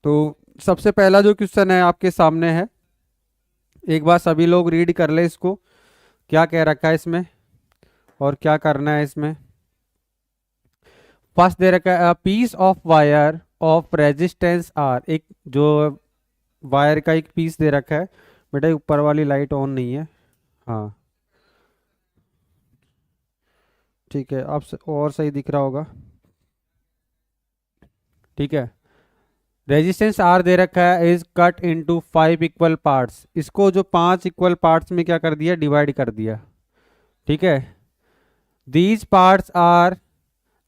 तो सबसे पहला जो क्वेश्चन है आपके सामने है, एक बार सभी लोग रीड कर ले इसको, क्या कह रखा है इसमें और क्या करना है इसमें। फर्स्ट दे रखा है piece of wire of resistance R, एक जो वायर का एक पीस दे रखा है। बेटा ये ऊपर वाली लाइट ऑन नहीं है। हाँ ठीक है, अब और सही दिख रहा होगा। ठीक है, रेजिस्टेंस आर दे रखा है is cut into 5 equal parts, इसको जो 5 इक्वल पार्ट्स में क्या कर दिया, डिवाइड कर दिया। ठीक है, these parts are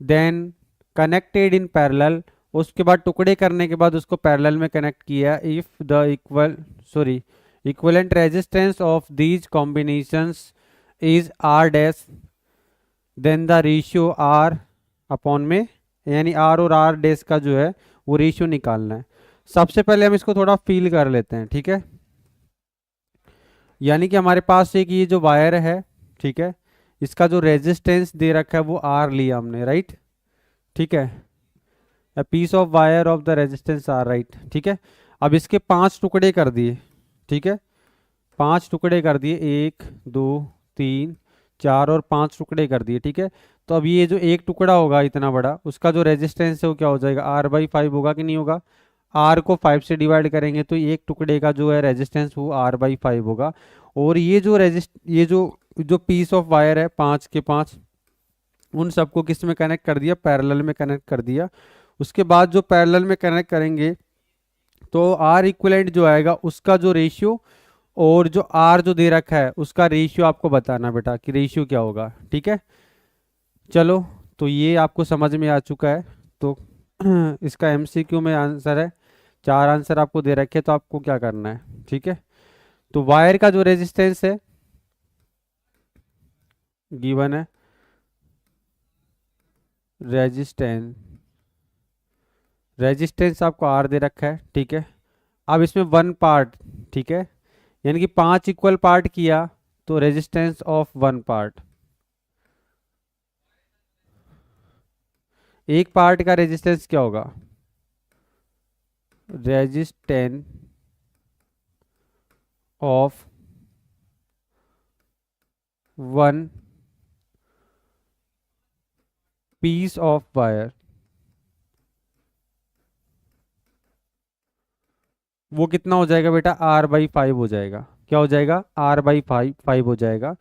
then connected in parallel, उसके बाद टुकड़े करने के बाद उसको पैरेलल में कनेक्ट किया। If the equivalent resistance of these combinations is R dash, then the ratio R upon में, यानी आर और आर डैश का जो है वो रेशियो निकालना है। सबसे पहले हम इसको थोड़ा फील कर लेते हैं। ठीक है, यानी कि हमारे पास एक ये जो वायर है, ठीक है, इसका जो रेजिस्टेंस दे रखा है वो आर लिया हमने, राइट। ठीक है, a piece of wire of the resistance R, right. ठीक है, अब इसके 5 टुकड़े कर दिए। ठीक है, 5 टुकड़े कर दिए, 1 2 3 4 और 5 टुकड़े कर दिए। ठीक है, तो अब ये जो एक टुकड़ा होगा इतना बड़ा, उसका जो रेजिस्टेंस है वो क्या हो जाएगा, R/5 होगा कि नहीं होगा। R को 5 से डिवाइड करेंगे तो एक टुकड़े का जो है रेजिस्टेंस वो R/5 होगा। और ये जो पीस ऑफ वायर है 5 के 5, उन सबको किस में कनेक्ट कर दिया, पैरेलल में कनेक्ट कर दिया। उसके बाद जो पैरेलल में कनेक्ट करेंगे तो आर इक्विवेलेंट जो आएगा उसका जो रेशियो, और जो आर जो दे रखा है उसका रेशियो आपको बताना बेटा कि रेशियो क्या होगा। ठीक है, चलो, तो ये आपको समझ में आ चुका है। तो इसका एमसीक्यू में आंसर है, 4 आंसर आपको दे रखे, तो आपको क्या करना है। ठीक है, तो वायर का जो रेजिस्टेंस है गिवन है, रेजिस्टेंस रेजिस्टेंस आपको आर दे रखा है। ठीक है, अब इसमें 1 पार्ट, ठीक है, यानी कि 5 इक्वल पार्ट किया तो रेजिस्टेंस ऑफ 1 पार्ट, एक पार्ट का रेजिस्टेंस क्या होगा, resistance of 1 piece of wire, वो कितना हो जाएगा बेटा, R/5 हो जाएगा। क्या हो जाएगा, R/5 हो जाएगा।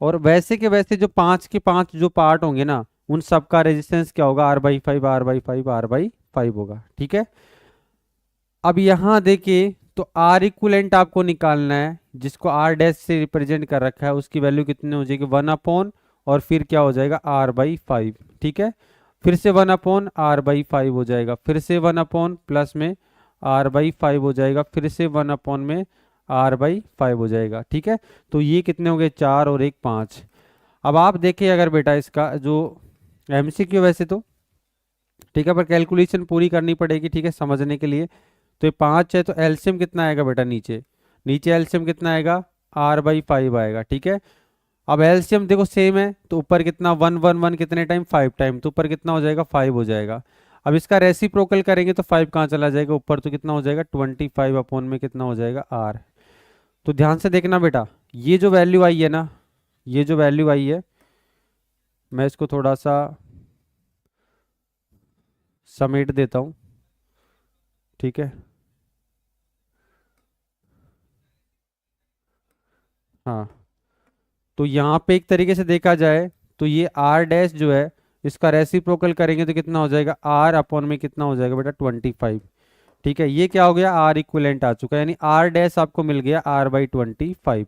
और वैसे के वैसे जो 5 के 5 जो पार्ट होंगे ना, उन सब का रेजिस्टेंस क्या होगा, R/5 R/5 R/5 होगा। ठीक है, अब यहां देखिए तो आर इक्विवेलेंट आपको निकालना है, जिसको आर डैश से रिप्रेजेंट कर रखा है, उसकी वैल्यू कितनी हो जाएगी, 1 अपॉन, और फिर क्या हो जाएगा, R/5। ठीक है, फिर से 1 अपॉन R/5 हो जाएगा, फिर से 1 अपॉन प्लस में R/5 हो जाएगा, फिर से 1 अपॉन में R/5 हो जाएगा। ठीक है, तो ये कितने हो गए, 4 और 1 5। अब आप देखिए अगर बेटा इसका जो एमसीक्यू वैसे तो ठीक है, पर कैलकुलेशन पूरी करनी पड़ेगी, ठीक है, समझने के लिए। तो ये 5 है, तो एलसीएम कितना आएगा बेटा, नीचे नीचे एलसीएम कितना आएगा, R/5 आएगा। ठीक है, अब एलसीएम देखो सेम है, तो ऊपर कितना 1 1 1 कितने टाइम, 5 टाइम, तो ऊपर कितना हो जाएगा, 5 हो जाएगा। अब इसका रेसिप्रोकल करेंगे तो 5 कहाँ चला जाएगा ऊपर, तो कितना हो जाएगा, 25 अपॉन में कितना हो जाएगा, R। तो ध्यान से देखना बेटा, ये जो वैल्यू आई है ना, ये जो वैल्यू आई है, मैं इसको थोड़ा सा समेट देता हूँ। ठीक है, हाँ, तो यहाँ पे एक तरीके से देखा जाए तो ये आर डैश जो है, इसका रेसिप्रोकल करेंगे तो कितना हो जाएगा, आर अपॉन में कितना हो जाएगा बेटा, 25। ठीक है, ये क्या हो गया, आर इक्विवेलेंट आ चुका है, यानी आर डैश आपको मिल गया R/25।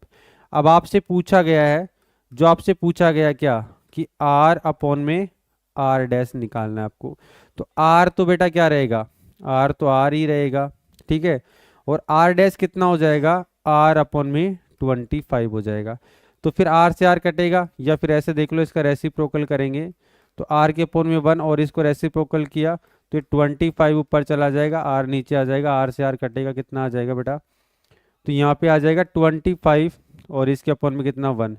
अब आपसे पूछा गया है, जो आपसे पूछा गया क्या, कि आर अपॉन में आर डैश निकालना है आपको। तो आर तो बेटा क्या रहेगा, आर तो आर ही रहेगा। ठीक है, और आर डैश कितना हो जाएगा, आर अपॉन में 25 हो जाएगा। तो फिर आर से आर कटेगा, या फिर ऐसे देख लो, इसका रेसिप्रोकल करेंगे तो आर के अपॉन में 1, और इसको रेसिप्रोकल किया तो ये 25 ऊपर चला जाएगा, आर नीचे आ जाएगा, आर से आर कटेगा, कितना आ जाएगा बेटा, तो यहाँ पे आ जाएगा 25, और इसके अपॉन में कितना 1।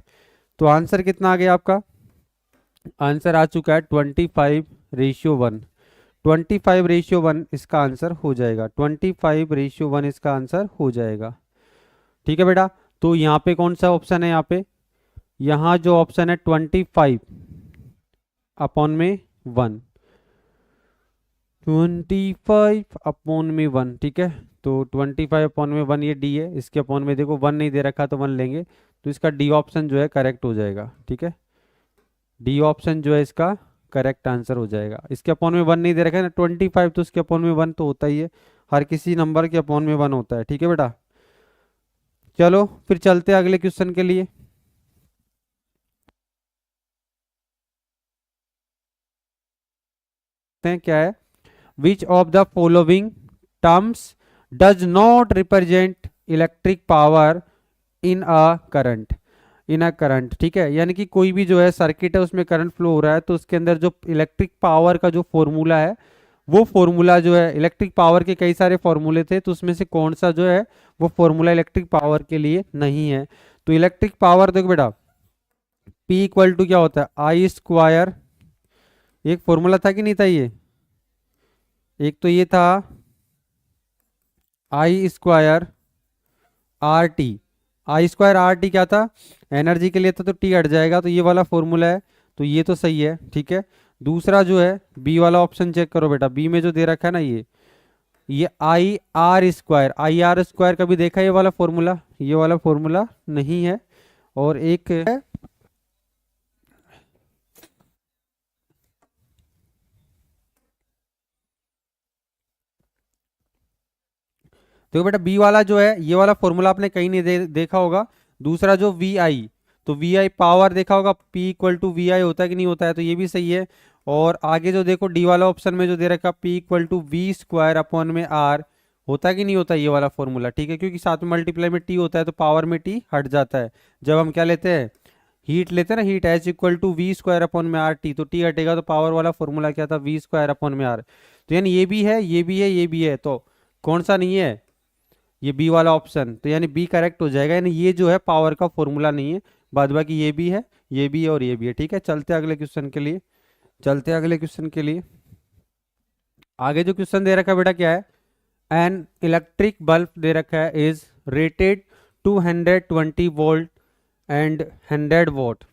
तो आंसर कितना आ गया आपका, आंसर आ चुका है 25/1। 25:1 इसका आंसर हो जाएगा, 25:1 इसका आंसर हो जाएगा। ठीक है बेटा, तो यहाँ पे कौन सा ऑप्शन है, यहाँ पे यहाँ जो ऑप्शन है 25/1, 25/1, ठीक है। तो 25/1 ये डी है, इसके अपॉन में देखो 1 नहीं दे रखा तो 1 लेंगे, तो इसका डी ऑप्शन जो है करेक्ट हो जाएगा। ठीक है, डी ऑप्शन जो है इसका करेक्ट आंसर हो जाएगा। इसके अपॉन में 1 नहीं दे रखा है ना 25, तो इसके अपॉन में 1 तो होता ही है, हर किसी नंबर के अपॉन में 1 होता है। ठीक है बेटा, चलो फिर चलते हैं अगले क्वेश्चन के लिए। क्या है, which of the following terms does not represent electric power in a current, in a current. ठीक है, यानी कि कोई भी जो है सर्किट है उसमें करंट फ्लो हो रहा है, तो उसके अंदर जो इलेक्ट्रिक पावर का जो फॉर्मूला है, वो फॉर्मूला जो है, इलेक्ट्रिक पावर के कई सारे फॉर्मूले थे, तो उसमें से कौन सा जो है वो फॉर्मूला इलेक्ट्रिक पावर के लिए नहीं है। तो इलेक्ट्रिक पावर देखो बेटा, P इक्वल टू क्या होता है, आई स्क्वायर, एक फॉर्मूला था कि नहीं था ये, एक तो ये था I square R T, I square R T क्या था, एनर्जी के लिए था, तो टी हट जाएगा, तो ये वाला फॉर्मूला है, तो ये तो सही है। ठीक है, दूसरा जो है बी वाला ऑप्शन चेक करो बेटा, बी में जो दे रखा है ना ये आई आर स्क्वायर कभी देखा है ये वाला फॉर्मूला, ये वाला फॉर्मूला नहीं है। और एक है, देखो बेटा बी वाला जो है ये वाला फॉर्मूला आपने कहीं नहीं देखा होगा। दूसरा जो वी आई, तो वी आई पावर देखा होगा, पी इक्वल टू वी आई होता है कि नहीं होता है, तो ये भी सही है। और आगे जो देखो डी वाला ऑप्शन में जो दे रखा P equal to V square upon में आर, होता है कि नहीं होता है ये वाला फॉर्मूला। ठीक है, क्योंकि साथ में मल्टीप्लाई में टी होता है तो पावर में टी हट जाता है। जब हम क्या लेते हैं, हीट लेते हैं ना, heat H equal to V square upon में आर टी, तो टी हटेगा तो पावर वाला फॉर्मूला क्या था, वी स्क्वायर अपॉन में आर। तो यानी ये भी है, ये भी है, ये भी है, तो कौन सा नहीं है, ये बी वाला ऑप्शन, तो यानी बी करेक्ट हो जाएगा, यानी ये जो है पावर का फॉर्मूला नहीं है, बाद बाकी ये भी है, ये भी है और ये भी है। ठीक है, चलते हैं अगले क्वेश्चन के लिए, चलते हैं अगले क्वेश्चन के लिए। आगे जो क्वेश्चन दे रखा है बेटा क्या है, एन इलेक्ट्रिक बल्ब दे रखा है is rated 220 volt and 100 watt.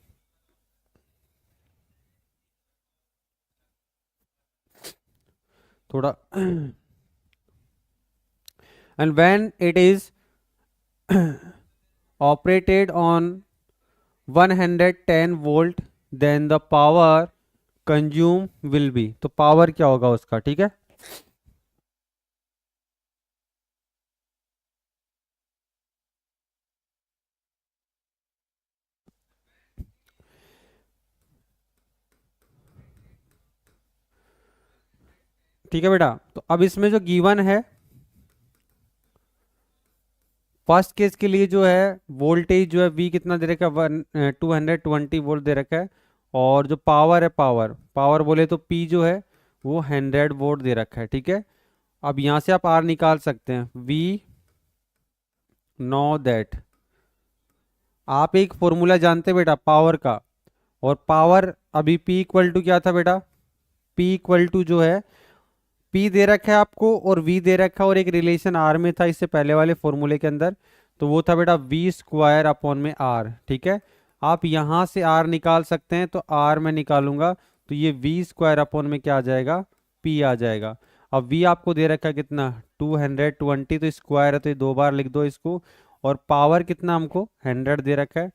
थोड़ा and when it is operated on 110 volt then the power consume will be, तो पावर क्या होगा उसका। ठीक है, ठीक है बेटा, तो अब इसमें जो गिवन है फर्स्ट केस के लिए जो है वोल्टेज जो है वी कितना दे रखा है, 220 वोल्ट दे रखा है, और जो पावर है, पावर पावर बोले तो पी जो है वो 100 वोल्ट दे रखा है। ठीक है, अब यहाँ से आप आर निकाल सकते हैं, वी नो दैट, आप एक फॉर्मूला जानते बेटा पावर का, और पावर अभी पी इक्वल टू क्या था बेटा, पी इक्वल टू जो है पी दे रखा है आपको और वी दे रखा है, और एक रिलेशन आर में था इससे पहले वाले फॉर्मूले के अंदर, तो वो था बेटा वी स्क्वायर अपॉन में आर। ठीक है, आप यहां से आर निकाल सकते हैं, तो आर में निकालूंगा तो ये वी स्क्वायर अपॉन में क्या आ जाएगा, पी आ जाएगा। अब वी आपको दे रखा है कितना, 220, तो स्क्वायर है तो ये 2 बार लिख दो इसको, और पावर कितना हमको 100 दे रखा है,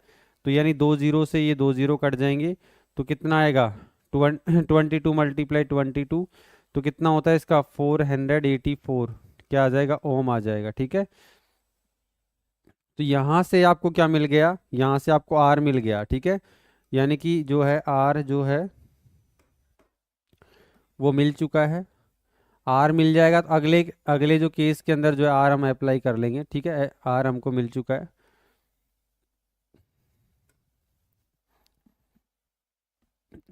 तो यानी 2 0 से ये 2 0 कट जाएंगे, तो कितना आएगा 22 मल्टीप्लाई 22, तो कितना होता है इसका 484, क्या आ जाएगा, ओम आ जाएगा। ठीक है, तो यहां से आपको क्या मिल गया, यहां से आपको आर मिल गया। ठीक है, यानी कि जो है आर जो है वो मिल चुका है, आर मिल जाएगा, तो अगले अगले जो केस के अंदर जो है आर हम अप्लाई कर लेंगे। ठीक है, आर हमको मिल चुका है,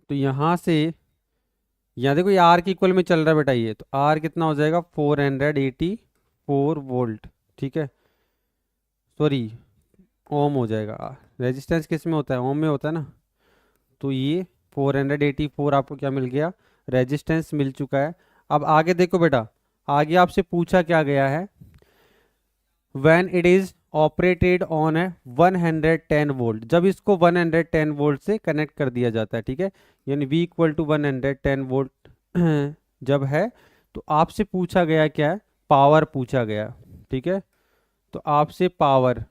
तो यहां से यहाँ देखो ये आर के इक्वल में चल रहा है बेटा, ये तो आर कितना हो जाएगा 484 वोल्ट। ठीक है, सॉरी ओम हो जाएगा, रेजिस्टेंस किस में होता है, ओम में होता है ना, तो ये 484 आपको क्या मिल गया, रेजिस्टेंस मिल चुका है। अब आगे देखो बेटा, आगे आपसे पूछा क्या गया है, when it is operated on A 110 volt, जब इसको 110 वोल्ट से कनेक्ट कर दिया जाता है, ठीक है, यानी V इक्वल टू 110 वोल्ट जब है, तो आपसे पूछा गया क्या है, पावर पूछा गया, ठीक है। तो आपसे पावर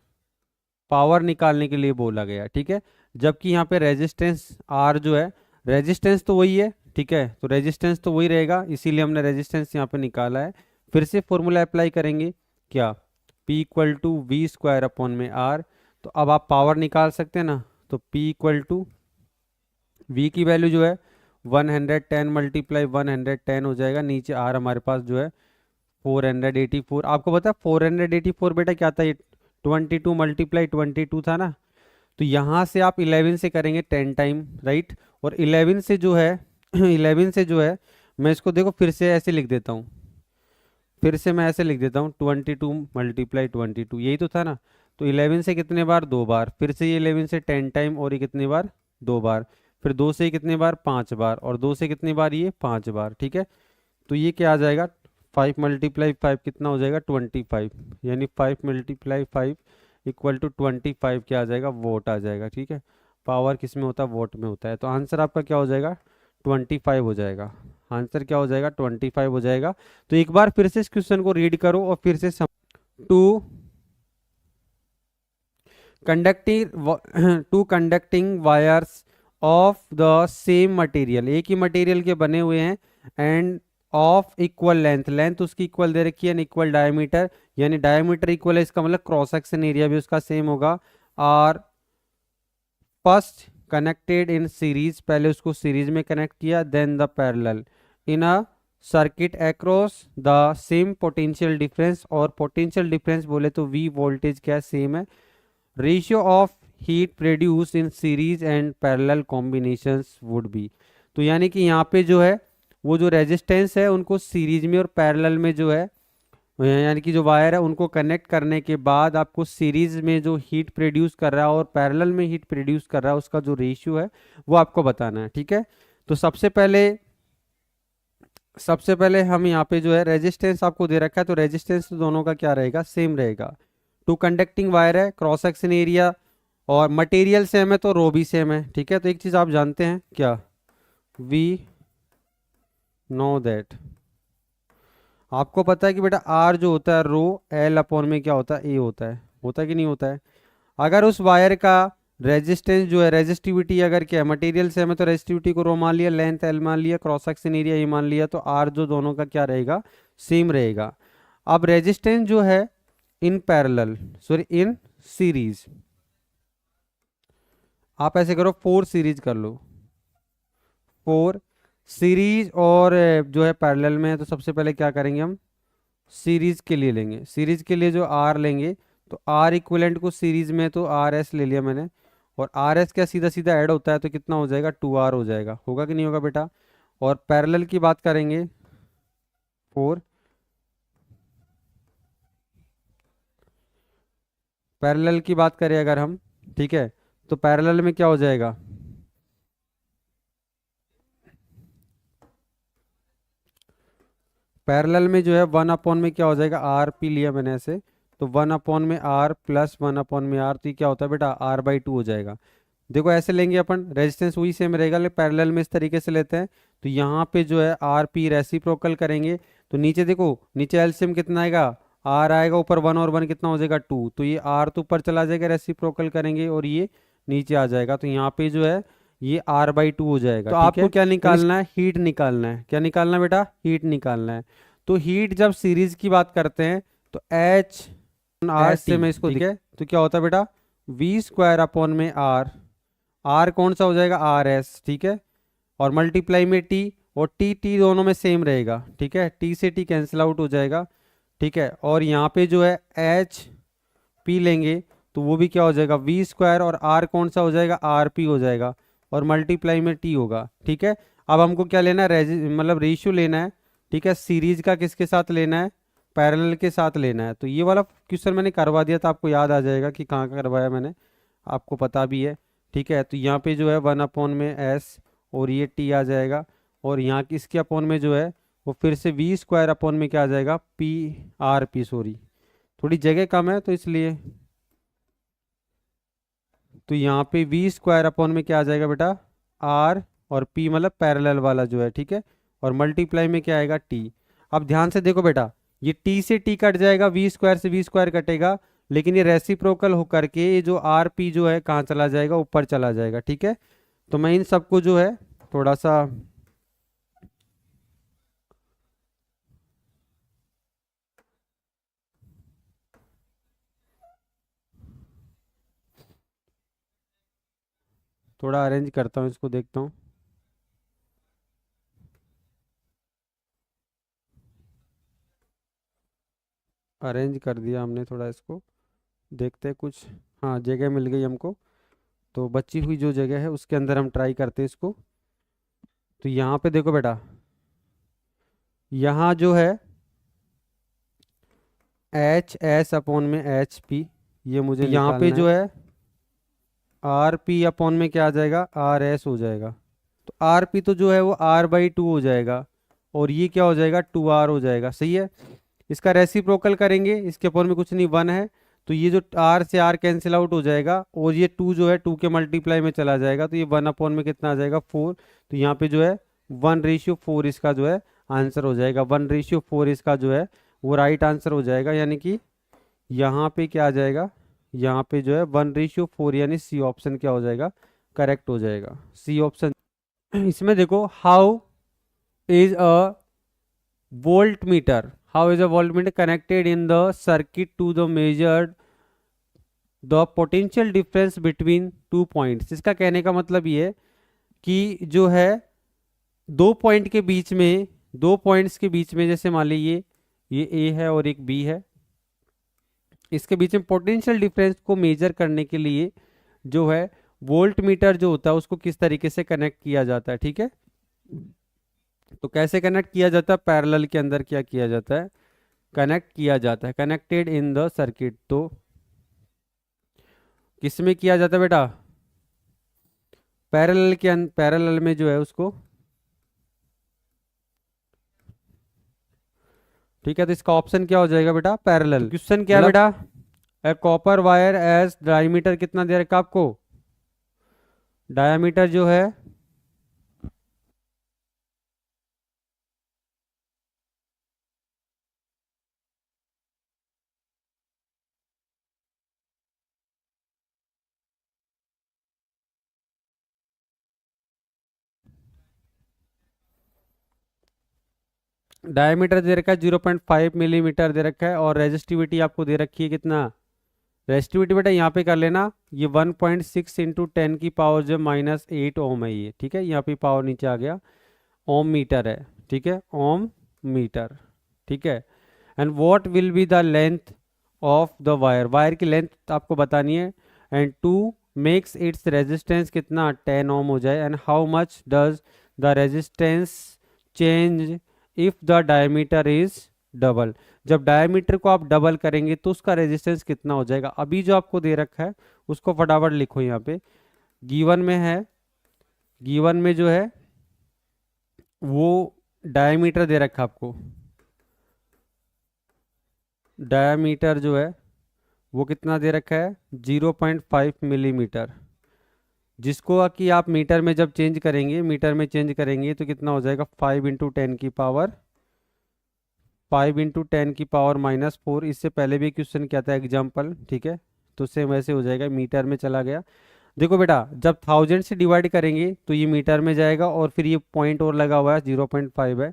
पावर निकालने के लिए बोला गया, ठीक है। जबकि यहाँ पे रेजिस्टेंस R जो है, रेजिस्टेंस तो वही है, ठीक है, तो रेजिस्टेंस तो वही रहेगा, इसीलिए हमने रेजिस्टेंस यहाँ पे निकाला है। फिर से फॉर्मूला अप्लाई करेंगे, क्या, P equal to V square upon में R। तो अब आप पावर निकाल सकते हैं ना, तो P इक्वल टू V की वैल्यू जो है 110 मल्टीप्लाई 110 हो जाएगा, नीचे R हमारे पास जो है 484। आपको पता है 484 बेटा क्या था, ये 22 मल्टीप्लाई 22 था ना, तो यहाँ से आप 11 से करेंगे 10 टाइम, राइट। और 11 से जो है 11 से जो है, मैं इसको देखो फिर से ऐसे लिख देता हूँ, फिर से मैं ऐसे लिख देता हूँ 22 मल्टीप्लाई 22, यही तो था ना। तो 11 से कितने बार, 2 बार, फिर से ये 11 से 10 टाइम, और ये कितनी बार, 2 बार, फिर 2 से कितने बार, 5 बार, और 2 से कितनी बार, ये 5 बार, ठीक है। तो ये क्या आ जाएगा, 5 मल्टीप्लाई 5 कितना हो जाएगा, 25, यानी 5 मल्टीप्लाई 5 इक्वल टू 25 क्या आ जाएगा, वोट आ जाएगा, ठीक है। पावर किस में होता है, वोट में होता है। तो आंसर आपका क्या हो जाएगा, 25 हो जाएगा। आंसर क्या हो जाएगा, 25 हो जाएगा। तो एक बार फिर से इस क्वेश्चन को रीड करो और फिर से two conducting wires of the same material, एक ही मटेरियल के बने हुए हैं, and of equal length, length उसकी इक्वल दे रखी है, एंड इक्वल डायमीटर, यानी डायमीटर इक्वल है, इसका मतलब क्रॉस सेक्शन एरिया भी उसका सेम होगा। और फर्स्ट कनेक्टेड इन सीरीज, पहले उसको सीरीज में कनेक्ट किया, then the parallel in a circuit across the same potential difference, और पोटेंशियल डिफरेंस बोले तो V वोल्टेज क्या सेम है। Ratio of heat produce in series and parallel combinations would be, तो यानी कि यहाँ पे जो है वो जो रेजिस्टेंस है उनको सीरीज में और पैरेलल में जो है, यानी कि जो वायर है उनको कनेक्ट करने के बाद आपको सीरीज में जो हीट प्रोड्यूस कर रहा है और पैरेलल में हीट प्रोड्यूस कर रहा है, उसका जो रेशियो है वो आपको बताना है, ठीक है। तो सबसे पहले हम यहाँ पे जो है रेजिस्टेंस आपको दे रखा है, तो रेजिस्टेंस तो दोनों का क्या रहेगा, सेम रहेगा। टू कंडक्टिंग वायर है, क्रॉस सेक्शन एरिया और मटेरियल सेम है, तो रो भी सेम है, ठीक है। तो एक चीज आप जानते हैं क्या, वी नो दैट, आपको पता है कि बेटा आर जो होता है रो एल अपॉन में क्या होता है, ए होता है कि नहीं होता है। अगर उस वायर का रेजिस्टेंस जो है, रेजिस्टिविटी अगर क्या है, मटेरियल सेम है, तो रेजिस्टिविटी को रो मान लिया, लेंथ एल मान लिया, क्रॉस सेक्शन एरिया ए मान लिया, तो आर जो दोनों का क्या रहेगा, सेम रहेगा। अब रेजिस्टेंस जो है in parallel, sorry in series, आप ऐसे करो 4 सीरीज कर लो, 4 सीरीज और जो है पैरेलल में है, तो सबसे पहले क्या करेंगे हम, सीरीज के लिए लेंगे, सीरीज के लिए जो आर लेंगे, तो आर इक्विवेलेंट को सीरीज में तो आर एस ले लिया मैंने, और आर एस क्या सीधा सीधा ऐड होता है, तो कितना हो जाएगा, 2R हो जाएगा, होगा कि नहीं होगा बेटा। और पैरेलल की बात करेंगे 4, पैरेलल की बात करें अगर हम, ठीक है, तो पैरेलल में क्या हो जाएगा, पैरेलल में जो है 1 अपॉन में क्या हो जाएगा, आर पी लिया मैंने ऐसे, तो 1 अपॉन में आर प्लस 1 अपॉन में आर, तो ये क्या होता है बेटा, R/2 हो जाएगा। देखो ऐसे लेंगे अपन, रेजिस्टेंस वही सेम रहेगा, लेकिन पैरेलल में इस तरीके से लेते हैं, तो यहाँ पे जो है आर पी रेसिप्रोकल करेंगे, तो नीचे देखो, नीचे एलसीएम कितना आएगा, आर आएगा, ऊपर 1 और 1 कितना हो जाएगा, 2, तो ये आर तो ऊपर चला जाएगा, रेसिप्रोकल करेंगे, और ये नीचे आ जाएगा, तो यहाँ पे जो है ये R/2 हो जाएगा। तो आपको क्या निकालना है, हीट निकालना है, क्या निकालना है बेटा, हीट निकालना है। तो हीट जब सीरीज की बात करते हैं, तो एच आर से मैं इसको, ठीक है, तो क्या होता है बेटा, V स्क्वायर अपॉन में आर, आर कौन सा हो जाएगा, RS, ठीक है, और मल्टीप्लाई में टी, और टी दोनों में सेम रहेगा, ठीक है, टी से टी कैंसिल आउट हो जाएगा, ठीक है। और यहाँ पे जो है एच पी लेंगे, तो वो भी क्या हो जाएगा, V स्क्वायर, और आर कौन सा हो जाएगा, RP हो जाएगा, और मल्टीप्लाई में टी होगा, ठीक है। अब हमको क्या लेना है, मतलब रेशियो लेना है, ठीक है, सीरीज का किसके साथ लेना है, पैरेलल के साथ लेना है। तो ये वाला क्वेश्चन मैंने करवा दिया था, आपको याद आ जाएगा कि कहाँ करवाया मैंने, आपको पता भी है, ठीक है। तो यहाँ पे जो है 1 अपॉन में एस, और ये टी आ जाएगा, और यहाँ की इसके अपॉन में जो है वो फिर से वी स्क्वायर अपॉन में क्या आ जाएगा, पी आर पी, सॉरी थोड़ी जगह कम है तो इसलिए, तो यहाँ पे वी स्क्वायर अपॉन में क्या आ जाएगा बेटा, आर, और पी मतलब पैरेलल वाला जो है, ठीक है, और मल्टीप्लाई में क्या आएगा, टी। अब ध्यान से देखो बेटा, ये टी से टी कट जाएगा, वी स्क्वायर से वी स्क्वायर कटेगा, लेकिन ये रेसिप्रोकल होकर के ये जो आर पी जो है कहाँ चला जाएगा, ऊपर चला जाएगा, ठीक है। तो मैं इन सबको जो है थोड़ा सा थोड़ा अरेंज करता हूँ, इसको देखता हूँ। अरेंज कर दिया हमने थोड़ा इसको, देखते हैं कुछ, हाँ जगह मिल गई हमको। तो बची हुई जो जगह है उसके अंदर हम ट्राई करते हैं इसको। तो यहाँ पे देखो बेटा, यहाँ जो है एच एस अपॉन में एच पी, ये मुझे यहाँ पे जो है आर पी अपॉन में क्या आ जाएगा, आर एस हो जाएगा। तो आर पी तो जो है वो आर बाई टू हो जाएगा, और ये क्या हो जाएगा, टू आर हो जाएगा, सही है। इसका रेसिप्रोकल करेंगे, इसके अपॉन में कुछ नहीं, वन है, तो ये जो आर से आर कैंसिल आउट हो जाएगा, और ये टू जो है टू के मल्टीप्लाई में चला जाएगा, तो ये वन अपॉन में कितना आ जाएगा, फोर। तो यहाँ पे जो है 1:4 इसका जो है आंसर हो जाएगा, 1:4 इसका जो है वो राइट आंसर हो जाएगा, यानी कि यहाँ पे क्या आ जाएगा, यहाँ पे जो है 1:4, यानी सी ऑप्शन क्या हो जाएगा, करेक्ट हो जाएगा, सी ऑप्शन। इसमें देखो, how is a voltmeter, how is a voltmeter connected in the circuit to the measured the potential difference between two points. इसका कहने का मतलब ये है कि जो है दो पॉइंट के बीच में, दो पॉइंट्स के बीच में, जैसे मान लीजिए ये ए है और एक बी है, इसके बीच में पोटेंशियल डिफरेंस को मेजर करने के लिए जो है वोल्ट मीटर जो होता है उसको किस तरीके से कनेक्ट किया जाता है, ठीक है। तो कैसे कनेक्ट किया जाता है, पैरेलल के अंदर क्या किया जाता है, कनेक्ट किया जाता है, कनेक्टेड इन द सर्किट। तो किस में किया जाता है बेटा, पैरेलल के पैरेलल में जो है उसको, ठीक है। तो इसका ऑप्शन क्या हो जाएगा बेटा, पैरेलल। क्वेश्चन क्या है बेटा, ए कॉपर वायर एज डायमीटर कितना दे रखा आपको, डायमीटर जो है डायमीटर दे रखा है 0.5 मिलीमीटर दे रखा है, और रेजिस्टिविटी आपको दे रखी है कितना, रेजिस्टिविटी बेटा यहाँ पे कर लेना, ये 1.6 इंटू 10 की पावर जो -8 ओम है ये, ठीक है, यहाँ पे पावर नीचे आ गया, ओम मीटर है, ठीक है, ओम मीटर, ठीक है। And what will be the length of the wire, wire की लेंथ आपको बतानी है, and to makes its resistance कितना 10 ओम हो जाए, and how much does the resistance change if the diameter is double, जब डायमीटर को आप डबल करेंगे तो उसका रेजिस्टेंस कितना हो जाएगा। अभी जो आपको दे रखा है उसको फटाफट लिखो, यहाँ पे गिवन में है, गिवन में जो है वो डायमीटर दे रखा है आपको, डायमीटर जो है वो कितना दे रखा है 0.5 मिलीमीटर, जिसको कि आप मीटर में जब चेंज करेंगे, मीटर में चेंज करेंगे तो कितना हो जाएगा 5 × 10 की पावर, 5 × 10 की पावर -4। इससे पहले भी क्वेश्चन क्या था एग्जाम्पल, ठीक है, तो सेम वैसे हो जाएगा, मीटर में चला गया। देखो बेटा, जब 1000 से डिवाइड करेंगे तो ये मीटर में जाएगा, और फिर ये पॉइंट और लगा हुआ है 0.5 है,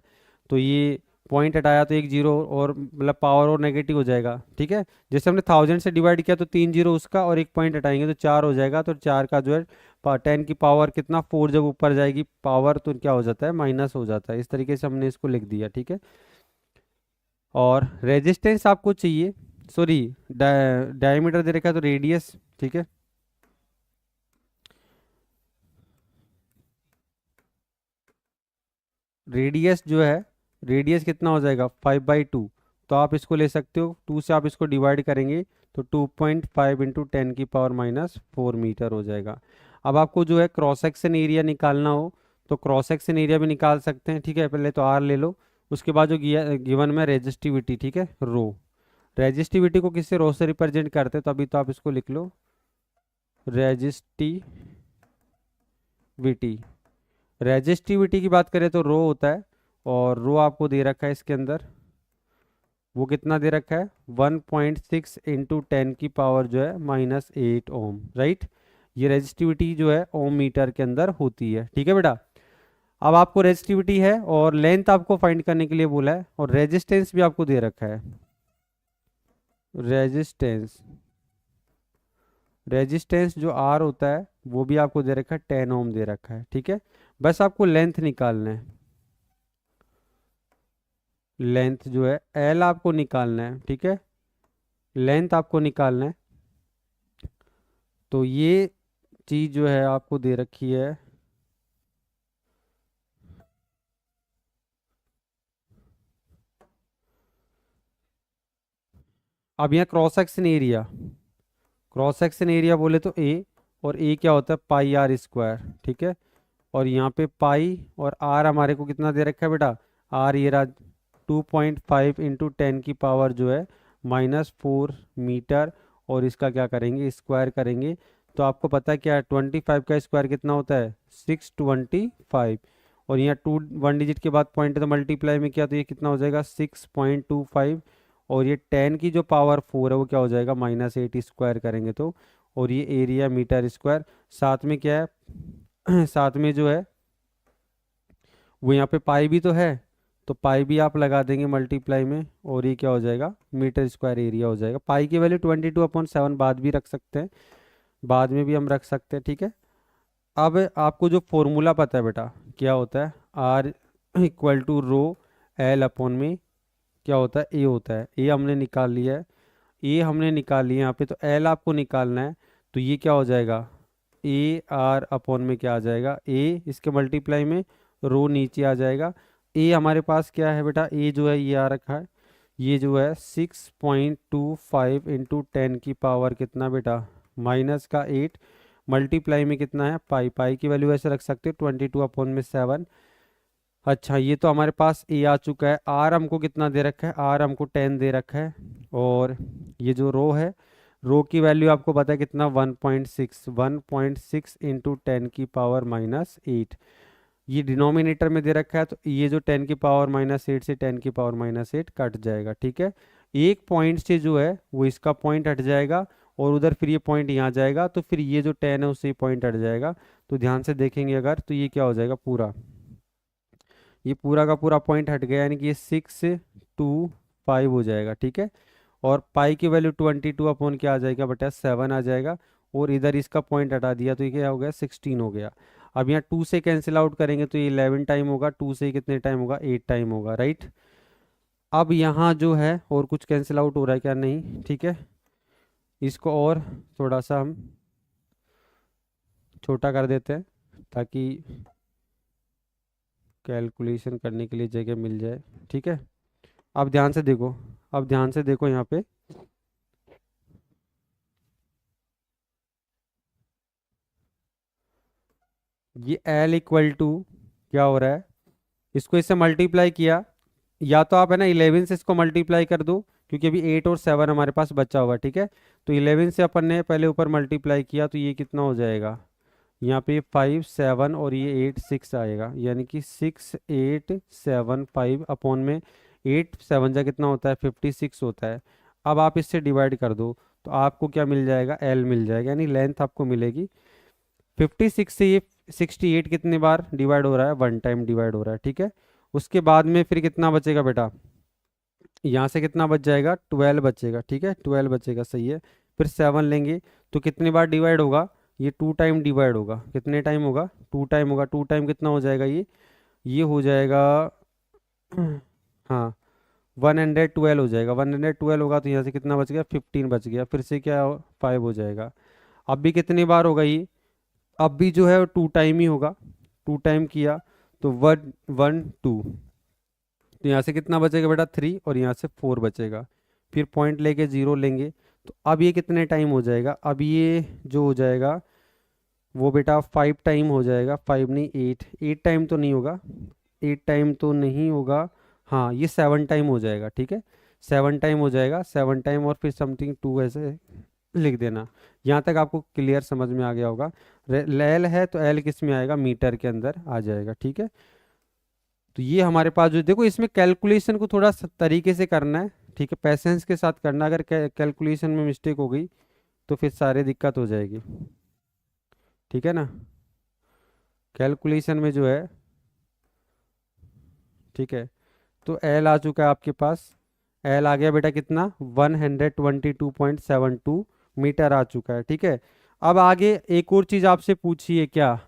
तो ये पॉइंट हटाया तो एक जीरो और मतलब पावर और नेगेटिव हो जाएगा, ठीक है। जैसे हमने 1000 से डिवाइड किया तो 3 जीरो उसका और एक पॉइंट हटाएंगे तो 4 हो जाएगा, तो 4 का जो है 10 की पावर कितना 4, जब ऊपर जाएगी पावर तो क्या हो जाता है, माइनस हो जाता है। इस तरीके से हमने इसको लिख दिया, ठीक है। और रेजिस्टेंस आपको चाहिए, सॉरी डायमीटर दे रखा है तो रेडियस, ठीक है, रेडियस जो है, रेडियस कितना हो जाएगा 5/2, तो आप इसको ले सकते हो 2 से, आप इसको डिवाइड करेंगे तो 2.5 × 10 की पावर -4 मीटर हो जाएगा। अब आपको जो है क्रॉस सेक्शन एरिया निकालना हो तो क्रॉस सेक्शन एरिया भी निकाल सकते हैं, ठीक है। पहले तो आर ले लो, उसके बाद जो गिवन में रेजिस्टिविटी, ठीक है, रो। रेजिस्टिविटी को किससे, रो से रिप्रेजेंट करते हैं, तो अभी तो आप इसको लिख लो, रेजिस्टिविटी। रेजिस्टिविटी की बात करें तो रो होता है, और रो आपको दे रखा है इसके अंदर, वो कितना दे रखा है, 1.6 इंटू 10 की पावर जो है -8 ओम, राइट। ये रेजिस्टिविटी जो है ओम मीटर के अंदर होती है, ठीक है बेटा। अब आपको रेजिस्टिविटी है और लेंथ आपको फाइंड करने के लिए बोला है, और रेजिस्टेंस भी आपको दे रखा है। रेजिस्टेंस, रेजिस्टेंस जो आर होता है वो भी आपको दे रखा है, 10 ओम दे रखा है, ठीक है। बस आपको लेंथ निकालना है, लेंथ जो है एल आपको निकालना है, ठीक है, लेंथ आपको निकालना है। तो ये चीज जो है आपको दे रखी है, अब यहाँ cross section area, cross section area बोले तो ए, और ए क्या होता है, पाई आर स्क्वायर, ठीक है। और यहाँ पे पाई और आर हमारे को कितना दे रखा है बेटा, आर ये रहा 2.5 इंटू 10 की पावर जो है -4 मीटर, और इसका क्या करेंगे, स्क्वायर करेंगे। तो आपको पता है क्या, 25 का स्क्वायर कितना होता है, 625, और यहाँ 2 1 डिजिट के बाद पॉइंट है तो मल्टीप्लाई में किया तो ये कितना हो जाएगा, 6.25, और ये 10 की जो पावर 4 है वो क्या हो जाएगा, -8 स्क्वायर करेंगे तो, और ये एरिया मीटर स्क्वायर। साथ में क्या है साथ में जो है वो यहाँ पे पाई भी तो है, तो पाई भी आप लगा देंगे मल्टीप्लाई में, और ये क्या हो जाएगा, मीटर स्क्वायर एरिया हो जाएगा। पाई की वैल्यू 22/7 बाद भी रख सकते हैं, बाद में भी हम रख सकते हैं, ठीक है। अब आपको जो फॉर्मूला पता है बेटा, क्या होता है, R equal to rho L upon में क्या होता है, ए होता है। ए हमने निकाल लिया है, ए हमने निकाल लिया यहाँ पे, तो एल आपको निकालना है। तो ये क्या हो जाएगा, ए आर अपॉन में क्या आ जाएगा, ए इसके मल्टीप्लाई में रो नीचे आ जाएगा। ए हमारे पास क्या है बेटा, ए जो है ये आ रखा है, ये जो है 6.25 इंटू 10 की पावर कितना बेटा, -8, मल्टीप्लाई में कितना है, पाई, पाई की वैल्यू ऐसे रख सकते हो 22/7। अच्छा, ये तो हमारे पास ए आ चुका है। आर हमको कितना दे रखा है, आर हमको 10 दे रखा है, और ये जो रो है, रो की वैल्यू आपको पता है कितना, 1.6 इंटू 10 की पावर -8। ये डिनोमिनेटर में दे रखा है, तो ये जो 10 की पावर -8 से 10 की पावर -8 कट जाएगा, ठीक है। एक पॉइंट से जो है वो इसका पॉइंट हट जाएगा, और उधर फिर ये पॉइंट यहाँ जाएगा, तो फिर ये जो 10 है उससे पॉइंट हट जाएगा। तो ध्यान से देखेंगे अगर, तो ये क्या हो जाएगा, पूरा ये पूरा का पूरा पॉइंट हट गया, यानी कि ये 625 हो जाएगा, ठीक है। और पाई की वैल्यू 22 अपॉन क्या आ जाएगा बेटा, 7 आ जाएगा, और इधर इसका पॉइंट हटा दिया तो ये क्या हो गया, 16 हो गया। अब यहाँ 2 से कैंसिल आउट करेंगे तो ये 11 टाइम होगा, 2 से कितने टाइम होगा, 8 टाइम होगा, राइट। अब यहाँ जो है और कुछ कैंसिल आउट हो रहा है क्या, नहीं, ठीक है। इसको और थोड़ा सा हम छोटा कर देते हैं, ताकि कैलकुलेशन करने के लिए जगह मिल जाए, ठीक है। अब ध्यान से देखो, अब ध्यान से देखो यहाँ पे, ये L इक्वल टू क्या हो रहा है, इसको इससे मल्टीप्लाई किया, या तो आप है ना 11 से इसको मल्टीप्लाई कर दो, क्योंकि अभी 8 और 7 हमारे पास बचा हुआ, ठीक है। तो 11 से अपन ने पहले ऊपर मल्टीप्लाई किया, तो ये कितना हो जाएगा, यहाँ पे 5 7 और ये 8 6 आएगा, यानी कि 6875 अपॉन में 8 7 जा कितना होता है, 56 होता है। अब आप इससे डिवाइड कर दो, तो आपको क्या मिल जाएगा, एल मिल जाएगा, यानी लेंथ आपको मिलेगी। 56 से ये 68 कितने बार डिवाइड हो रहा है, 1 टाइम डिवाइड हो रहा है, ठीक है। उसके बाद में फिर कितना बचेगा बेटा, यहाँ से कितना बच जाएगा, 12 बचेगा, ठीक है, 12 बचेगा, सही है। फिर 7 लेंगे तो कितनी बार डिवाइड होगा, ये 2 टाइम डिवाइड होगा, कितने टाइम होगा, 2 टाइम होगा। 2 टाइम कितना हो जाएगा, ये हो जाएगा हाँ 112 हो जाएगा, 112 होगा, तो यहाँ से कितना बच गया, 15 बच गया, फिर से क्या 5 हो जाएगा। अब भी कितनी बार होगा ये, अब भी जो है 2 टाइम ही होगा, 2 टाइम किया तो 1 1 2, तो यहाँ से कितना बचेगा बेटा, 3, और यहाँ से 4 बचेगा। फिर पॉइंट लेके 0 लेंगे, तो अब ये कितने टाइम हो जाएगा, अब ये जो हो जाएगा वो बेटा 5 टाइम हो जाएगा, 5 नहीं 8, 8 टाइम तो नहीं होगा, 8 टाइम तो नहीं होगा, हाँ ये 7 टाइम हो जाएगा, ठीक है, 7 टाइम हो जाएगा, 7 टाइम और फिर समथिंग 2 ऐसे लिख देना। यहाँ तक आपको क्लियर समझ में आ गया होगा। एल है तो एल किस में आएगा, मीटर के अंदर आ जाएगा, ठीक है। तो ये हमारे पास जो देखो इसमें कैलकुलेशन को थोड़ा तरीके से करना है, ठीक है, पैसेंस के साथ करना। अगर कैलकुलेशन में मिस्टेक हो गई तो फिर सारे दिक्कत हो जाएगी, ठीक है ना। कैलकुलेशन में जो है, ठीक है, तो एल आ चुका है आपके पास। एल आ गया बेटा कितना, 122.72 मीटर आ चुका है, ठीक है। अब आगे एक और चीज़ आपसे पूछी है क्या,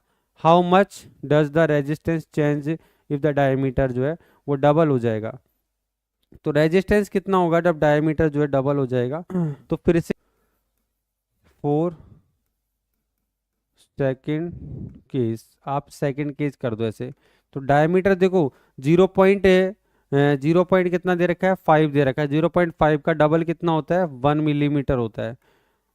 how much does the resistance change if the diameter जो है वो डबल हो जाएगा। तो रेजिस्टेंस कितना होगा जब डायमीटर जो है डबल हो जाएगा। तो फिर से 4 सेकंड केस, आप सेकंड केस कर दो ऐसे। तो डायमीटर देखो 0 पॉइंट कितना दे रखा है, 5 दे रखा है। 0.5 का डबल कितना होता है, 1 मिलीमीटर होता है।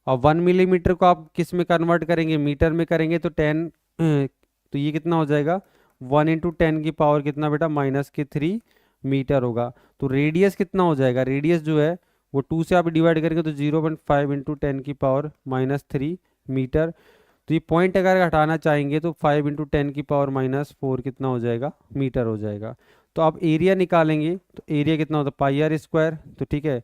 और 1 मिलीमीटर को आप किस में कन्वर्ट करेंगे, मीटर में करेंगे तो 10, तो ये कितना हो जाएगा, 1 × 10 की पावर कितना बेटा, -3 मीटर होगा। तो रेडियस कितना हो जाएगा, रेडियस जो है वो 2 से आप डिवाइड करेंगे तो 0.5 × 10 की पावर -3 मीटर। तो ये पॉइंट अगर हटाना चाहेंगे तो 5 × 10 की पावर -4 कितना हो जाएगा, मीटर हो जाएगा। तो आप एरिया निकालेंगे तो एरिया कितना होता है, πr²। तो ठीक है,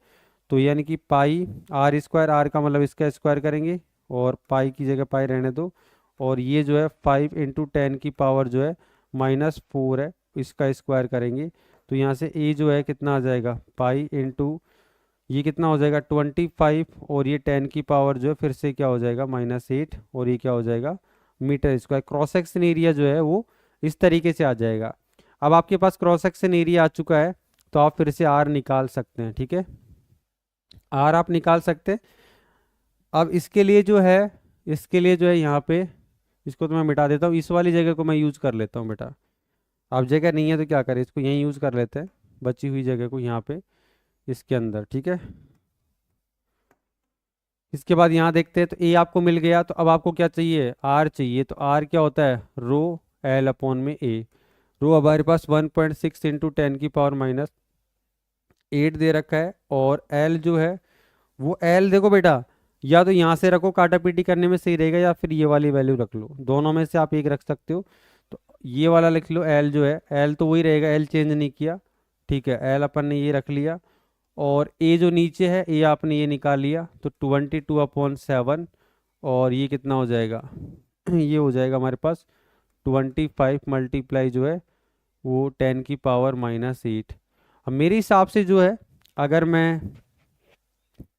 तो यानी कि πr², आर का मतलब इसका स्क्वायर करेंगे और पाई की जगह पाई रहने दो। और ये जो है 5 × 10 की पावर जो है -4 है, इसका स्क्वायर करेंगे। तो यहाँ से ए जो है कितना आ जाएगा, पाई इंटू ये कितना हो जाएगा 25, और ये 10 की पावर जो है फिर से क्या हो जाएगा -8, और ये क्या हो जाएगा, metre square. Cross section area जो है वो इस तरीके से आ जाएगा। अब आपके पास क्रॉस सेक्शन एरिया आ चुका है तो आप फिर से आर निकाल सकते हैं, ठीक है, आर आप निकाल सकते हैं। अब इसके लिए जो है, इसके लिए जो है यहाँ पे, इसको तो मैं मिटा देता हूँ, इस वाली जगह को मैं यूज़ कर लेता हूँ बेटा। अब जगह नहीं है तो क्या करें, इसको यहीं यूज़ कर लेते हैं, बची हुई जगह को यहाँ पे इसके अंदर, ठीक है। इसके बाद यहाँ देखते हैं तो ए आपको मिल गया। तो अब आपको क्या चाहिए, आर चाहिए। तो आर क्या होता है, रो एल अपॉन में ए। रो हमारे पास 1.6 × 10 की पावर -8 दे रखा है। और एल जो है वो एल देखो बेटा, या तो यहाँ से रखो, काटा पीटी करने में सही रहेगा, या फिर ये वाली वैल्यू रख लो, दोनों में से आप एक रख सकते हो। तो ये वाला लिख लो, एल जो है, एल तो वही रहेगा, एल चेंज नहीं किया, ठीक है, एल अपन ने ये रख लिया। और ए जो नीचे है, ए आपने ये निकाल लिया, तो 22/7। और ये कितना हो जाएगा ये हो जाएगा हमारे पास 25 मल्टीप्लाई जो है वो 10 की पावर -8। अब मेरे हिसाब से जो है, अगर मैं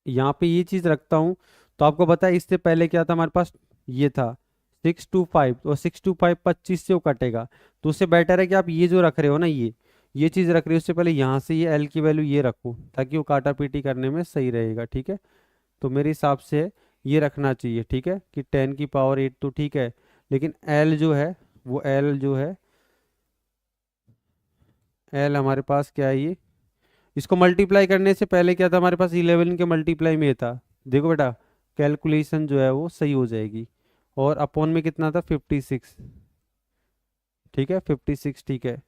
यहाँ पे ये चीज़ रखता हूँ, तो आपको पता है इससे पहले क्या था हमारे पास, ये था 625, और 625 25 से वो कटेगा। तो उससे बेटर है कि आप ये जो रख रहे हो ना, ये चीज़ रख रहे हो, उससे पहले यहाँ से ये एल की वैल्यू ये रखो, ताकि वो काटा पीटी करने में सही रहेगा, ठीक है। तो मेरे हिसाब से ये रखना चाहिए, ठीक है, कि 10 की पावर 8 तो ठीक है, लेकिन एल जो है वो एल जो है, एल हमारे पास क्या है, ये इसको मल्टीप्लाई करने से पहले क्या था हमारे पास, 11 के मल्टीप्लाई में ये था। देखो बेटा, कैलकुलेशन जो है वो सही हो जाएगी। और अपॉन में कितना था, 56, ठीक है, 56, ठीक है।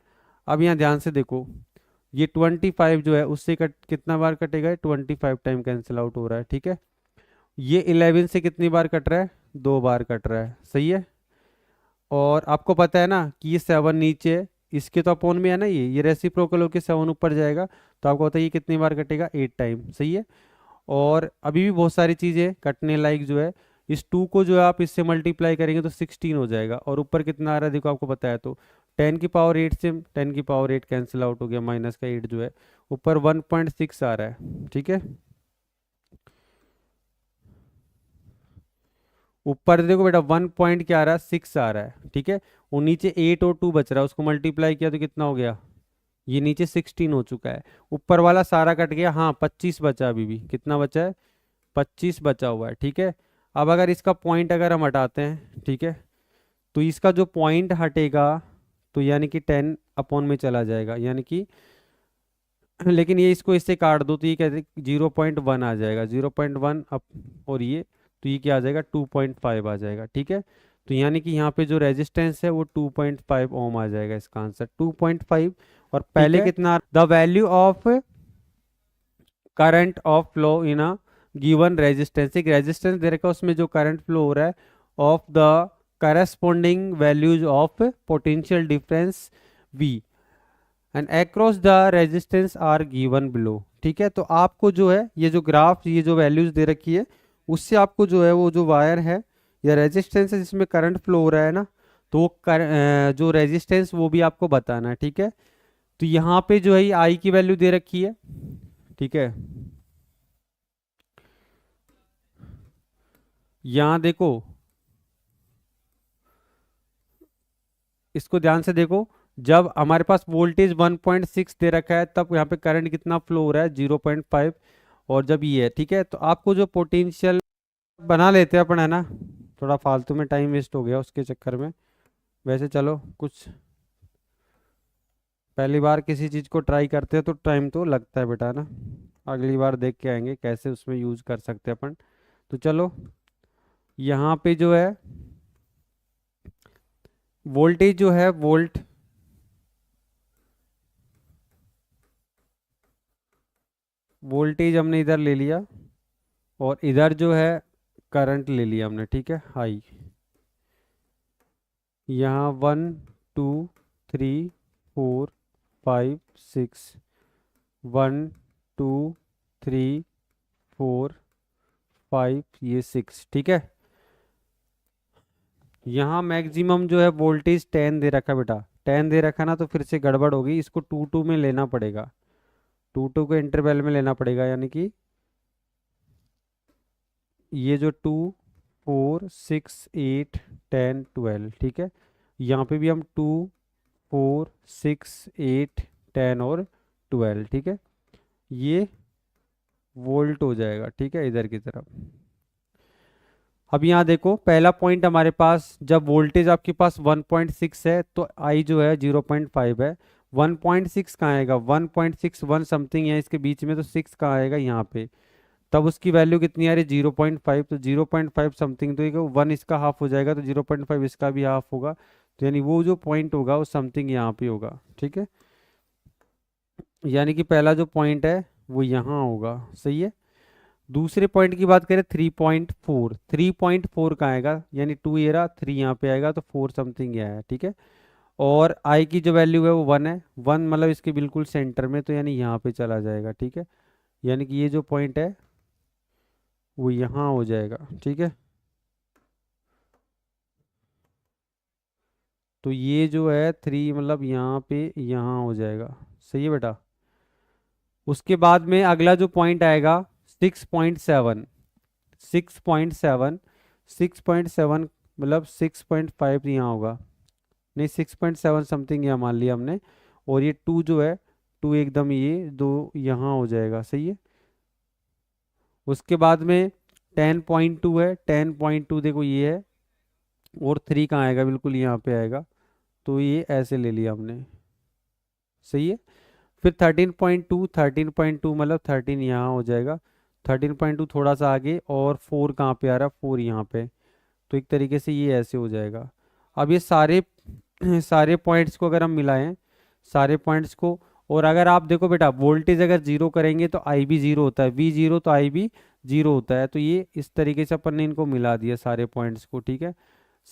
अब यहाँ ध्यान से देखो, ये 25 जो है उससे कितना बार कटेगा, 25 टाइम कैंसिल आउट हो रहा है, ठीक है। ये 11 से कितनी बार कट रहा है, 2 बार कट रहा है, सही है। और आपको पता है ना कि ये 7 नीचे है, इसके तो अपोन में है ना, ये रेसिप्रोकल होके 7 ऊपर जाएगा। तो आपको पता है ये कितनी बार कटेगा, 8 टाइम, सही है। और अभी भी बहुत सारी चीज़ें कटने लायक जो है, इस 2 को जो है आप इससे मल्टीप्लाई करेंगे तो 16 हो जाएगा। और ऊपर कितना आ रहा है देखो, आपको पता है, तो 10 की पावर 8 से 10 की पावर 8 कैंसिल आउट हो गया, माइनस का 8 जो है ऊपर 1.6 आ रहा है, ठीक है। ऊपर देखो बेटा 1 पॉइंट क्या आ रहा है, 6 आ रहा है, ठीक है। वो नीचे 8 और 2 बच रहा है, उसको मल्टीप्लाई किया तो कितना हो गया, ये नीचे 16 हो चुका है। ऊपर वाला सारा कट गया, हाँ 25 बचा, अभी भी कितना बचा है, 25 बचा हुआ है, ठीक है। अब अगर इसका पॉइंट अगर हम हटाते हैं, ठीक है, तो इसका जो पॉइंट हटेगा तो यानी कि 10 अपॉन में चला जाएगा, यानी कि लेकिन ये इसको इससे काट दो तो ये कहते 0.1 आ जाएगा, 0.1 अप, और ये तो ये क्या आ जाएगा, 2.5 आ जाएगा, ठीक है। तो यानी कि यहाँ पे जो रेजिस्टेंस है वो 2.5 ओम आ जाएगा इसका आंसर 2.5। और पहले कितना, the value of current of flow in a given resistance, एक रेजिस्टेंस दे रखा है उसमें जो करंट फ्लो हो रहा है of the corresponding values of potential difference V and across the resistance R given below. ठीक है, तो आपको जो है ये जो ग्राफ, ये जो वैल्यूज दे रखी है उससे आपको जो है वो जो वायर है या रेजिस्टेंस है जिसमें करंट फ्लो हो रहा है ना, तो वो जो रेजिस्टेंस वो भी आपको बताना है। ठीक है, तो यहाँ पे जो है ये आई की वैल्यू दे रखी है। ठीक है, यहाँ देखो, इसको ध्यान से देखो, जब हमारे पास वोल्टेज 1.6 दे रखा है तब यहाँ पे करंट कितना फ्लो हो रहा है 0.5, और जब ये है, ठीक है, तो आपको जो पोटेंशियल बना लेते हैं अपन, है ना, थोड़ा फालतू में टाइम वेस्ट हो गया उसके चक्कर में। वैसे चलो, कुछ पहली बार किसी चीज़ को ट्राई करते हैं तो टाइम तो लगता है बेटा, है ना, अगली बार देख के आएंगे कैसे उसमें यूज़ कर सकते हैं अपन। तो चलो, यहाँ पे जो है वोल्टेज जो है वोल्ट, वोल्टेज हमने इधर ले लिया और इधर जो है करंट ले लिया हमने। ठीक है, हाई, यहाँ 1 2 3 4 5 6, 1 2 3 4 5, ये 6। ठीक है, यहाँ मैक्सिमम जो है वोल्टेज 10 दे रखा है बेटा, 10 दे रखा ना, तो फिर से गड़बड़ होगी, इसको 2 2 में लेना पड़ेगा, 2 2 के इंटरवल में लेना पड़ेगा, यानी कि ये जो 2 4 6 8 10 12। ठीक है, यहाँ पे भी हम 2 4 6 8 10 और 12। ठीक है, ये वोल्ट हो जाएगा। ठीक है, इधर की तरफ। अब यहाँ देखो, पहला पॉइंट हमारे पास, जब वोल्टेज आपके पास 1.6 है तो आई जो है 0.5 है। 1.6 कहाँ आएगा, 1.61 समथिंग है इसके बीच में, तो 6 कहाँ आएगा यहाँ पे, तब उसकी वैल्यू कितनी आ रही है 0.5, तो 0.5 समथिंग, तो ये 1 इसका हाफ हो जाएगा, तो 0.5 इसका भी हाफ होगा, तो यानी वो जो पॉइंट होगा वो समथिंग यहाँ पे होगा। ठीक है, यानी कि पहला जो पॉइंट है वो यहाँ होगा, सही है। दूसरे पॉइंट की बात करें 3.4, 3.4 कहाँ आएगा, यानी 2 ये रहा, 3 यहाँ पे आएगा, तो 4 समथिंग ये आया। ठीक है, और आई की जो वैल्यू है वो 1 है, 1 मतलब इसके बिल्कुल सेंटर में, तो यानी यहाँ पे चला जाएगा। ठीक है, यानी कि ये जो पॉइंट है वो यहाँ हो जाएगा। ठीक है, तो ये जो है 3 मतलब यहाँ पे यहाँ हो जाएगा, सही है बेटा। उसके बाद में अगला जो पॉइंट आएगा 6.7, 6.7, 6.7 मतलब 6.5 यहाँ होगा, नहीं 6.7 समथिंग यहाँ मान लिया हमने, और ये 2 जो है 2 एकदम ये 2 यहाँ हो जाएगा, सही है। उसके बाद में 10.2 है, 10.2 देखो ये है, और 3 कहाँ आएगा, बिल्कुल यहाँ पे आएगा, तो ये ऐसे ले लिया हमने, सही है। फिर 13.2, 13.2 मतलब 13 यहाँ हो जाएगा, 13.2 थोड़ा सा आगे, और 4 कहाँ पे आ रहा है, 4 यहाँ पे, तो एक तरीके से ये ऐसे हो जाएगा। अब ये सारे सारे पॉइंट्स को अगर हम मिलाएं, सारे पॉइंट्स को, और अगर आप देखो बेटा, वोल्टेज अगर जीरो करेंगे तो आई भी जीरो होता है, वी जीरो तो आई भी जीरो होता है, तो ये इस तरीके से अपन ने इनको मिला दिया सारे पॉइंट्स को। ठीक है,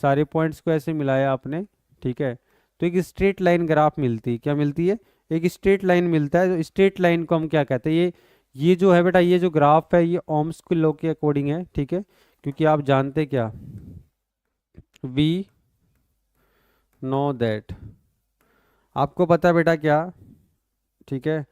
सारे पॉइंट्स को ऐसे मिलाया आपने। ठीक है, तो एक स्ट्रेट लाइन ग्राफ मिलती है, क्या मिलती है, एक स्ट्रेट लाइन मिलता है। जो स्ट्रेट लाइन को हम क्या कहते हैं, ये जो है बेटा, ये जो ग्राफ है ये ओम्स के लॉ के अकॉर्डिंग है। ठीक है, क्योंकि आप जानते क्या, वी नो दैट, आपको पता है बेटा क्या, ठीक है,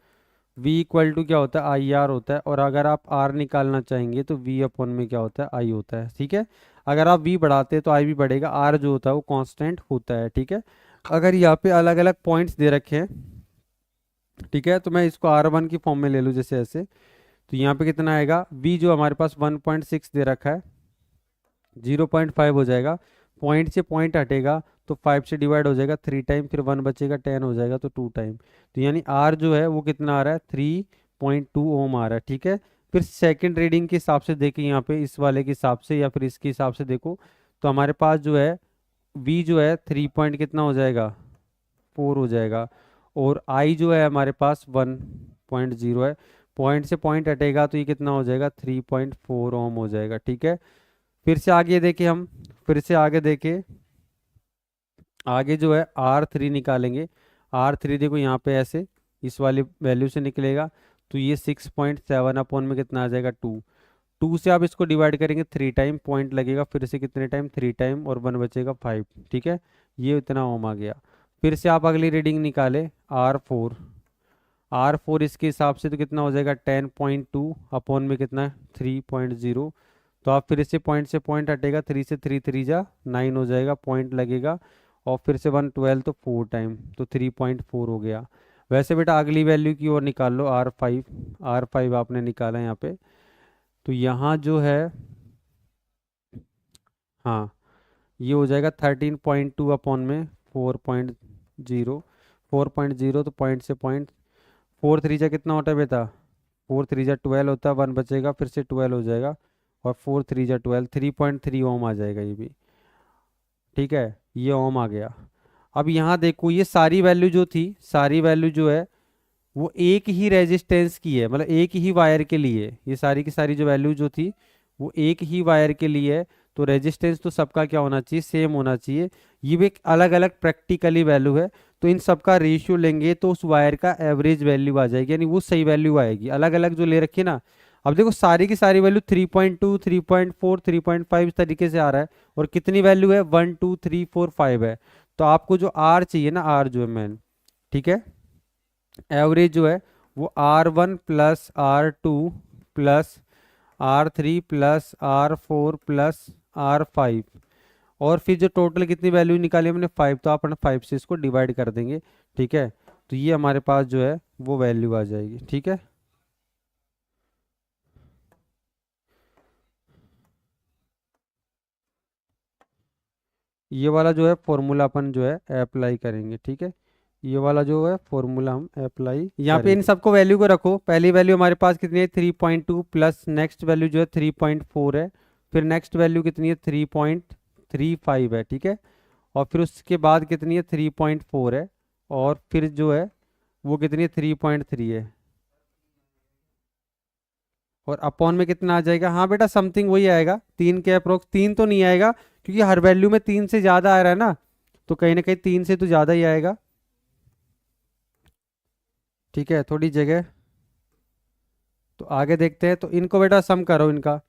v इक्वल टू क्या होता है, आई आर होता है, और अगर आप r निकालना चाहेंगे तो v अपॉन में क्या होता है, i होता है। ठीक है, अगर आप v बढ़ाते हैं तो i भी बढ़ेगा, r जो होता है वो कांस्टेंट होता है। ठीक है, अगर यहाँ पे अलग अलग पॉइंट्स दे रखे हैं, ठीक है, तो मैं इसको r1 की फॉर्म में ले लूँ जैसे ऐसे, तो यहाँ पे कितना आएगा, v जो हमारे पास 1.6 दे रखा है, 0.5 हो जाएगा, पॉइंट से पॉइंट हटेगा तो 5 से डिवाइड हो जाएगा 3 टाइम, फिर 1 बचेगा, 10 हो जाएगा तो 2 टाइम, तो यानी R जो है वो कितना आ रहा है, 3.2 ओम आ रहा है। ठीक है, फिर सेकंड रीडिंग के हिसाब से देखें, यहाँ पे इस वाले के हिसाब से या फिर इसके हिसाब से देखो, तो हमारे पास जो है V जो है 3 पॉइंट कितना हो जाएगा 4 हो जाएगा, और I जो है हमारे पास 1.0 है। पॉइंट से पॉइंट हटेगा तो ये कितना हो जाएगा 3.4 ओम हो जाएगा। ठीक है, फिर से आगे देखें हम, फिर से आगे देखें, आगे जो है R3 निकालेंगे। R3 देखो यहाँ पे ऐसे इस वाली वैल्यू से निकलेगा, तो ये 6.7 अपॉन में कितना आ जाएगा 2। 2 से आप इसको डिवाइड करेंगे 3 टाइम, पॉइंट लगेगा फिर से कितने टाइम 3 टाइम, और 1 बचेगा 5। ठीक है, ये इतना ओम आ गया। फिर से आप अगली रीडिंग निकाले R4। R4 इसके हिसाब से तो कितना हो जाएगा 10.2 अपॉन में कितना 3.0। तो आप फिर से पॉइंट हटेगा, 3 से 3 3 जा 9 हो जाएगा, पॉइंट लगेगा, और फिर से 112 तो 4 टाइम, तो 3.4 हो गया। वैसे बेटा अगली वैल्यू की ओर निकाल लो, R5। R5 आपने निकाला यहाँ पे, तो यहाँ जो है, हाँ, ये हो जाएगा 13.2 अपॉन में 4.0। 4.0 तो पॉइंट से पॉइंट, 4 3 जा कितना होता है बेटा 4 3 जा 12 होता है, 1 बचेगा फिर से 12 हो जाएगा, और 4 3 जा 12, 3.3 ओम आ जाएगा ये भी। ठीक है, ये ओम आ गया। अब यहाँ देखो ये सारी वैल्यू जो थी, सारी वैल्यू जो है वो एक ही रेजिस्टेंस की है, मतलब एक ही वायर के लिए, ये सारी की सारी जो वैल्यू जो थी वो एक ही वायर के लिए है। तो रेजिस्टेंस तो सबका क्या होना चाहिए, सेम होना चाहिए। ये भी एक अलग अलग प्रैक्टिकली वैल्यू है, तो इन सबका रेशियो लेंगे तो उस वायर का एवरेज वैल्यू आ जाएगी, यानी वो सही वैल्यू आएगी। अलग अलग जो ले रखी है ना, अब देखो सारी की सारी वैल्यू 3.2 3.4 3.5 इस तरीके से आ रहा है, और कितनी वैल्यू है 1 2 3 4 5 है। तो आपको जो आर चाहिए ना, आर जो है मैन, ठीक है, एवरेज जो है वो R1 plus R2 plus R3 plus R4 plus R5, और फिर जो टोटल कितनी वैल्यू निकाली हमने 5, तो आप 5 से इसको डिवाइड कर देंगे। ठीक है, तो ये हमारे पास जो है वो वैल्यू आ जाएगी। ठीक है, ये वाला जो है फॉर्मूला अपन जो है अप्लाई करेंगे। ठीक है, ये वाला जो है फॉर्मूला हम अप्लाई यहाँ पे इन करेंगे। सबको वैल्यू को रखो, पहली वैल्यू हमारे पास कितनी है 3.2 प्लस नेक्स्ट वैल्यू जो है 3.4 है, फिर नेक्स्ट वैल्यू कितनी है 3.35 है। ठीक है, और फिर उसके बाद कितनी है 3.4 है, और फिर जो है वो कितनी है 3.3 है, और अपॉन में कितना आ जाएगा, हाँ बेटा समथिंग वही आएगा 3 के अप्रोक्स। 3 तो नहीं आएगा क्योंकि हर वैल्यू में 3 से ज़्यादा आ रहा है ना, तो कहीं ना कहीं 3 से तो ज़्यादा ही आएगा। ठीक है, थोड़ी जगह, तो आगे देखते हैं। तो इनको बेटा सम करो इनका,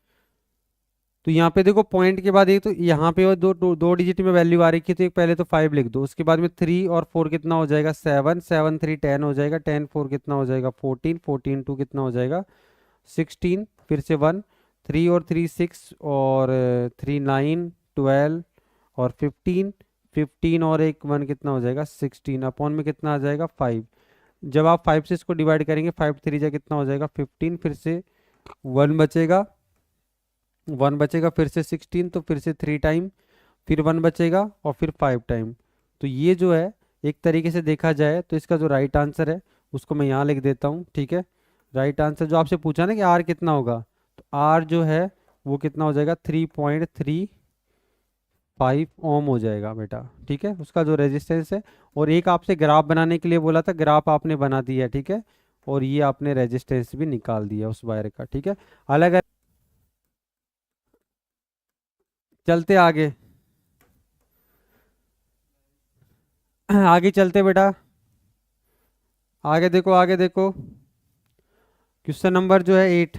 तो यहाँ पे देखो पॉइंट के बाद एक तो यहाँ पे वो दो डिजिट में वैल्यू आ रही थी, तो एक पहले तो 5 लिख दो, उसके बाद में 3 और 4 कितना हो जाएगा 7, 7 3 10 हो जाएगा, 10 4 कितना हो जाएगा 14, 14 2 कितना हो जाएगा 16, फिर से 1, 3 और 3 6, और 3 9 12, और 15, 15 और एक 1 कितना हो जाएगा 16, अपॉन में कितना आ जाएगा 5। जब आप 5 से इसको डिवाइड करेंगे 5 3 जा कितना हो जाएगा 15, फिर से 1 बचेगा, 1 बचेगा फिर से 16, तो फिर से 3 टाइम, फिर 1 बचेगा, और फिर 5 टाइम। तो ये जो है एक तरीके से देखा जाए तो इसका जो राइट आंसर है उसको मैं यहाँ लिख देता हूँ। ठीक है, राइट आंसर जो आपसे पूछा ना कि आर कितना होगा, तो आर जो है वो कितना हो जाएगा 3.35 ओम हो जाएगा बेटा। ठीक है, उसका जो रेजिस्टेंस है, और एक आपसे ग्राफ बनाने के लिए बोला था, ग्राफ आपने बना दिया है। ठीक है, और ये आपने रेजिस्टेंस भी निकाल दिया उस वायर का। ठीक है, अलग अलग चलते आगे। आगे चलते बेटा, आगे देखो, आगे देखो, क्वेश्चन नंबर जो है 8।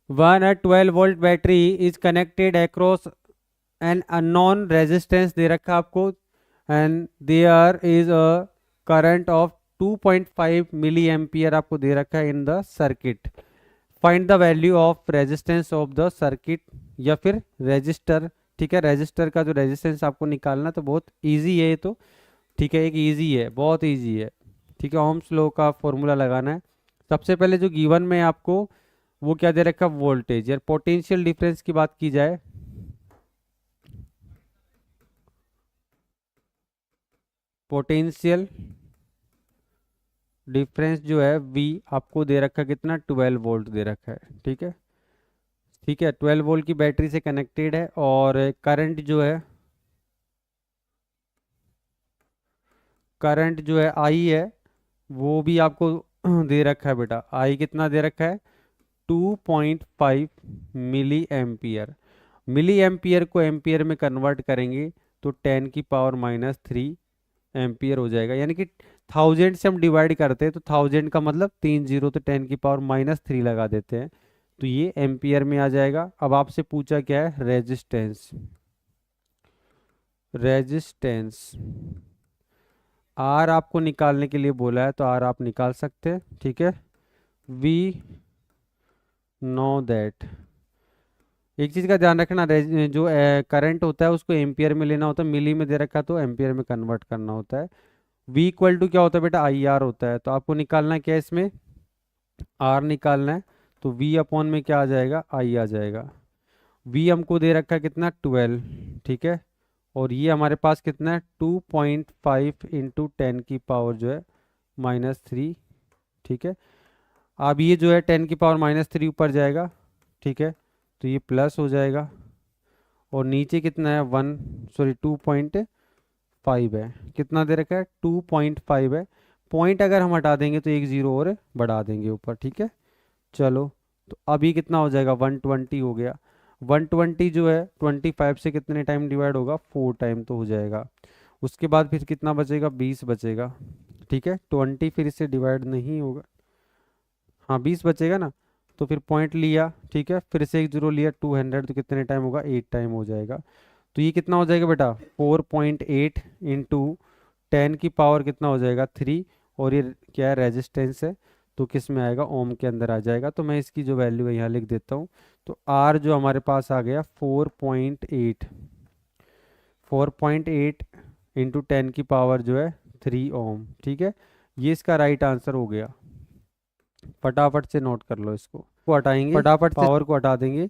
One a 12 volt battery is connected across an unknown resistance दे रखा आपको, and there is a current of 2.5 milli ampere आपको दे रखा है in the circuit. Find the value of resistance of the circuit, या फिर रेजिस्टर। ठीक है, रेजिस्टर का जो रेजिस्टेंस आपको निकालना, तो बहुत इजी है ये तो। ठीक है, एक इजी है, बहुत इजी है। ठीक है, ओम्स लॉ का फॉर्मूला लगाना है। सबसे पहले जो गिवन में आपको वो क्या दे रखा है, वोल्टेज या पोटेंशियल डिफरेंस की बात की जाए, पोटेंशियल डिफरेंस जो है V आपको दे रखा है कितना 12 वोल्ट दे रखा है। ठीक है, ठीक है, 12 वोल्ट की बैटरी से कनेक्टेड है, और करंट जो है करंट जो है आई है वो भी आपको दे रखा है बेटा। आई कितना दे रखा है? 2.5 मिली एम्पियर। मिली एम्पियर को एम्पियर में कन्वर्ट करेंगे तो 10⁻³ एम्पियर हो जाएगा। यानी कि 1000 से हम डिवाइड करते हैं तो 1000 का मतलब 3 जीरो, तो 10⁻³ लगा देते हैं तो ये एम्पियर में आ जाएगा। अब आपसे पूछा क्या है? रेजिस्टेंस। रेजिस्टेंस आर आपको निकालने के लिए बोला है तो आर आप निकाल सकते हैं, ठीक है। वी नो दैट, एक चीज़ का ध्यान रखना, जो करंट होता है उसको एम्पियर में लेना होता है, मिली में दे रखा है तो एम्पियर में कन्वर्ट करना होता है। V इक्वल टू क्या होता है बेटा? आई आर होता है। तो आपको निकालना है क्या इसमें? आर निकालना है। तो V अपॉन में क्या आ जाएगा? आई आ जाएगा। V हमको दे रखा है कितना? 12, ठीक है। और ये हमारे पास कितना है? 2.5 इंटू 10⁻³ जो है -3, ठीक है। अब ये जो है 10⁻³ ऊपर जाएगा, ठीक है, तो ये प्लस हो जाएगा। और नीचे कितना है? 2.5 है। कितना दे रखा है? 2.5 है। पॉइंट अगर हम हटा देंगे तो एक जीरो और बढ़ा देंगे ऊपर, ठीक है। चलो, तो अभी कितना हो जाएगा? 120 हो गया। 120 जो है 25 से कितने टाइम डिवाइड होगा? 4 टाइम तो हो जाएगा। उसके बाद फिर कितना बचेगा? 20 बचेगा, ठीक है। 20 फिर इससे डिवाइड नहीं होगा, हाँ 20 बचेगा ना। तो फिर पॉइंट लिया, ठीक है, फिर से एक जीरो लिया, 200, तो कितने टाइम होगा? 8 टाइम हो जाएगा। तो ये कितना हो जाएगा बेटा? 4.8 इंटू 10⁻, कितना हो जाएगा? 3। और ये क्या है? रेजिस्टेंस है, तो किस में आएगा? ओम के अंदर आ जाएगा। तो मैं इसकी जो वैल्यू है यहाँ लिख देता हूँ। तो आर जो हमारे पास आ गया 4.8, 4.8 इंटू 10⁻, जो है 3 ओम, ठीक है। ये इसका राइट आंसर हो गया। फटाफट से नोट कर लो इसको। को हटाएंगे, फटाफट से पावर को हटा देंगे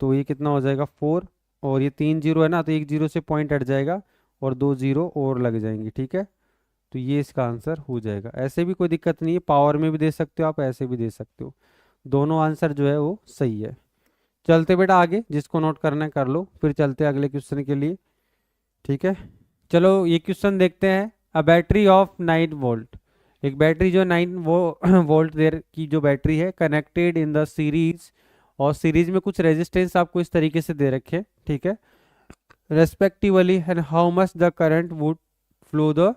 तो ये कितना हो जाएगा? 4। और ये 3 जीरो है ना, तो एक जीरो से पॉइंट हट जाएगा और 2 जीरो और लग जाएंगे, ठीक है। तो ये इसका आंसर हो जाएगा। ऐसे भी कोई दिक्कत नहीं है, पावर में भी दे सकते हो आप, ऐसे भी दे सकते हो, दोनों आंसर जो है वो सही है। चलते बेटा आगे, जिसको नोट करना है कर लो, फिर चलते हैं अगले क्वेश्चन के लिए, ठीक है। चलो ये क्वेश्चन देखते हैं। अ बैटरी ऑफ 9 वोल्ट, एक बैटरी जो 9 वोल्ट देर की जो बैटरी है, कनेक्टेड इन द सीरीज, और सीरीज में कुछ रेजिस्टेंस आपको इस तरीके से दे रखे, ठीक है, respectively, and how much the current would flow the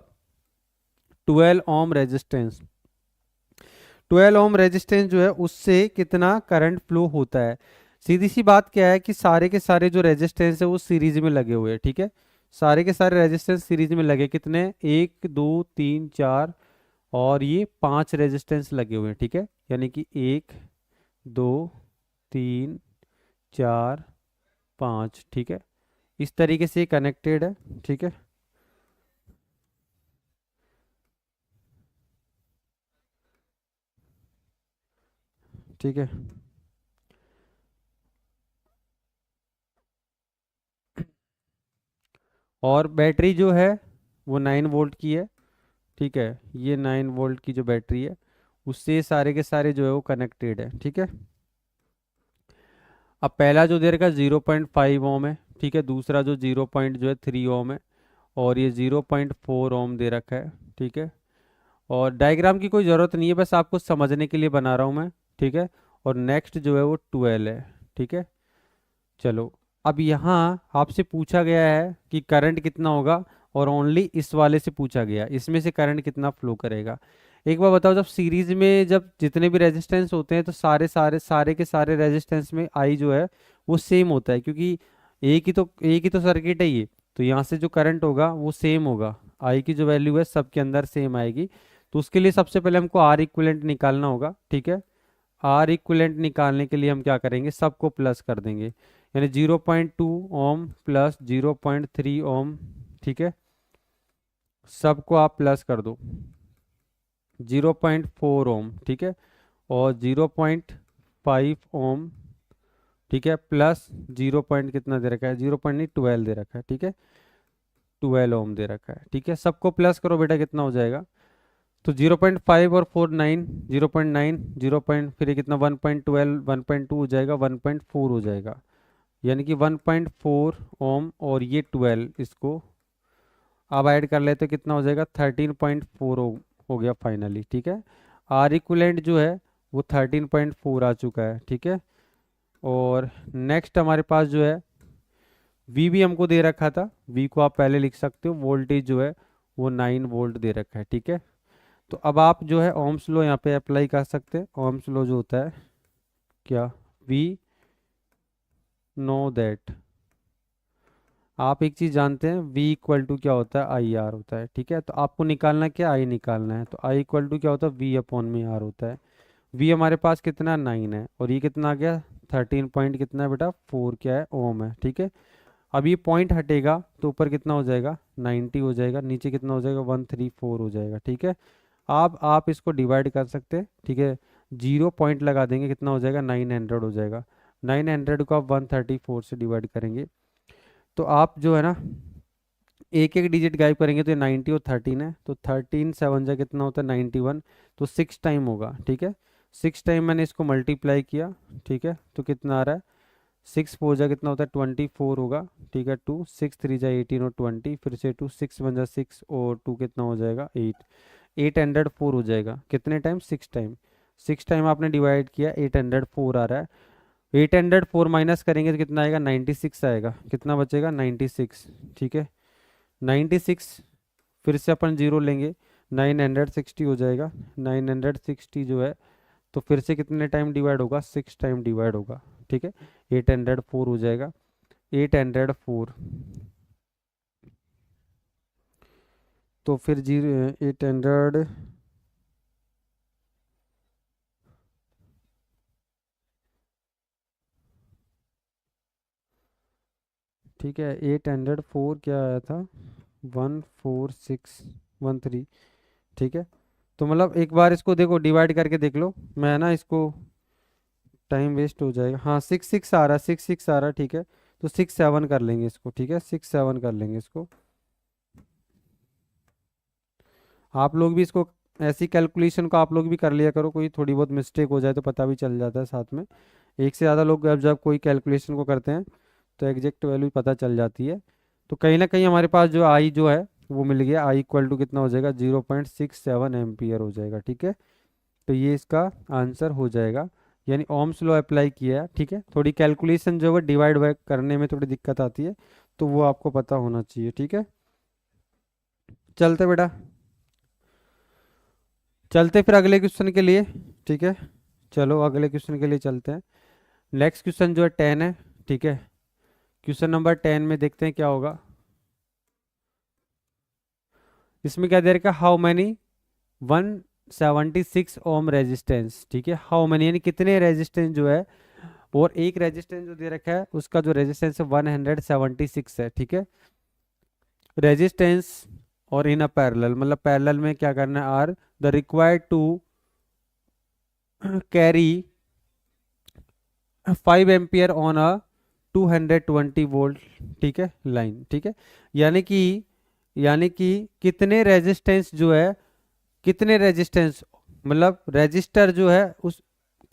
12 ohm resistance. 12 ohm resistance जो है उससे कितना करंट फ्लो होता है। सीधी सी बात क्या है कि सारे के सारे जो रेजिस्टेंस है वो सीरीज में लगे हुए हैं, ठीक है। सारे के सारे रेजिस्टेंस सीरीज में लगे, कितने? 1 2 3 4 और ये 5 रेजिस्टेंस लगे हुए हैं, ठीक है। यानी कि 1 2 3 4 5, ठीक है। इस तरीके से कनेक्टेड है, ठीक है। ठीक है, और बैटरी जो है वो 9 वोल्ट की है, ठीक है। ये 9 वोल्ट की जो बैटरी है उससे सारे के सारे जो है वो कनेक्टेड है, ठीक है। अब पहला जो दे रखा है 0.5 ओम है, ठीक है। दूसरा जो 0.3 ओम है, और ये 0.4 ओम दे रखा है, ठीक है। और डायग्राम की कोई ज़रूरत नहीं है, बस आपको समझने के लिए बना रहा हूँ मैं, ठीक है। और नेक्स्ट जो है वो 12 है, ठीक है। चलो, अब यहाँ आपसे पूछा गया है कि करंट कितना होगा, और ओनली इस वाले से पूछा गया, इसमें से करंट कितना फ्लो करेगा। एक बार बताओ, जब सीरीज में जब जितने भी रेजिस्टेंस होते हैं तो सारे के सारे रेजिस्टेंस में आई जो है वो सेम होता है, क्योंकि एक ही तो सर्किट है ये। तो यहाँ से जो करंट होगा वो सेम होगा, आई की जो वैल्यू है सबके अंदर सेम आएगी। तो उसके लिए सबसे पहले हमको आर इक्विवेलेंट निकालना होगा, ठीक है। आर इक्विवेलेंट निकालने के लिए हम क्या करेंगे? सबको प्लस कर देंगे, यानी 0.2 ओम प्लस 0.3 ओम, ठीक है। सबको आप प्लस कर दो। 0.4 ओम, ठीक है, और 0.5 ओम, ठीक है, प्लस 0 पॉइंट कितना दे रखा है? 0 पॉइंट नहीं, 12 दे रखा है, ठीक है। 12 ओम दे रखा है, ठीक है। सबको प्लस करो बेटा, कितना हो जाएगा? तो 0.5 और 4 9, 0.9 फिर ये कितना? 1.12, 1.2 हो जाएगा, 1.4 हो जाएगा, यानी कि 1.4 ओम, और ये 12, इसको अब ऐड कर लेते हैं, कितना हो जाएगा 13.4 हो गया फाइनली, ठीक है। आर इक्विवेलेंट जो है वो 13.4 आ चुका है, ठीक है। और नेक्स्ट हमारे पास जो है वी भी हमको दे रखा था, वी को आप पहले लिख सकते हो, वोल्टेज जो है वो 9 वोल्ट दे रखा है, ठीक है। तो अब आप जो है ओम्स लॉ यहाँ पे अप्लाई कर सकते हैं। ओम्स लॉ जो होता है क्या, वी नो दैट, आप एक चीज़ जानते हैं, V इक्वल टू क्या होता है, आई आर होता है, ठीक है। तो आपको निकालना क्या, I निकालना है, तो I इक्वल टू क्या होता है, V अपॉन में R होता है। V हमारे पास कितना 9 है, और ये कितना आ गया 13 पॉइंट कितना है बेटा 4 क्या है ओम है, ठीक है। अब ये पॉइंट हटेगा तो ऊपर कितना हो जाएगा 90 हो जाएगा, नीचे कितना हो जाएगा 134 हो जाएगा, ठीक है। अब आप इसको डिवाइड कर सकते हैं, ठीक है। 0 पॉइंट लगा देंगे, कितना हो जाएगा 900 हो जाएगा। 900 को आप 134 से डिवाइड करेंगे, तो आप जो है ना एक एक डिजिट गायब करेंगे, तो ये 90 और 13 है, तो 13 7 जा कितना होता है 91, तो 6 टाइम होगा, ठीक है। 6 टाइम मैंने इसको मल्टीप्लाई किया, ठीक है, तो कितना आ रहा है 6 4 जा कितना होता है 24 होगा, ठीक है। 2 6 3 जा 18 और 20, फिर से 2 6 1 जा 6 और 2 कितना हो जाएगा 8, 804 हो जाएगा। कितने टाइम 6 टाइम, 6 टाइम आपने डिवाइड किया 804 आ रहा है। 804 माइनस करेंगे तो कितना आएगा 96 आएगा, कितना बचेगा 96, ठीक है। 96 फिर से अपन जीरो लेंगे, 960 हो जाएगा। 960 जो है तो फिर से कितने टाइम डिवाइड होगा 6 टाइम डिवाइड होगा, ठीक है। 804 हो जाएगा, 804, तो फिर जीरो 800, ठीक है। 804 क्या आया था 14613, ठीक है। तो मतलब एक बार इसको देखो डिवाइड करके देख लो, मैं ना इसको टाइम वेस्ट हो जाएगा, हाँ 6 6 आ रहा है, 6 6 आ रहा है, ठीक है। तो 6 7 कर लेंगे इसको, ठीक है, 6 7 कर लेंगे इसको। आप लोग भी इसको ऐसी कैलकुलेशन को आप लोग भी कर लिया करो, कोई थोड़ी बहुत मिस्टेक हो जाए तो पता भी चल जाता है साथ में। एक से ज़्यादा लोग जब कोई कैलकुलेशन को करते हैं तो एग्जैक्ट वैल्यू पता चल जाती है। तो कहीं ना कहीं हमारे पास जो आई जो है वो मिल गया, आई इक्वल टू कितना हो जाएगा 0.67 एम्पियर हो जाएगा, ठीक है। तो ये इसका आंसर हो जाएगा, यानी ओम्स लॉ अप्लाई किया है, ठीक है। थोड़ी कैलकुलेशन जो है डिवाइड बाय करने में थोड़ी दिक्कत आती है, तो वो आपको पता होना चाहिए, ठीक है। चलते बेटा, चलते फिर अगले क्वेश्चन के लिए, ठीक है। चलो अगले क्वेश्चन के लिए चलते हैं। नेक्स्ट क्वेश्चन जो है 10 है, ठीक है। क्वेश्चन नंबर 10 में देखते हैं क्या होगा। इसमें क्या दे रखा, हाउ मैनी 176 ओम रेजिस्टेंस, ठीक है। हाउ मैनी यानी कितने रेजिस्टेंस जो है, और एक रेजिस्टेंस जो दे रखा है उसका जो रेजिस्टेंस है 176 है, ठीक है। रेजिस्टेंस और इन अ पैरेलल, मतलब पैरेलल में क्या करना है, R the required to carry 5 ampere on a 220 volt, ठीक है, लाइन, ठीक है। यानी कि कितने रेजिस्टेंस जो है, कितने रेजिस्टेंस मतलब रेजिस्टर जो है उस,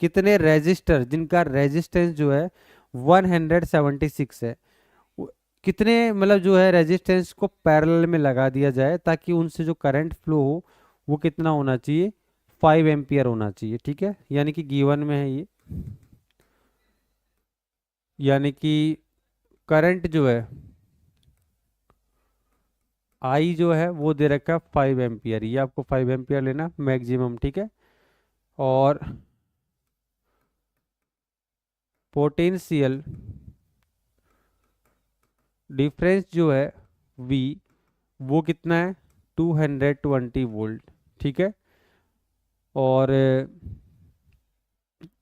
कितने रेजिस्टर जिनका रेजिस्टेंस जो है 176 है, कितने मतलब जो है रेजिस्टेंस को पैरेलल में लगा दिया जाए ताकि उनसे जो करंट फ्लो हो वो कितना होना चाहिए 5 एम्पियर होना चाहिए, ठीक है। यानी कि गिवन में है ये, यानी कि करंट जो है आई जो है वो दे रखा है 5 एम्पियर, ये आपको 5 एम्पियर लेना मैक्सिमम, ठीक है। और पोटेंशियल डिफरेंस जो है V वो कितना है 220 वोल्ट, ठीक है। और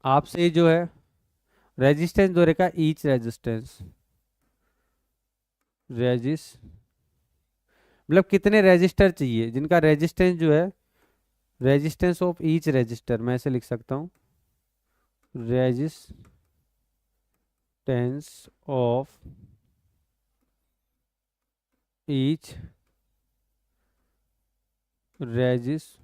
आपसे जो है रेजिस्टेंस दो रेखा ईच रेजिस्टेंस, रेजिस मतलब कितने रेजिस्टर चाहिए जिनका रेजिस्टेंस जो है, रेजिस्टेंस ऑफ ईच रेजिस्टर, मैं ऐसे लिख सकता हूँ resistance of each resistor,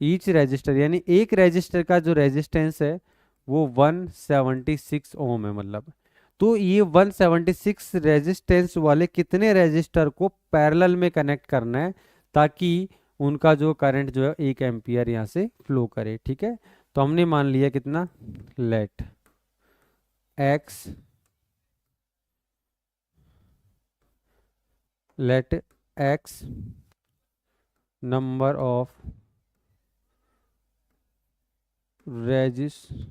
each resistor यानी एक रजिस्टर का जो रेजिस्टेंस है वो 176 ओम है मतलब। तो ये 176 रेजिस्टेंस वाले कितने रेजिस्टर को पैरेलल में कनेक्ट करना है ताकि उनका जो करंट जो है 1 एम्पियर यहाँ से फ्लो करे, ठीक है। तो हमने मान लिया कितना, let X, let X number of resistors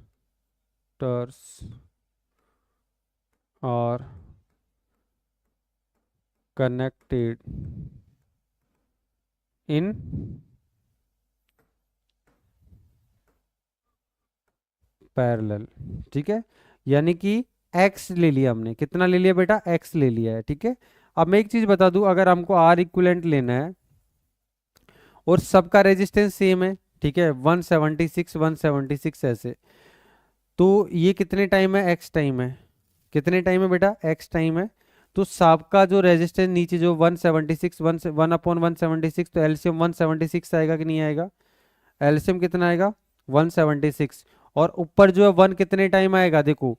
are connected in parallel, ठीक है। यानी कि x ले लिया हमने, कितना ले लिया बेटा, x ले लिया है, ठीक है। अब मैं एक चीज बता दूं, अगर हमको R इक्विवेलेंट लेना है और सबका रेजिस्टेंस सेम है, ठीक है, 176 176 ऐसे, तो ये कितने टाइम है, x टाइम है, कितने टाइम है बेटा, x टाइम है। तो सबका जो रेजिस्टेंस नीचे जो 176 1/176, तो एलसीएम 176 आएगा कि नहीं आएगा, एलसीएम कितना आएगा 176, और ऊपर जो है 1 कितने टाइम आएगा, देखो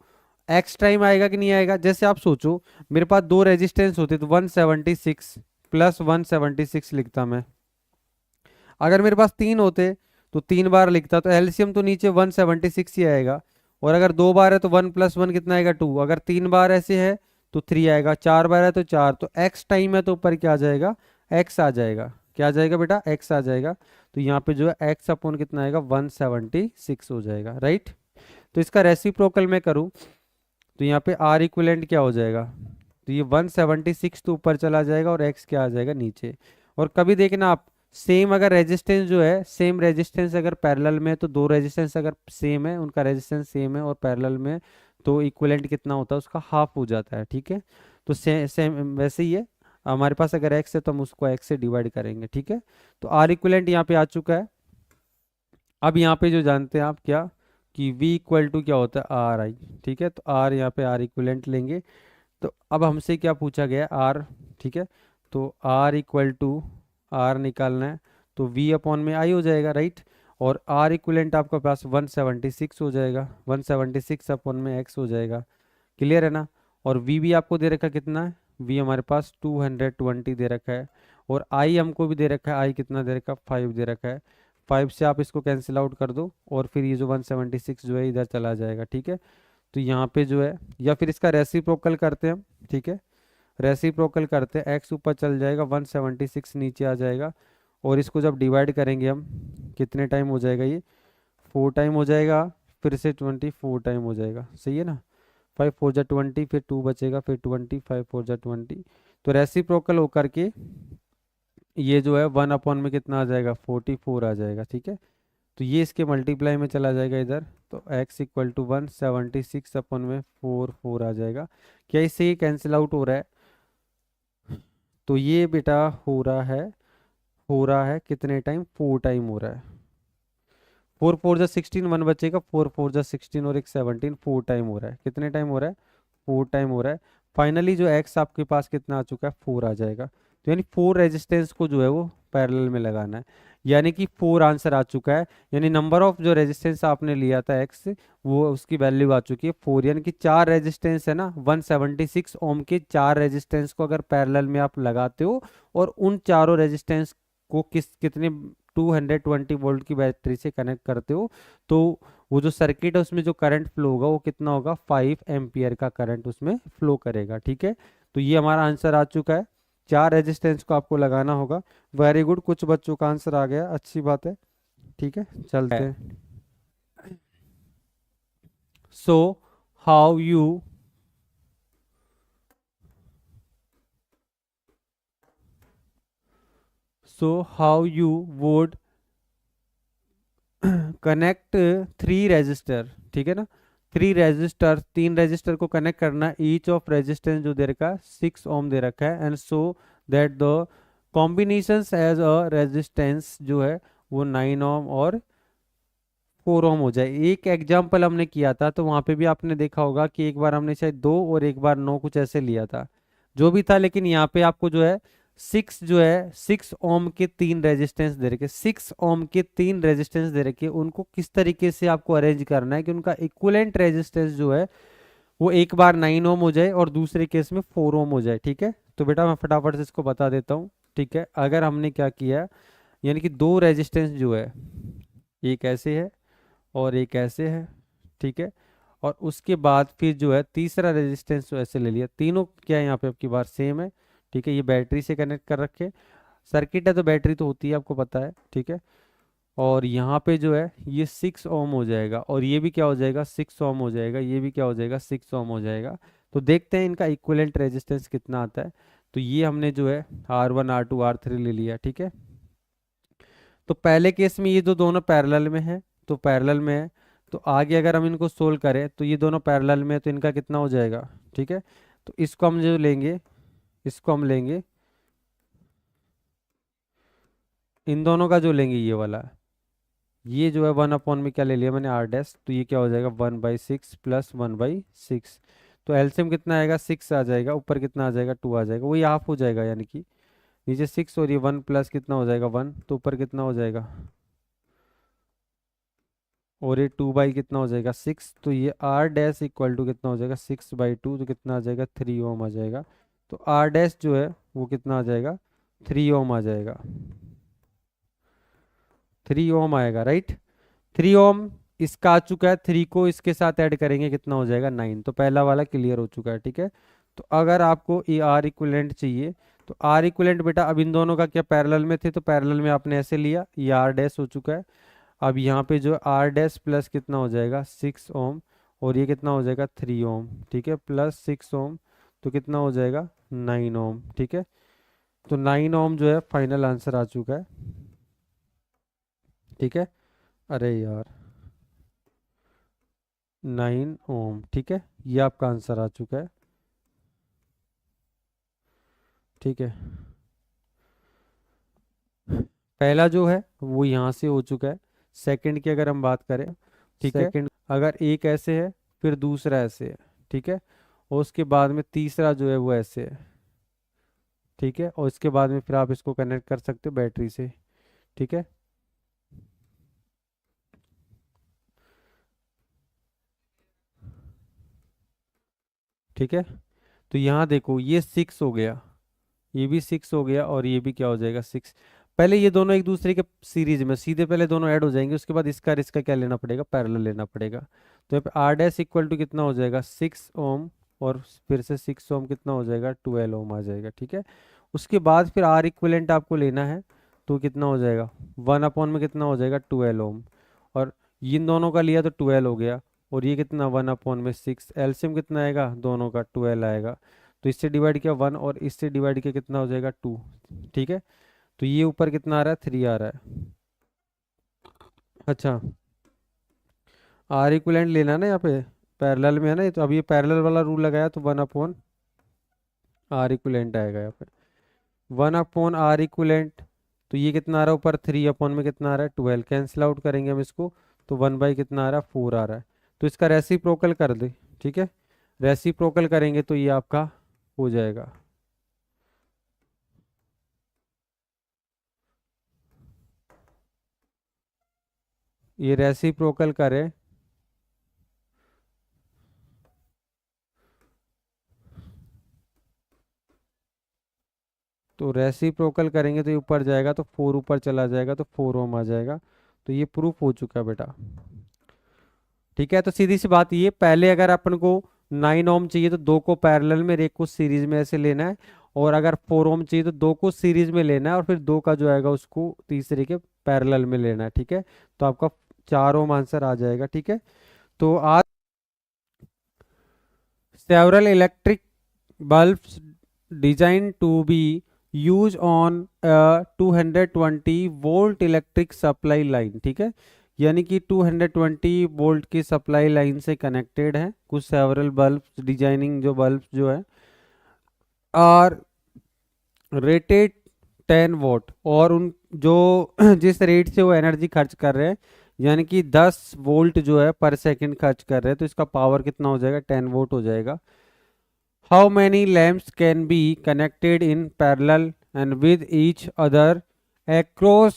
x टाइम आएगा कि नहीं आएगा। जैसे आप सोचो मेरे पास दो रेजिस्टेंस होते तो 176 प्लस 176 लिखता मैं, अगर मेरे पास 3 होते तो 3 बार लिखता, तो एलसीएम तो नीचे 176 ही आएगा, और अगर 2 बार है तो 1 + 1 कितना आएगा 2, अगर 3 बार ऐसे है तो 3 आएगा, 4 बार है तो 4, तो x टाइम है तो ऊपर क्या आ जाएगा, x आ जाएगा, क्या आ जाएगा बेटा, x आ जाएगा। तो यहाँ पे जो है x अपॉन कितना आएगा 176 हो जाएगा, राइट। तो इसका रेसिप्रोकल मैं करूँ तो यहाँ पे R इक्विवेलेंट क्या हो जाएगा, तो ये 176 तो ऊपर चला जाएगा और x क्या आ जाएगा नीचे। और कभी देखना आप, सेम अगर रेजिस्टेंस जो है, सेम रेजिस्टेंस अगर पैरेलल में है, तो दो रेजिस्टेंस अगर सेम है, उनका रेजिस्टेंस सेम है और पैरेलल में, तो इक्विवेलेंट कितना होता है उसका, हाफ हो जाता है, ठीक है। तो सेम वैसे ही है, हमारे पास अगर x है तो हम उसको x से डिवाइड करेंगे, ठीक है। तो R इक्विवेलेंट यहाँ पे आ चुका है। अब यहाँ पे जो जानते हैं आप क्या, कि V इक्वल टू क्या होता है RI, ठीक है। तो R यहाँ पे R इक्विवेलेंट लेंगे। तो अब हमसे क्या पूछा गया है, R, ठीक है। तो R इक्वल टू R निकालना है, तो V अपॉन में I हो जाएगा, राइट। और R इक्विवेलेंट आपका पास 176 हो जाएगा, 176 अपॉन में x हो जाएगा, क्लियर है ना। और V भी आपको दे रखा कितना है, V हमारे पास 220 दे रखा है, और I हमको भी दे रखा है, I कितना दे रखा है 5 दे रखा है। 5 से आप इसको कैंसिल आउट कर दो और फिर ये जो 176 जो है इधर चला जाएगा, ठीक है। तो यहाँ पे जो है, या फिर इसका रेसिप्रोकल करते हैं हम, ठीक है, रेसिप्रोकल करते हैं, x ऊपर चल जाएगा 176 नीचे आ जाएगा, और इसको जब डिवाइड करेंगे हम, कितने टाइम हो जाएगा ये, 4 टाइम हो जाएगा, फिर से 24 टाइम हो जाएगा, सही है ना। 5 4 जा 20, फिर 2 बचेगा, फिर 20, 5 4 जा 20, तो रेसिप्रोकल होकर के ये जो है 1 अपॉन में कितना आ जाएगा 44 आ जाएगा, ठीक है। तो ये इसके मल्टीप्लाई में चला जाएगा इधर, तो x इक्वल टू 176 अपॉन में 4 आ जाएगा। क्या इससे ये कैंसिल आउट हो रहा है, तो ये बेटा हो रहा है कितने टाइम, 4 टाइम हो रहा है। 4 4 जा 16, 1 बचेगा, 4 4 जा 16 और एक 17, 4 टाइम हो रहा है, कितने टाइम हो रहा है 4 टाइम हो रहा है। फाइनली जो x आपके पास कितना आ चुका है 4 आ जाएगा। तो यानी 4 रेजिस्टेंस को जो है वो पैरेलल में लगाना है, यानी कि 4 आंसर आ चुका है। यानी नंबर ऑफ जो रेजिस्टेंस आपने लिया था x, वो उसकी वैल्यू आ चुकी है 4, यानी कि 4 रेजिस्टेंस है ना, 176 ओम के 4 रेजिस्टेंस को अगर पैरेलल में आप लगाते हो और उन चारों रेजिस्टेंस को कितने 220 वोल्ट की बैटरी से कनेक्ट करते हो, तो वो जो सर्किट है उसमें जो करंट फ्लो होगा वो कितना होगा, 5 एम्पियर का करंट उसमें फ्लो करेगा, ठीक है। तो ये हमारा आंसर आ चुका है, 4 रेजिस्टेंस को आपको लगाना होगा। वेरी गुड, कुछ बच्चों का आंसर आ गया, अच्छी बात है, ठीक है, चलते हैं। So how you would connect 3 resistor, ठीक है ना, 3 रेजिस्टर को कनेक्ट करना, ईच ऑफ रेजिस्टेंस जो दे रखा है 6 ओम दे रखा है, and so that the combinations as a resistance जो है वो 9 ओम और 4 ओम हो जाए। एक एग्जाम्पल हमने किया था तो वहां पे भी आपने देखा होगा कि एक बार हमने शायद 2 और एक बार 9 कुछ ऐसे लिया था, जो भी था, लेकिन यहाँ पे आपको जो है 6 जो है 6 ओम के 3 रेजिस्टेंस दे रखे, 6 ओम के 3 रेजिस्टेंस दे रखे, उनको किस तरीके से आपको अरेंज करना है कि उनका इक्विवेलेंट रेजिस्टेंस जो है वो एक बार 9 ओम हो जाए और दूसरे केस में 4 ओम हो जाए। ठीक है, तो बेटा मैं फटाफट से इसको बता देता हूँ। ठीक है, अगर हमने क्या किया, यानी कि दो रेजिस्टेंस जो है, एक ऐसे है और एक ऐसे है। ठीक है, और उसके बाद फिर जो है तीसरा रेजिस्टेंस ऐसे ले लिया, तीनों क्या है यहाँ पे आपकी बार सेम है। ठीक है, ये बैटरी से कनेक्ट कर रखे, सर्किट है तो बैटरी तो होती है, आपको पता है। ठीक है, और यहाँ पे जो है ये 6 ओम हो जाएगा और ये भी क्या हो जाएगा, 6 ओम हो जाएगा, ये भी क्या हो जाएगा, 6 ओम हो जाएगा। तो देखते हैं इनका इक्विवेलेंट रेजिस्टेंस कितना आता है। तो ये हमने जो है R1 R2 R3 ले लिया। ठीक है, तो पहले केस में ये जो दोनों पैरेलल में है, तो पैरेलल में है, तो आगे अगर हम इनको सोल्व करें तो ये दोनों पैरेलल में है, तो इनका कितना हो जाएगा। ठीक है, तो इसको हम जो लेंगे, इसको हम लेंगे, इन दोनों का जो लेंगे ये वाला, ये जो है 1 अपॉन में क्या ले लिया मैंने, R डैश, तो ये क्या हो जाएगा 1/6 प्लस 1/6। तो एलसीएम कितना आएगा, 6 आ जाएगा, ऊपर कितना आ जाएगा, 2 आ जाएगा, वही हाफ हो जाएगा, यानी कि नीचे 6 और ये 1 प्लस कितना हो जाएगा 1, तो ऊपर कितना हो जाएगा, और ये 2 बाई कितना हो जाएगा 6, तो ये R डैश इक्वल टू कितना हो जाएगा 6/2, तो कितना आ जाएगा 3 ओम आ जाएगा। तो R डैश जो है वो कितना आ जाएगा, 3 ओम आ जाएगा, 3 ओम आएगा, राइट। 3 ओम इसका आ चुका है, 3 को इसके साथ ऐड करेंगे कितना हो जाएगा 9, तो पहला वाला क्लियर हो चुका है। ठीक है, तो अगर आपको ये आर इक्विवेलेंट चाहिए, तो आर इक्विवेलेंट बेटा अब इन दोनों का क्या पैरेलल में थे, तो पैरेलल में आपने ऐसे लिया, ये R डैश हो चुका है। अब यहाँ पे जो R डैश प्लस कितना हो जाएगा 6 ओम, और ये कितना हो जाएगा 3 ओम। ठीक है, प्लस 6 ओम, तो कितना हो जाएगा 9 ओम। ठीक है, तो 9 ओम जो है फाइनल आंसर आ चुका है। ठीक है, अरे यार 9 ओम। ठीक है, ये आपका आंसर आ चुका है। ठीक है, पहला जो है वो यहाँ से हो चुका है। सेकंड की अगर हम बात करें, ठीक है, सेकंड अगर एक ऐसे है, फिर दूसरा ऐसे है। ठीक है, और उसके बाद में तीसरा जो है वो ऐसे है। ठीक है, और इसके बाद में फिर आप इसको कनेक्ट कर सकते हो बैटरी से। ठीक है, ठीक है, तो यहाँ देखो ये 6 हो गया, ये भी 6 हो गया, और ये भी क्या हो जाएगा 6। पहले ये दोनों एक दूसरे के सीरीज में सीधे पहले दोनों ऐड हो जाएंगे, उसके बाद इसका और इसका क्या लेना पड़ेगा, पैरेलल लेना पड़ेगा। तो यहाँ पे R डैश इक्वल टू कितना हो जाएगा 6 ओम, और फिर से 6 ओम कितना हो जाएगा 12 ओम आ जाएगा। ठीक है, उसके बाद फिर R इक्विवेलेंट आपको लेना है, तो कितना हो जाएगा 1 अपॉन में कितना हो जाएगा 12 ओम, और इन दोनों का लिया तो 12 हो गया, और ये कितना 1 अपॉन में 6, एलसीएम कितना आएगा दोनों का 12 आएगा। तो इससे डिवाइड किया 1, और इससे डिवाइड किया कितना हो जाएगा 2। ठीक है, तो ये ऊपर कितना आ रहा है 3 आ रहा है। अच्छा, आर इक्विवेलेंट लेना है ना यहाँ पे, पैरेलल में है ना, तो अब ये पैरेलल वाला रूल लगाया तो 1 अपॉन R इक्विवेलेंट आएगा यहाँ पे, 1 अपॉन R इक्विवेलेंट। तो ये कितना आ रहा है ऊपर, 3 अपॉन में कितना आ रहा है 12, कैंसिल आउट करेंगे हम इसको, तो 1 बाई कितना आ रहा है 4 आ रहा है। तो इसका रेसिप्रोकल कर दे। ठीक है, रेसिप्रोकल करेंगे तो ये आपका हो जाएगा, ये रेसिप्रोकल करें तो रेसिप्रोकल करेंगे तो ये ऊपर जाएगा, तो 4 ऊपर चला जाएगा, तो 4 ओम आ जाएगा। तो ये प्रूफ हो चुका है बेटा। ठीक है, तो सीधी सी बात ये, पहले अगर अपन को 9 ओम चाहिए तो दो को पैरेलल में, एक को सीरीज में ऐसे लेना है, और अगर 4 ओम चाहिए तो दो को सीरीज में लेना है, और फिर दो का जो आएगा उसको तीसरे के पैरेलल में लेना है। ठीक है, तो आपका 4 ओम आंसर आ जाएगा। ठीक है, तो आज several electric bulbs designed to be used on a 220 volt electric supply line. ठीक है, यानी कि 220 वोल्ट की सप्लाई लाइन से कनेक्टेड है कुछ सेवरल बल्ब, डिजाइनिंग जो बल्ब जो है, और रेटेड 10 वोट, और उन जो जिस रेट से वो एनर्जी खर्च कर रहे हैं, यानी कि 10 वोल्ट जो है पर सेकंड खर्च कर रहे हैं, तो इसका पावर कितना हो जाएगा 10 वोट हो जाएगा। How many lamps can be connected in parallel and with each other across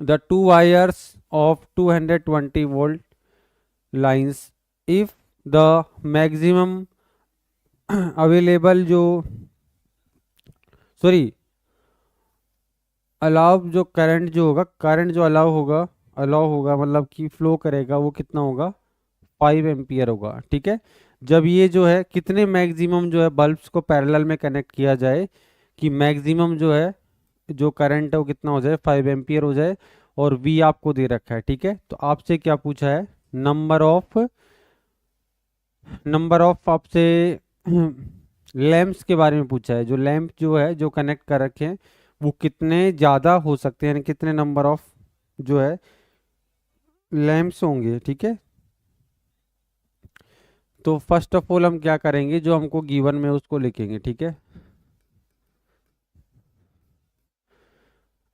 the two wires of 220 volt lines if the maximum available जो सॉरी अलाउ जो करंट जो होगा, करंट जो अलाउ होगा मतलब कि फ्लो करेगा, वो कितना होगा 5 एम्पियर होगा। ठीक है, जब ये जो है कितने मैक्सिमम जो है बल्ब्स को पैरेलल में कनेक्ट किया जाए कि मैक्सिमम जो है जो करंट है वो कितना हो जाए 5 एम्पियर हो जाए, और V आपको दे रखा है। ठीक है, तो आपसे क्या पूछा है, नंबर ऑफ आपसे लैंप्स के बारे में पूछा है। जो लैंप जो है जो कनेक्ट कर रखे हैं वो कितने ज़्यादा हो सकते हैं, यानी कितने नंबर ऑफ जो है लैंप्स होंगे। ठीक है, तो फर्स्ट ऑफ ऑल हम क्या करेंगे, जो हमको गिवन में उसको लिखेंगे। ठीक है,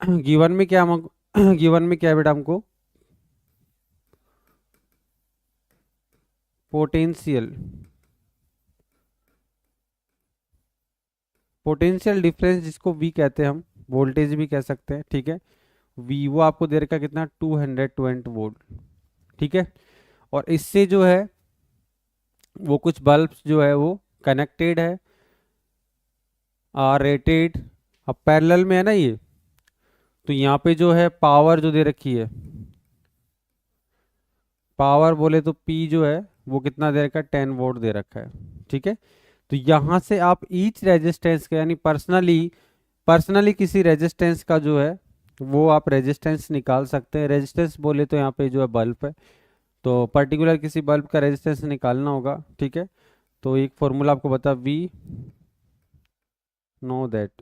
गिवन में क्या हम गिवन में क्या है बेटा, हमको पोटेंशियल पोटेंशियल डिफरेंस जिसको वी कहते हैं, हम वोल्टेज भी कह सकते हैं। ठीक है, वी वो आपको दे रखा कितना 220 वोल्ट। ठीक है, और इससे जो है वो कुछ बल्ब्स जो है वो कनेक्टेड है, आर रेटेड। अब पैरेलल में है ना ये, तो यहाँ पे जो है पावर जो दे रखी है, पावर बोले तो पी जो है वो कितना दे रखा है 10 वोल्ट दे रखा है। ठीक है, तो यहाँ से आप ईच रेजिस्टेंस का यानी पर्सनली किसी रेजिस्टेंस का जो है वो आप रेजिस्टेंस निकाल सकते हैं। रेजिस्टेंस बोले तो यहाँ पे जो है बल्ब है, तो पर्टिकुलर किसी बल्ब का रेजिस्टेंस निकालना होगा। ठीक है, तो एक फॉर्मूला आपको बता, वी नो दैट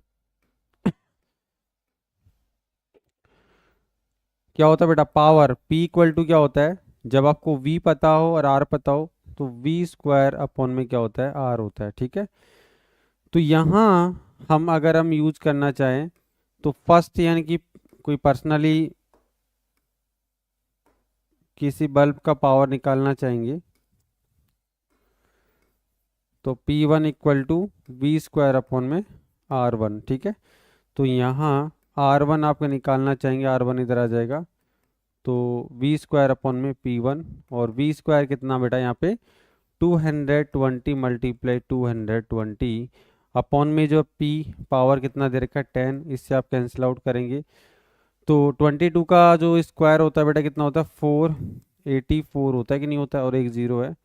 क्या होता है बेटा, पावर P इक्वल टू क्या होता है, जब आपको V पता हो और R पता हो तो V² अपॉन में क्या होता है R होता है। ठीक है, तो यहाँ हम अगर हम यूज करना चाहें तो फर्स्ट यानी कि कोई पर्सनली किसी बल्ब का पावर निकालना चाहेंगे तो P1 equal to V² upon में R1। ठीक है, तो यहाँ R1 आपका निकालना चाहेंगे, R1 इधर आ जाएगा, तो V² अपॉन में P1, और V² कितना बेटा यहाँ पे 220 मल्टीप्लाई 220 अपॉन में जो P पावर कितना दे रखा है 10, इससे आप कैंसिल आउट करेंगे तो 22 का जो स्क्वायर होता है बेटा कितना होता है 484 होता है कि नहीं होता है, और एक जीरो है।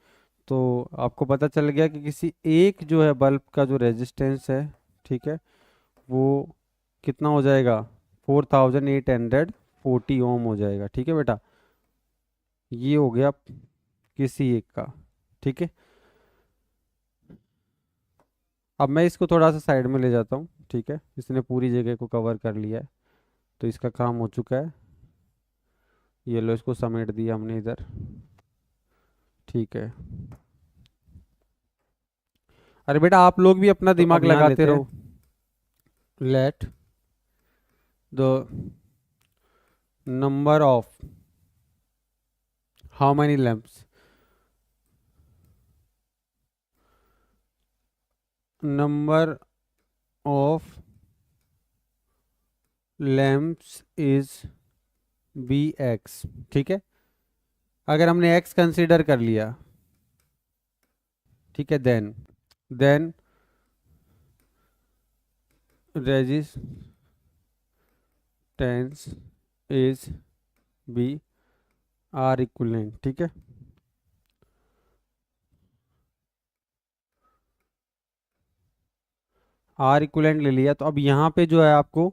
तो आपको पता चल गया कि किसी एक जो है बल्ब का जो रेजिस्टेंस है, ठीक है, वो कितना हो जाएगा 4840 ओम हो जाएगा। ठीक है बेटा, ये हो गया किसी एक का। ठीक है, अब मैं इसको थोड़ा सा साइड में ले जाता हूँ। ठीक है, इसने पूरी जगह को कवर कर लिया है, तो इसका काम हो चुका है। ये लो, इसको समेट दिया हमने इधर। ठीक है, अरे बेटा आप लोग भी अपना तो दिमाग अब यहाँ लगाते लेते रहो। हैं let the number of how many lamps, number of lamps is be X. ठीक है, अगर हमने एक्स कंसीडर कर लिया, ठीक है, then resistance is be R equivalent. ठीक है, आर इक्विवेलेंट ले लिया, तो अब यहाँ पे जो है आपको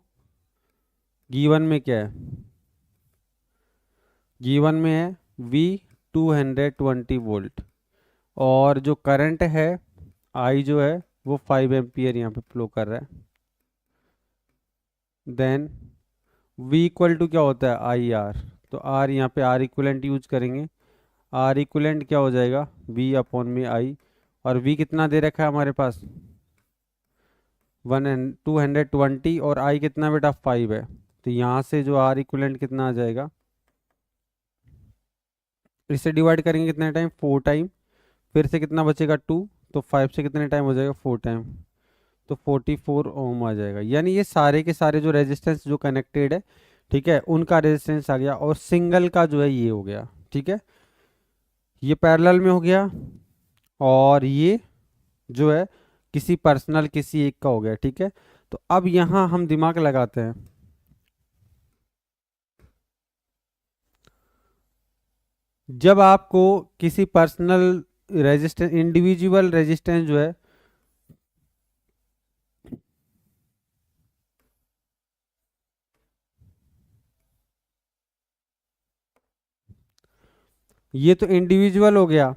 गिवन में क्या है, गिवन में है V 220 वोल्ट, और जो करंट है I जो है वो 5 एम्पियर यहाँ पे फ्लो कर रहा है। देन V इक्वल टू क्या होता है आई आर, तो R यहाँ पे R इक्वलेंट यूज करेंगे। R इक्वलेंट क्या हो जाएगा V अपॉन में I, और V कितना दे रखा है हमारे पास 220, और I कितना बेटा 5 है, तो यहाँ से जो R इक्वलेंट कितना आ जाएगा, इससे डिवाइड करेंगे कितने टाइम 4 टाइम, फिर से कितना बचेगा 2, तो 5 से कितने टाइम हो जाएगा 4 टाइम, तो 44 ओम आ जाएगा। यानी ये सारे के सारे जो रेजिस्टेंस जो कनेक्टेड है, ठीक है, उनका रेजिस्टेंस आ गया, और सिंगल का जो है ये हो गया। ठीक है, ये पैरेलल में हो गया, और ये जो है किसी पर्सनल किसी एक का हो गया, ठीक है। तो अब यहाँ हम दिमाग लगाते हैं। जब आपको किसी पर्सनल रेजिस्टेंस, इंडिविजुअल रेजिस्टेंस जो है, ये तो इंडिविजुअल हो गया,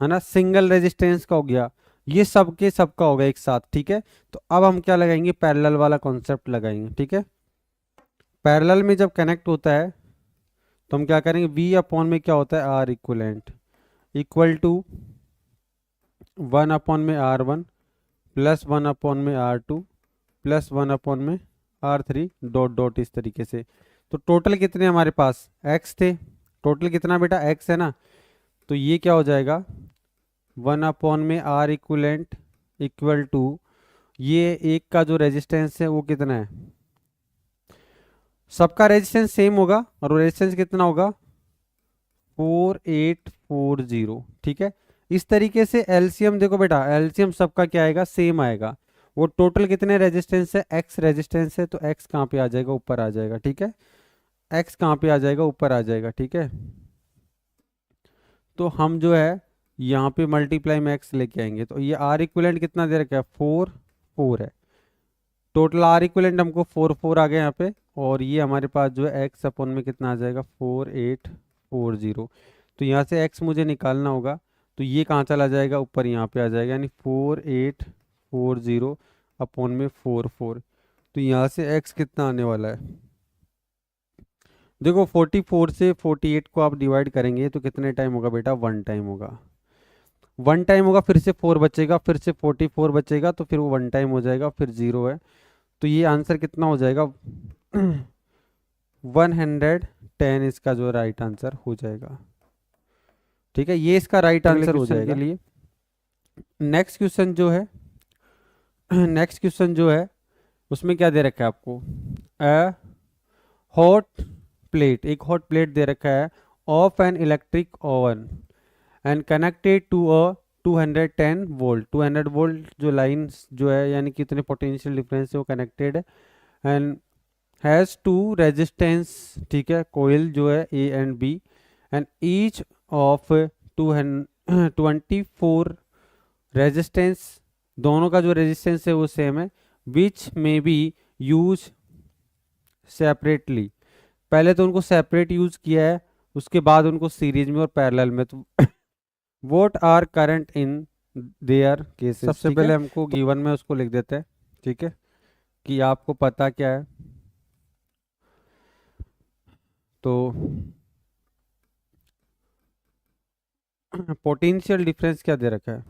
है ना, सिंगल रेजिस्टेंस का हो गया, ये सबके सबका होगा एक साथ, ठीक है। तो अब हम क्या लगाएंगे, पैरेलल वाला कॉन्सेप्ट लगाएंगे, ठीक है। पैरेलल में जब कनेक्ट होता है तो हम क्या करेंगे, वी अपॉन में क्या होता है, R equivalent equal to 1/R1 plus 1/R2 plus 1/R3 dot dot, इस तरीके से। तो टोटल कितने हमारे पास एक्स थे, टोटल कितना बेटा एक्स है ना, तो ये क्या हो जाएगा 1/R इक्वलेंट इक्वल टू, ये एक का जो रेजिस्टेंस है वो कितना है, सबका रेजिस्टेंस सेम होगा और रेजिस्टेंस कितना होगा 4840, ठीक है। इस तरीके से एलसीएम देखो बेटा, एलसीएम सबका क्या आएगा, सेम आएगा। वो टोटल कितने रेजिस्टेंस है, एक्स रेजिस्टेंस है, तो एक्स कहाँ पे आ जाएगा, ऊपर आ जाएगा, ठीक है। एक्स कहाँ पे आ जाएगा, ऊपर आ जाएगा, ठीक है। तो हम जो है यहाँ पे मल्टीप्लाई में एक्स लेके आएंगे, तो ये आर इक्विवेलेंट कितना दे रखा है, 4 है। टोटल आर इक्विवेलेंट हमको 4 आ गया यहाँ पे, और ये हमारे पास जो है एक्स अपॉन में कितना आ जाएगा 4840। तो यहाँ से एक्स मुझे निकालना होगा, तो ये कहाँ चला जाएगा, ऊपर यहाँ पे आ जाएगा, यानी 4840 अपॉन में 44। तो यहाँ से एक्स कितना आने वाला है, देखो 44 से 48 को आप डिवाइड करेंगे तो कितने टाइम होगा बेटा, 1 टाइम होगा। 1 टाइम होगा, फिर से 4 बचेगा, फिर से 44 बचेगा, तो फिर वो 1 टाइम हो जाएगा, फिर 0 है। तो ये आंसर कितना हो जाएगा 110, इसका जो राइट आंसर हो जाएगा, ठीक है। ये इसका राइट अगले आंसर हो क्वेश्चन के जाएगा। लिए। नेक्स्ट क्वेश्चन जो है नेक्स्ट क्वेश्चन जो है उसमें क्या दे रखा है आपको, अ हॉट प्लेट, एक हॉट प्लेट दे रखा है of an electric oven and connected to a 210 volt, 200 volt जो लाइन जो है, यानी कितने पोटेंशियल डिफरेंस से वो कनेक्टेड है, एंड हैज़ टू रेजिस्टेंस, ठीक है, कोयल जो है A and B, and each of 224 resistance, दोनों का जो रेजिस्टेंस है वो सेम है, विच में बी यूज सेपरेटली। पहले तो उनको सेपरेट यूज किया है, उसके बाद उनको सीरीज में और पैरेलल में। तो what are current in their cases, सबसे ठीक है। पहले हमको गिवन में उसको लिख देते हैं, ठीक है, कि आपको पता क्या है। तो पोटेंशियल डिफरेंस क्या दे रखा है,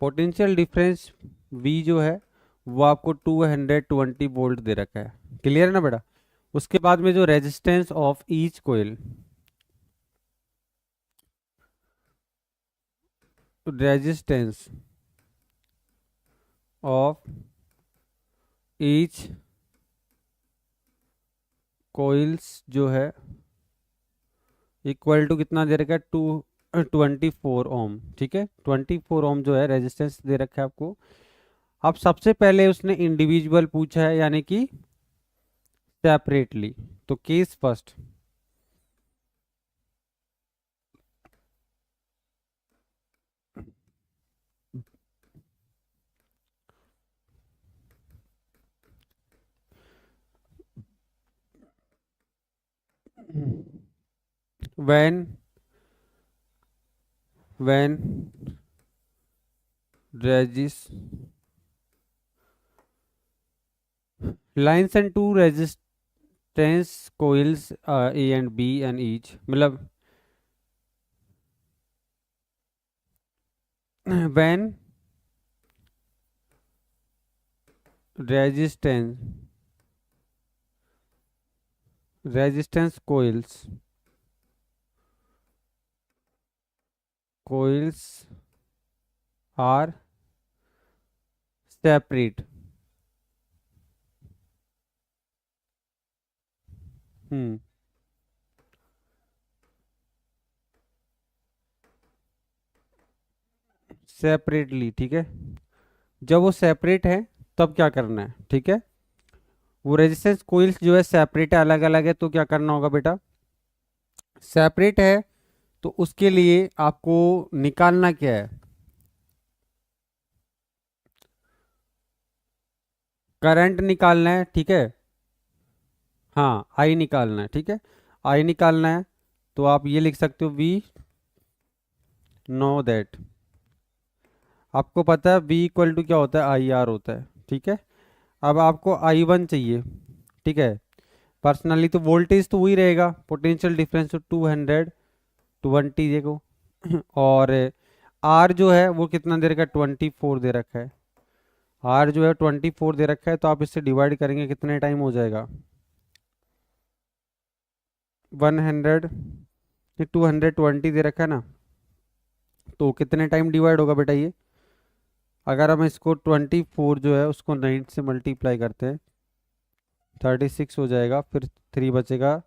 पोटेंशियल डिफरेंस V जो है वो आपको 220 वोल्ट दे रखा है, क्लियर है ना बेटा। उसके बाद में जो resistance of each coil, resistance of each coils जो है इक्वल टू कितना दे रखा है, 24 ओम, ठीक है। 24 ओम जो है रेजिस्टेंस दे रखा है आपको। अब सबसे पहले उसने इंडिविजुअल पूछा है, यानी कि सेपरेटली। तो case first, when when regis lines and two resistance coils A and B and each, मतलब when resistance resistance coils are separate, hmm separately, ठीक है। जब वो सेपरेट है तब क्या करना है, ठीक है। वो रेजिस्टेंस कोइल्स जो है सेपरेट है, अलग अलग है, तो क्या करना होगा बेटा, सेपरेट है तो उसके लिए आपको निकालना क्या है, करंट निकालना है, ठीक है। हाँ आई निकालना है, ठीक है। आई निकालना है तो आप ये लिख सकते हो, वी नो दैट, आपको पता है वी इक्वल टू क्या होता है, आई आर होता है, ठीक है। अब आपको आई वन चाहिए, ठीक है। पर्सनली तो वोल्टेज तो वही रहेगा, पोटेंशियल डिफरेंस तो 220 देखो और आर जो है वो कितना दे रखा है, 24 दे रखा है। आर जो है 24 दे रखा है, तो आप इससे डिवाइड करेंगे कितने टाइम हो जाएगा, 100, ये 220 दे रखा है ना, तो कितने टाइम डिवाइड होगा बेटा ये, अगर हम इसको 24 जो है उसको 9 से मल्टीप्लाई करते हैं, 36 हो जाएगा, फिर 3 बचेगा,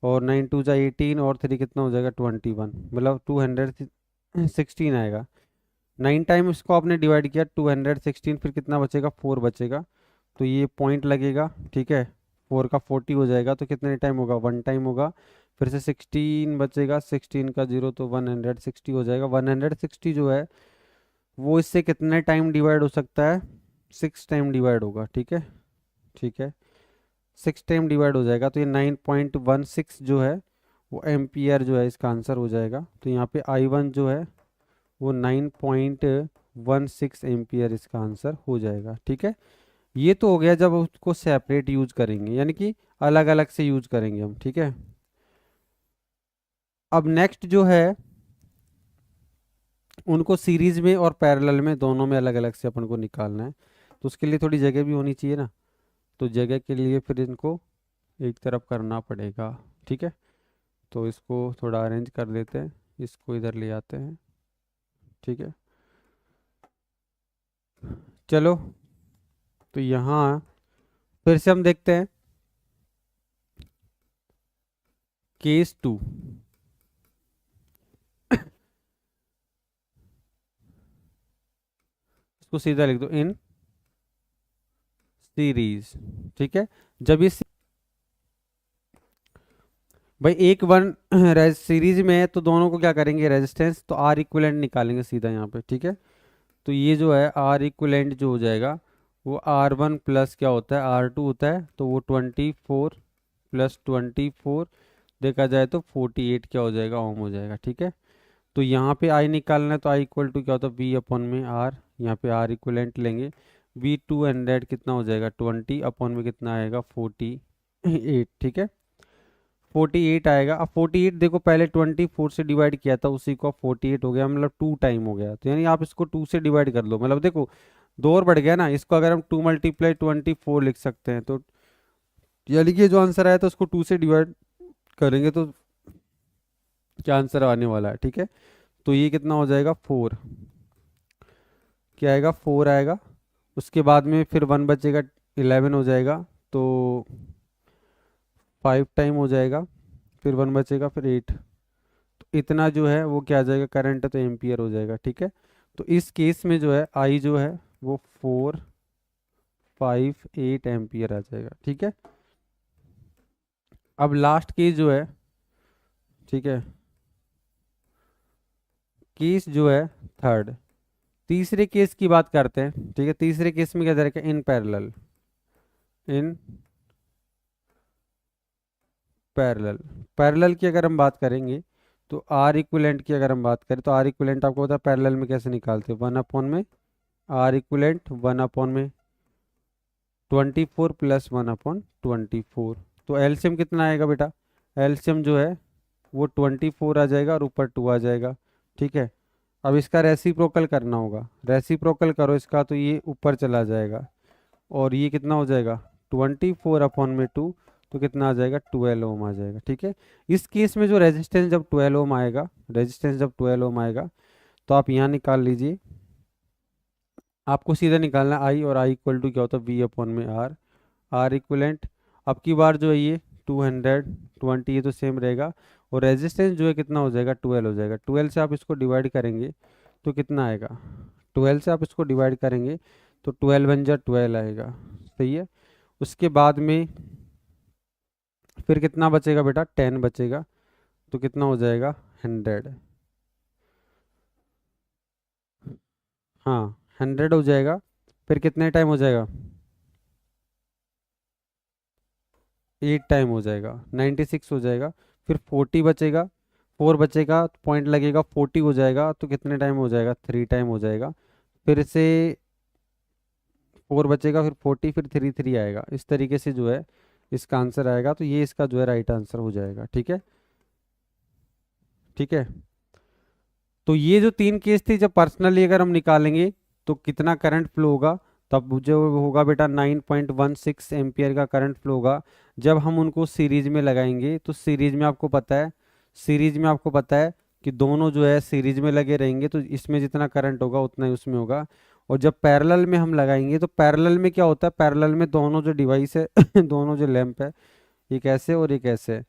और 9 टू जा 18, और 3 कितना हो जाएगा 21, मतलब 216 आएगा। 9 टाइम इसको आपने डिवाइड किया, 216, फिर कितना बचेगा, 4 बचेगा, तो ये पॉइंट लगेगा, ठीक है। 4 का 40 हो जाएगा, तो कितने टाइम होगा, 1 टाइम होगा। फिर से 16 बचेगा, 16 का 0 तो 160 हो जाएगा। 160 जो है वो इससे कितने टाइम डिवाइड हो सकता है, 6 टाइम डिवाइड होगा, ठीक है, ठीक है। 6 टाइम डिवाइड हो जाएगा, तो ये 9.16 जो है वो एम्पियर जो है इसका आंसर हो जाएगा। तो यहाँ पे आई वन जो है वो 9.16 एम्पियर इसका आंसर हो जाएगा, ठीक है। ये तो हो गया जब उसको सेपरेट यूज करेंगे, यानी कि अलग अलग से यूज करेंगे हम, ठीक है। अब नेक्स्ट जो है उनको सीरीज में और पैरेलल में दोनों में अलग अलग से अपन को निकालना है, तो उसके लिए थोड़ी जगह भी होनी चाहिए ना, तो जगह के लिए फिर इनको एक तरफ करना पड़ेगा, ठीक है। तो इसको थोड़ा अरेंज कर लेते हैं, इसको इधर ले आते हैं, ठीक है। चलो, तो यहाँ फिर से हम देखते हैं केस 2, इसको सीधा लिख दो, इन सीरीज, ठीक है। जब ये भाई एक वन सीरीज में है तो दोनों को क्या करेंगे, रेजिस्टेंस, तो आर इक्विवेलेंट निकालेंगे सीधा यहाँ पे, ठीक है। तो ये जो है आर इक्विवेलेंट जो हो जाएगा वो आर वन प्लस क्या होता है, आर टू होता है, तो वो 24 प्लस 24 देखा जाए तो 48 क्या हो जाएगा, ओम हो जाएगा, ठीक है। तो यहाँ पे आई निकालना है, तो आई इक्वल टू क्या होता है, वी अपॉन में आर, यहाँ पे आर इक्विवेलेंट लेंगे, वी 200 कितना हो जाएगा, 20 अपॉन में कितना आएगा, 48, ठीक है। 48 आएगा। अब 48 देखो पहले 24 से डिवाइड किया था, उसी को 48 हो गया, मतलब 2 टाइम हो गया, तो यानी आप इसको 2 से डिवाइड कर लो, मतलब देखो 2 और बढ़ गया ना, इसको अगर हम 2 मल्टीप्लाई 24 लिख सकते हैं, तो यानी कि जो आंसर आया था उसको 2 से डिवाइड करेंगे तो क्या आंसर आने वाला है, ठीक है। तो ये कितना हो जाएगा, 4, क्या आएगा, 4 आएगा। उसके बाद में फिर 1 बचेगा, 11 हो जाएगा, तो 5 टाइम हो जाएगा, फिर 1 बचेगा, फिर 8, तो इतना जो है वो क्या आ जाएगा, करंट है तो एम्पियर हो जाएगा, ठीक है। तो इस केस में जो है आई जो है वो 458 एम्पियर आ जाएगा, ठीक है। अब लास्ट केस जो है, ठीक है, केस जो है थर्ड, तीसरे केस की बात करते हैं, ठीक है। तीसरे केस में क्या दे रखा है, in parallel, in parallel, parallel की अगर हम बात करेंगे तो आर इक्विवेलेंट की अगर हम बात करें, तो आर इक्विवेलेंट आपको पता है पैरेलल में कैसे निकालते हैं, 1 अपॉन में आर इक्विवेलेंट, 1 अपॉन में 24 प्लस 1 अपॉन 24, तो एलसीएम कितना आएगा बेटा, एलसीएम जो है वो 24 आ जाएगा और ऊपर 2 आ जाएगा, ठीक है। अब इसका रेसिप्रोकल करना होगा, रेसिप्रोकल करो इसका, तो ये ऊपर चला जाएगा, और ये कितना हो जाएगा, 24 अपॉन में 2, तो कितना आ जाएगा, 12 ओम आ जाएगा, ठीक है। इस केस में जो रेजिस्टेंस जब 12 ओम आएगा, रेजिस्टेंस जब 12 ओम आएगा, तो आप यहाँ निकाल लीजिए, आपको सीधा निकालना आई, और आई इक्वल टू क्या होता है, वी अपॉन में आर, आर इक्वलेंट। अब की बार जो है ये 220 ये तो सेम रहेगा। और रेजिस्टेंस जो है कितना हो जाएगा, 12 हो जाएगा। 12 से आप इसको डिवाइड करेंगे तो कितना आएगा, 12 से आप इसको डिवाइड करेंगे तो 12 वन जा 12 आएगा। सही है। उसके बाद में फिर कितना बचेगा बेटा, 10 बचेगा। तो कितना हो जाएगा, 100। हाँ 100 हो जाएगा। फिर कितने टाइम हो जाएगा, 8 टाइम हो जाएगा, 96 हो जाएगा। फिर 40 बचेगा, 4 बचेगा, पॉइंट लगेगा, 40 हो जाएगा। तो कितने टाइम हो जाएगा, 3 टाइम हो जाएगा। फिर से 4 बचेगा, फिर 40, फिर 3 3 आएगा। इस तरीके से जो है इसका आंसर आएगा। तो ये इसका जो है राइट आंसर हो जाएगा। ठीक है, ठीक है। तो ये जो 3 केस थी, जब पर्सनली अगर हम निकालेंगे तो कितना करंट फ्लो होगा, तब जो होगा बेटा 9.16 एम्पियर का करंट फ्लो होगा। जब हम उनको सीरीज में लगाएंगे तो सीरीज में आपको पता है, सीरीज में आपको पता है कि दोनों जो है सीरीज में लगे रहेंगे, तो इसमें जितना करंट होगा उतना ही उसमें होगा। और जब पैरेलल में हम लगाएंगे तो पैरेलल में क्या होता है, पैरेलल में दोनों जो डिवाइस है दोनों जो लैंप है, एक ऐसे और एक ऐसे है,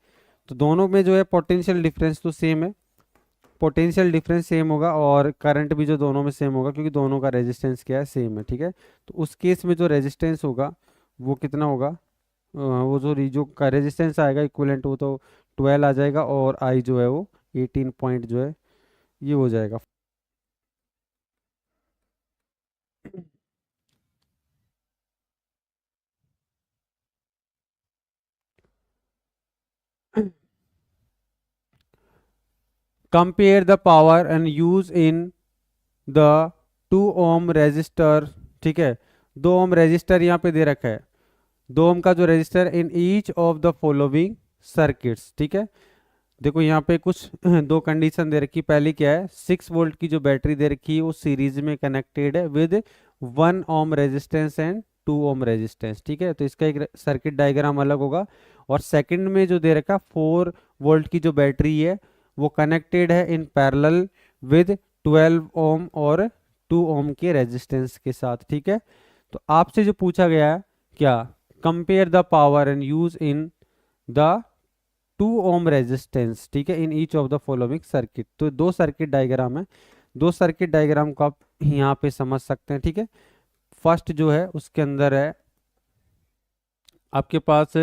तो दोनों में जो है पोटेंशियल डिफरेंस तो सेम है, पोटेंशियल डिफरेंस सेम होगा और करंट भी जो दोनों में सेम होगा, क्योंकि दोनों का रेजिस्टेंस क्या है, सेम है। ठीक है। तो उस केस में जो रेजिस्टेंस होगा वो कितना होगा, वो जो का रेजिस्टेंस आएगा इक्विवेलेंट, वो तो 12 आ जाएगा। और आई जो है वो 18 पॉइंट जो है ये हो जाएगा। Compare the power and use in the 2 ohm resistor. ठीक है, 2 ओम रेजिस्टर यहाँ पे दे रखा है, 2 ओम का जो resistor in each of the following circuits. ठीक है, देखो यहाँ पे कुछ दो कंडीशन दे रखी। पहली क्या है, 6 वोल्ट की जो बैटरी दे रखी है वो सीरीज में कनेक्टेड है with 1 ohm resistance and 2 ohm resistance. ठीक है, तो इसका एक सर्किट डायग्राम अलग होगा। और सेकंड में जो दे रखा 4 वोल्ट की जो बैटरी है वो कनेक्टेड है इन पैरेलल विद 12 ओम और 2 ओम के रेजिस्टेंस के साथ। ठीक है, तो आपसे जो पूछा गया है क्या, compare the power and use in the 2 ohm resistance. ठीक है, इन each of the following circuit. तो दो सर्किट डायग्राम है, दो सर्किट डायग्राम को आप यहाँ पे समझ सकते हैं। ठीक है, फर्स्ट जो है उसके अंदर है आपके पास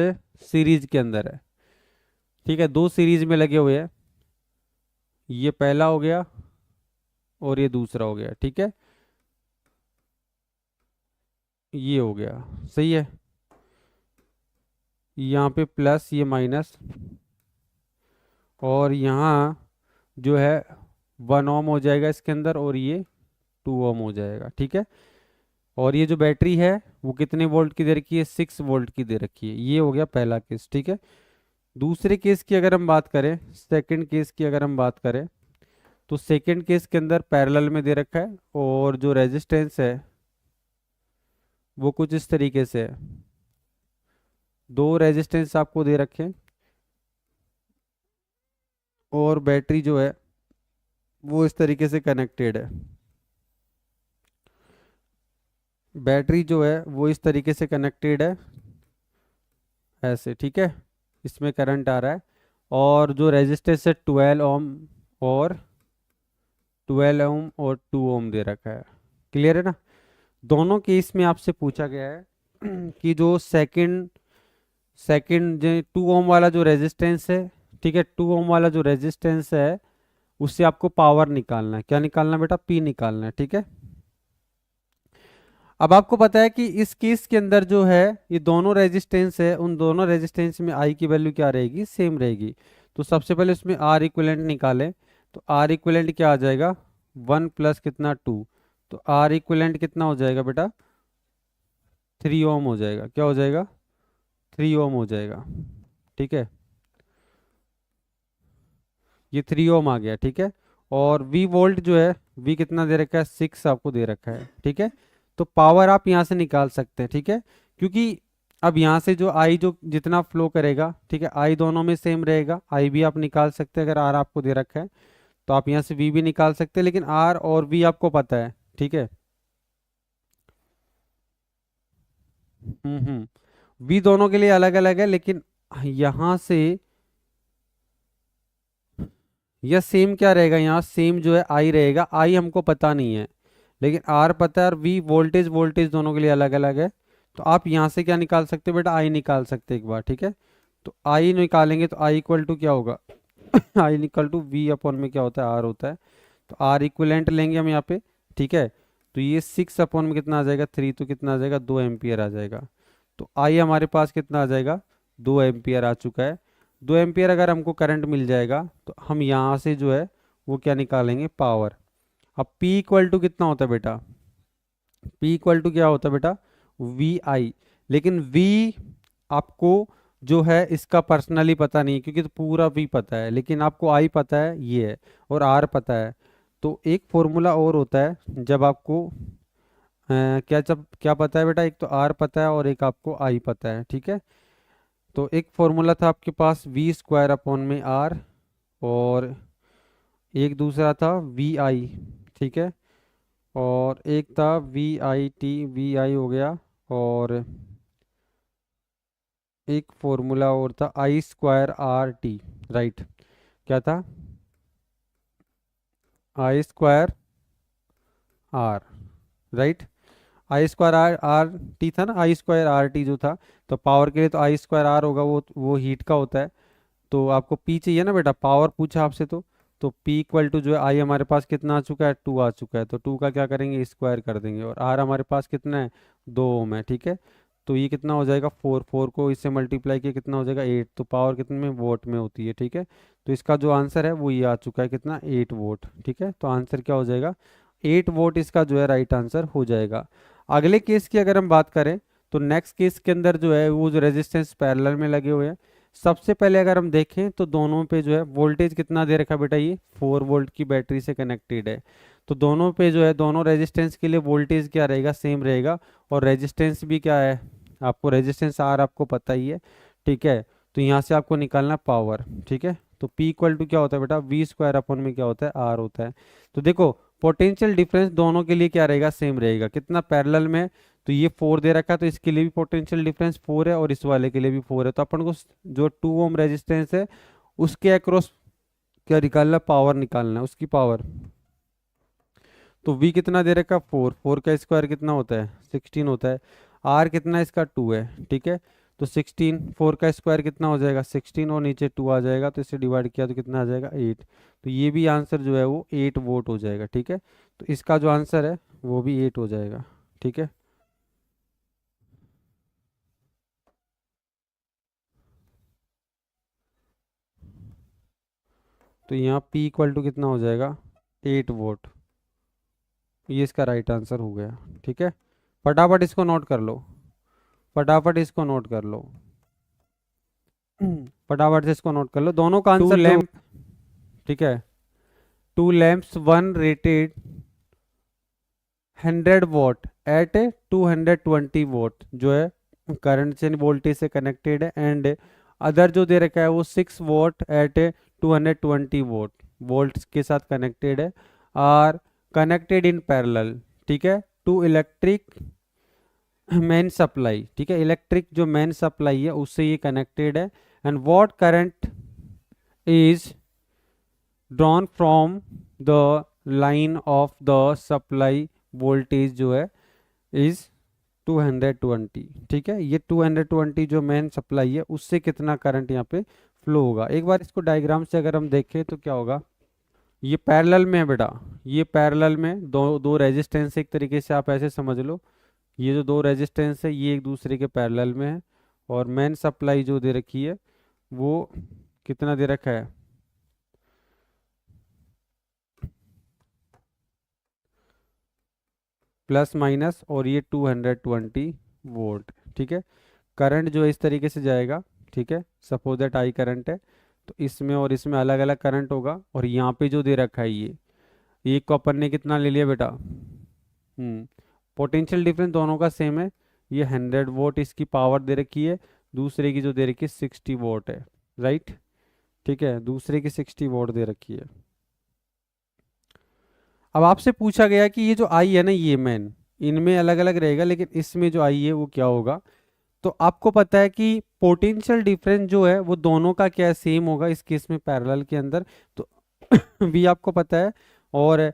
सीरीज के अंदर है। ठीक है, दो सीरीज में लगे हुए हैं, ये पहला हो गया और ये दूसरा हो गया। ठीक है, ये हो गया। सही है, यहाँ पे प्लस ये माइनस, और यहाँ जो है 1 ओम हो जाएगा इसके अंदर और ये 2 ओम हो जाएगा। ठीक है, और ये जो बैटरी है वो कितने वोल्ट की दे रखी है, 6 वोल्ट की दे रखी है। ये हो गया पहला केस। ठीक है, दूसरे केस की अगर हम बात करें, सेकंड केस की अगर हम बात करें, तो सेकंड केस के अंदर पैरेलल में दे रखा है और जो रेजिस्टेंस है वो कुछ इस तरीके से है, दो रेजिस्टेंस आपको दे रखे हैं और बैटरी जो है वो इस तरीके से कनेक्टेड है, बैटरी जो है वो इस तरीके से कनेक्टेड है ऐसे। ठीक है, इसमें करंट आ रहा है और जो रेजिस्टेंस है 12 ओम और 12 ओम और 2 ओम दे रखा है। क्लियर है ना। दोनों केस में आपसे पूछा गया है कि जो सेकंड सेकंड जो 2 ओम वाला जो रेजिस्टेंस है, ठीक है, 2 ओम वाला जो रेजिस्टेंस है उससे आपको पावर निकालना है। क्या निकालना है बेटा, पी निकालना है। ठीक है, अब आपको पता है कि इस केस के अंदर जो है ये दोनों रेजिस्टेंस है, उन दोनों रेजिस्टेंस में आई की वैल्यू क्या रहेगी, सेम रहेगी। तो सबसे पहले उसमें आर इक्विवेलेंट निकालें, तो आर इक्विवेलेंट क्या आ जाएगा, 1 प्लस कितना 2, तो आर इक्विवेलेंट कितना हो जाएगा बेटा, 3 ओम हो जाएगा। क्या हो जाएगा, 3 ओम हो जाएगा। ठीक है, ये 3 ओम आ गया। ठीक है, और वी वोल्ट जो है, वी कितना दे रखा है, 6 आपको दे रखा है। ठीक है, तो पावर आप यहाँ से निकाल सकते हैं। ठीक है, क्योंकि अब यहाँ से जो आई जो जितना फ्लो करेगा, ठीक है, आई दोनों में सेम रहेगा, आई भी आप निकाल सकते हैं। अगर आर आपको दे रखा है तो आप यहाँ से वी भी निकाल सकते हैं, लेकिन आर और वी आपको पता है। ठीक है, वी दोनों के लिए अलग अलग है, लेकिन यहाँ से यह सेम क्या रहेगा, यहाँ सेम जो है आई रहेगा, आई हमको पता नहीं है लेकिन आर पता है, और वी वोल्टेज वोल्टेज दोनों के लिए अलग अलग है। तो आप यहाँ से क्या निकाल सकते हो बेटा, आई निकाल सकते एक बार, ठीक है। तो आई निकालेंगे तो आई इक्वल टू क्या होगा I equal to we upon में क्या होता है, आर होता है। तो आर इक्वलेंट लेंगे हम यहाँ पे, ठीक है। तो ये 6 अपॉन में कितना आ जाएगा, 3, तो कितना आ जाएगा, 2 एम्पियर आ जाएगा। तो आई हमारे पास कितना आ जाएगा, 2 एम्पियर आ चुका है। 2 एम्पियर अगर हमको करंट मिल जाएगा तो हम यहाँ से जो है वो क्या निकालेंगे, पावर। अब P इक्वल टू कितना होता है बेटा, P इक्वल टू क्या होता है बेटा, वी आई। लेकिन V आपको जो है इसका पर्सनली पता नहीं है, क्योंकि तो पूरा V पता है, लेकिन आपको I पता है ये है, और R पता है। तो एक फॉर्मूला और होता है जब आपको क्या पता है बेटा, एक तो R पता है और एक आपको I पता है, ठीक है। तो एक फॉर्मूला था आपके पास वी स्क्वायर अपॉन में R, और एक दूसरा था वी आई, ठीक है। और एक था V I T, V I हो गया, और एक फॉर्मूला और था I square R T, right. क्या था, I square R, right. I square R R T था ना, आई स्क्वायर आर टी जो था। तो पावर के लिए तो आई स्क्वायर आर होगा, वो हीट का होता है। तो आपको पी चाहिए ना बेटा, पावर पूछा आपसे तो पी इक्वल टू जो है आई हमारे पास कितना आ चुका है, 2 आ चुका है। तो 2 का क्या करेंगे, स्क्वायर कर देंगे, और आर हमारे पास कितना है, 2 ओम है, ठीक है। तो ये कितना हो जाएगा, 4, 4 को इससे मल्टीप्लाई किया कितना हो जाएगा, 8। तो पावर कितने में, वोट में होती है, ठीक है। तो इसका जो आंसर है वो ये आ चुका है, कितना, 8 वोट, ठीक है। तो आंसर क्या हो जाएगा, 8 वोट इसका जो है राइट आंसर हो जाएगा। अगले केस की अगर हम बात करें तो नेक्स्ट केस के अंदर जो है वो जो रेजिस्टेंस पैरेलल में लगे हुए हैं। सबसे पहले अगर हम देखें तो दोनों पे जो है वोल्टेज कितना दे रखा है बेटा, ये 4 वोल्ट की बैटरी से कनेक्टेड है। तो दोनों पे जो है, दोनों रेजिस्टेंस के लिए वोल्टेज क्या रहेगा, सेम रहेगा। और रेजिस्टेंस भी क्या है, आपको रेजिस्टेंस आर आपको पता ही है, ठीक है। तो यहाँ से आपको निकालना पावर, ठीक है। तो P इक्वल टू क्या होता है बेटा, वी स्क्वायर अपॉन में क्या होता है, आर होता है। तो देखो पोटेंशियल डिफरेंस दोनों के लिए क्या रहेगा, सेम रहेगा। कितना, पैरेलल में, तो ये 4 दे रखा है, तो इसके लिए भी पोटेंशियल डिफरेंस 4 है, और इस वाले के लिए भी 4 है। तो अपन को जो 2 ओम रेजिस्टेंस है उसके अक्रॉस क्या निकालना, पावर निकालना है, उसकी पावर। तो V कितना दे रखा, 4, 4 का स्क्वायर कितना होता है, 16 होता है। R कितना है, इसका 2 है, ठीक है। तो 16, 4 का स्क्वायर कितना हो जाएगा, 16, और नीचे 2 आ जाएगा, तो इसे डिवाइड किया तो कितना आ जाएगा, 8। तो ये भी आंसर जो है वो 8 वोट हो जाएगा, ठीक है। तो इसका जो आंसर है वो भी 8 हो जाएगा, ठीक है। तो यहाँ P इक्वल टू कितना हो जाएगा, 8 वोट। ये इसका राइट आंसर हो गया, ठीक है। फटाफट इसको नोट कर लो, फटाफट इसको नोट कर लो, फटाफट से इसको नोट कर लो, दोनों का आंसर लैम्प, ठीक है। 2 lamps, one rated 100 watt at 220 volt जो है करंट से वोल्टेज से कनेक्टेड है, एंड अदर जो दे रखा है वो 6 वॉट एट 220 वोट वोल्ट्स के साथ कनेक्टेड है, आर कनेक्टेड इन पैरेलल, ठीक है, टू इलेक्ट्रिक मेन सप्लाई, ठीक है। इलेक्ट्रिक जो मेन सप्लाई है उससे ये कनेक्टेड है, and what current is drawn from the line of the supply voltage जो है इज 220, ठीक है। ये 220 जो मेन सप्लाई है उससे कितना करंट यहाँ पे फ्लो होगा। एक बार इसको डायग्राम से अगर हम देखें तो क्या होगा, ये पैरेलल में है बेटा, ये पैरेलल में दो दो रेजिस्टेंस, एक तरीके से आप ऐसे समझ लो, ये जो दो रेजिस्टेंस है ये एक दूसरे के पैरेलल में है, और मेन सप्लाई जो दे रखी है वो कितना दे रखा है, प्लस माइनस, और ये 220 वोल्ट, ठीक है। करंट जो है इस तरीके से जाएगा, ठीक है। सपोज दैट आई करंट है, तो इसमें और इसमें अलग अलग करंट होगा, और यहाँ पे जो दे रखा है ये को अपन ने कितना ले लिया बेटा, पोटेंशियल डिफरेंस दोनों का सेम है। ये 100 वोट इसकी पावर दे रखी है, दूसरे की जो दे रखी है 60 वोट है, राइट, ठीक है। दूसरे की 60 वोट दे रखी है। अब आपसे पूछा गया कि ये जो आई है ना, ये मैन इनमें अलग अलग रहेगा, लेकिन इसमें जो आई है वो क्या होगा। तो आपको पता है कि पोटेंशियल डिफरेंस जो है वो दोनों का क्या सेम होगा इस केस में पैरेलल के अंदर। तो V आपको पता है और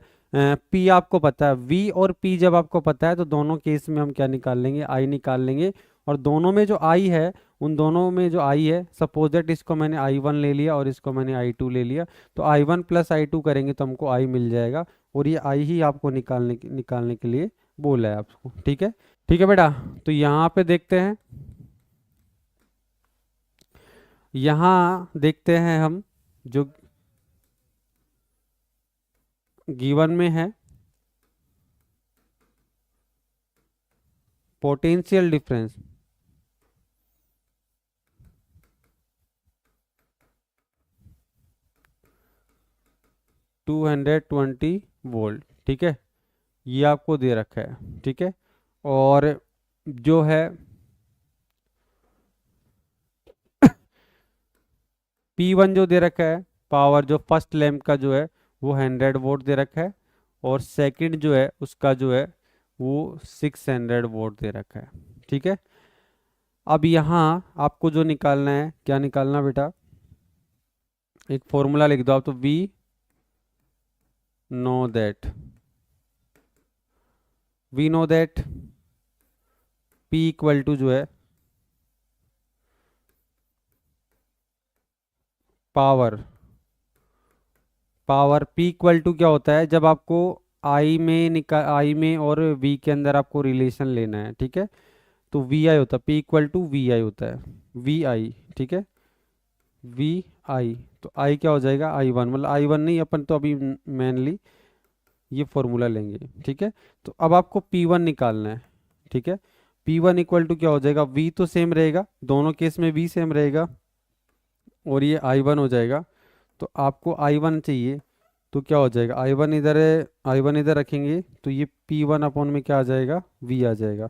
P आपको पता है। V और P जब आपको पता है तो दोनों केस में हम क्या निकाल लेंगे, I निकाल लेंगे। और दोनों में जो I है, उन दोनों में जो I है, सपोज दैट इसको मैंने I1 ले लिया और इसको मैंने I2 ले लिया, तो I1 प्लस I2 करेंगे तो हमको I मिल जाएगा। और ये I ही आपको निकालने के लिए बोला है आपको। ठीक है, ठीक है बेटा। तो यहाँ पे देखते हैं, यहाँ देखते हैं हम जो गिवन में है पोटेंशियल डिफरेंस टू 220 वोल्ट। ठीक है, ये आपको दे रखा है। ठीक है, और जो है P1 जो दे रखा है, पावर जो फर्स्ट लैंप का जो है वो 100 वोल्ट दे रखा है, और सेकंड जो है उसका जो है वो 600 वोल्ट दे रखा है। ठीक है, अब यहाँ आपको जो निकालना है, क्या निकालना बेटा, एक फॉर्मूला लिख दो आप। तो we know that P equal to जो है पावर P इक्वल टू क्या होता है, जब आपको आई में और V के अंदर आपको रिलेशन लेना है। ठीक है, तो वी आई होता है, P इक्वल टू वी आई होता है, वी आई। ठीक है, वी आई, तो आई क्या हो जाएगा, I1, मतलब I1 नहीं, अपन तो अभी मेनली ये फॉर्मूला लेंगे। ठीक है, तो अब आपको P1 निकालना है। ठीक है, P1 इक्वल टू क्या हो जाएगा, V तो सेम रहेगा, दोनों केस में V सेम रहेगा, और ये I1 हो जाएगा। तो आपको I1 चाहिए, तो क्या हो जाएगा, I1 इधर है, I1 इधर रखेंगे तो ये P1 अपॉन में क्या आ जाएगा, V आ जाएगा।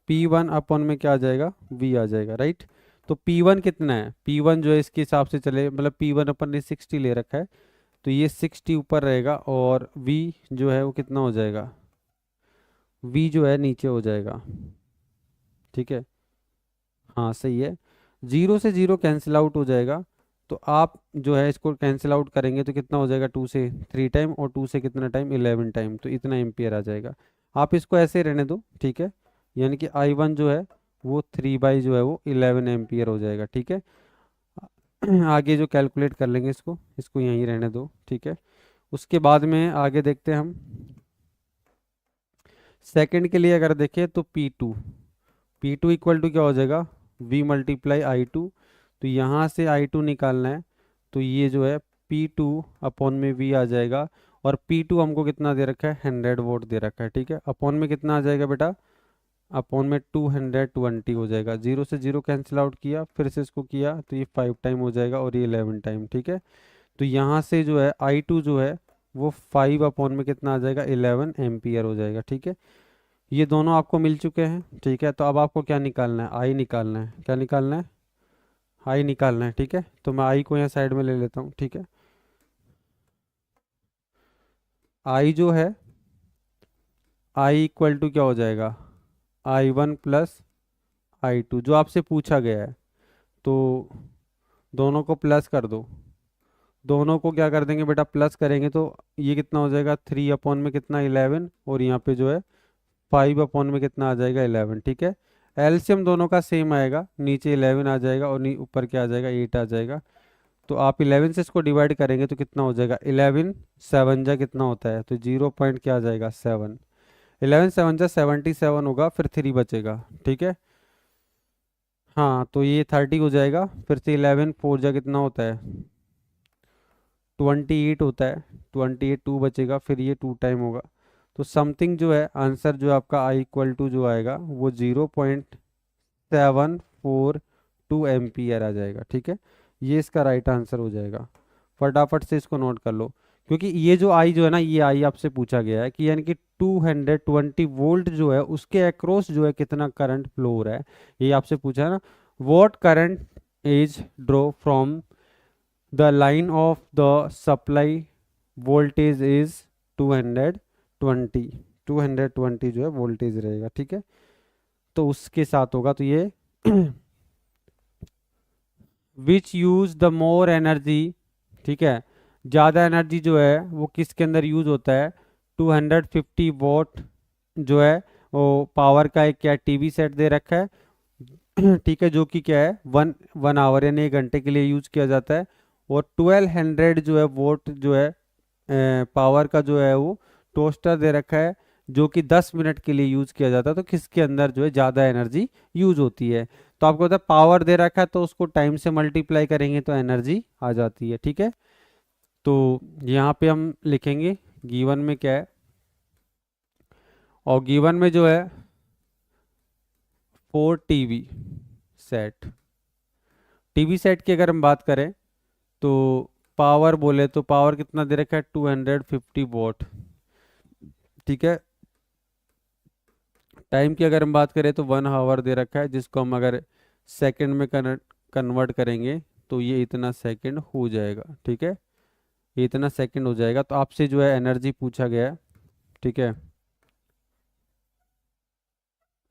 P1 अपॉन में क्या आ जाएगा, V आ जाएगा, राइट। तो P1 कितना है, P1 जो है इसके हिसाब से चले, मतलब P1 अपन ने 60 ले रखा है, तो ये 60 ऊपर रहेगा, और V जो है वो कितना हो जाएगा, V जो है नीचे हो जाएगा। ठीक है, हाँ सही है, जीरो से जीरो कैंसिल आउट हो जाएगा। तो आप जो है इसको कैंसिल आउट करेंगे तो कितना हो जाएगा, 2 से 3 टाइम, और 2 से कितना टाइम, 11 टाइम, तो इतना एम्पियर आ जाएगा। आप इसको ऐसे रहने दो। ठीक है, यानी कि I1 जो है वो 3 बाई जो है वो 11 एम्पियर हो जाएगा। ठीक है, आगे जो कैलकुलेट कर लेंगे इसको, यहीं रहने दो। ठीक है, उसके बाद में आगे देखते हैं हम सेकंड के लिए। अगर देखें तो P2 इक्वल टू क्या हो जाएगा, V मल्टीप्लाई I2। तो यहाँ से I2 निकालना है, तो ये जो है P2 अपॉन में V आ जाएगा, और P2 हमको कितना दे रखा है, 100 वोल्ट दे रखा है। ठीक है, अपॉन में कितना आ जाएगा बेटा, अपॉन में 220 हो जाएगा। जीरो से जीरो कैंसिल आउट किया, फिर से इसको किया, तो ये 5 टाइम हो जाएगा, और ये 11 टाइम। ठीक है, तो यहाँ से जो है I2 जो है वो 5 अपॉन में कितना आ जाएगा, 11 एम्पियर हो जाएगा। ठीक है, ये दोनों आपको मिल चुके हैं। ठीक है, तो अब आपको क्या निकालना है, आई निकालना है। क्या निकालना है, आई निकालना है। ठीक है, तो मैं आई को यहाँ साइड में ले लेता हूँ। ठीक है, आई जो है, आई इक्वल टू क्या हो जाएगा, I1 प्लस I2 जो आपसे पूछा गया है, तो दोनों को प्लस कर दो। दोनों को क्या कर देंगे बेटा, प्लस करेंगे तो ये कितना हो जाएगा, 3 अपॉन में कितना, 11, और यहाँ पे जो है 5 अपॉन में कितना आ जाएगा, 11। ठीक है, एलसीएम दोनों का सेम आएगा, नीचे 11 आ जाएगा और ऊपर क्या आ जाएगा, 8 आ जाएगा। तो आप 11 से इसको डिवाइड करेंगे तो कितना हो जाएगा, 11 7 जा कितना होता है, तो 0 पॉइंट क्या आ जाएगा, 7। 11 7 जा 77 होगा, फिर 3 बचेगा। ठीक है, हाँ तो ये 30 हो जाएगा, फिर से 11 4 जा कितना होता है, 28 होता है। 28 2 बचेगा, फिर ये 2 टाइम होगा। तो समथिंग जो है आंसर जो आपका आई इक्वल टू जो आएगा वो 0.742 एम्पियर आ जाएगा। ठीक है, ये इसका राइट आंसर हो जाएगा। फटाफट से इसको नोट कर लो, क्योंकि ये जो आई जो है ना, ये आई आपसे पूछा गया है कि यानी कि 220 वोल्ट जो है उसके अक्रॉस जो है कितना करंट फ्लो हो रहा है, ये आपसे पूछा है ना। What current is draw from the line of the supply voltage is 220 220 जो है वोल्टेज रहेगा। ठीक है, तो उसके साथ होगा, तो ये विच यूज द मोर एनर्जी, ठीक है, ज़्यादा एनर्जी जो है वो किसके अंदर यूज होता है, 250 वॉट जो है वो पावर का एक क्या टीवी सेट दे रखा है ठीक है, जो कि क्या है वन वन आवर यानी 1 घंटे के लिए यूज किया जाता है। और 1200 जो है वोट जो है पावर का जो है वो टोस्टर दे रखा है, जो कि 10 मिनट के लिए यूज किया जाता है। तो किसके अंदर जो है ज़्यादा एनर्जी यूज होती है, तो आपको पता है पावर दे रखा है तो उसको टाइम से मल्टीप्लाई करेंगे तो एनर्जी आ जाती है। ठीक है, तो यहाँ पे हम लिखेंगे गिवन में क्या है, और गिवन में जो है 4 टीवी सेट, टीवी सेट की अगर हम बात करें तो पावर बोले तो पावर कितना दे रखा है 250 वॉट। ठीक है, टाइम की अगर हम बात करें तो 1 आवर दे रखा है, जिसको हम अगर सेकंड में कन्वर्ट करेंगे तो ये इतना सेकंड हो जाएगा। ठीक है, ये इतना सेकंड हो जाएगा। तो आपसे जो है एनर्जी पूछा गया है। ठीक है,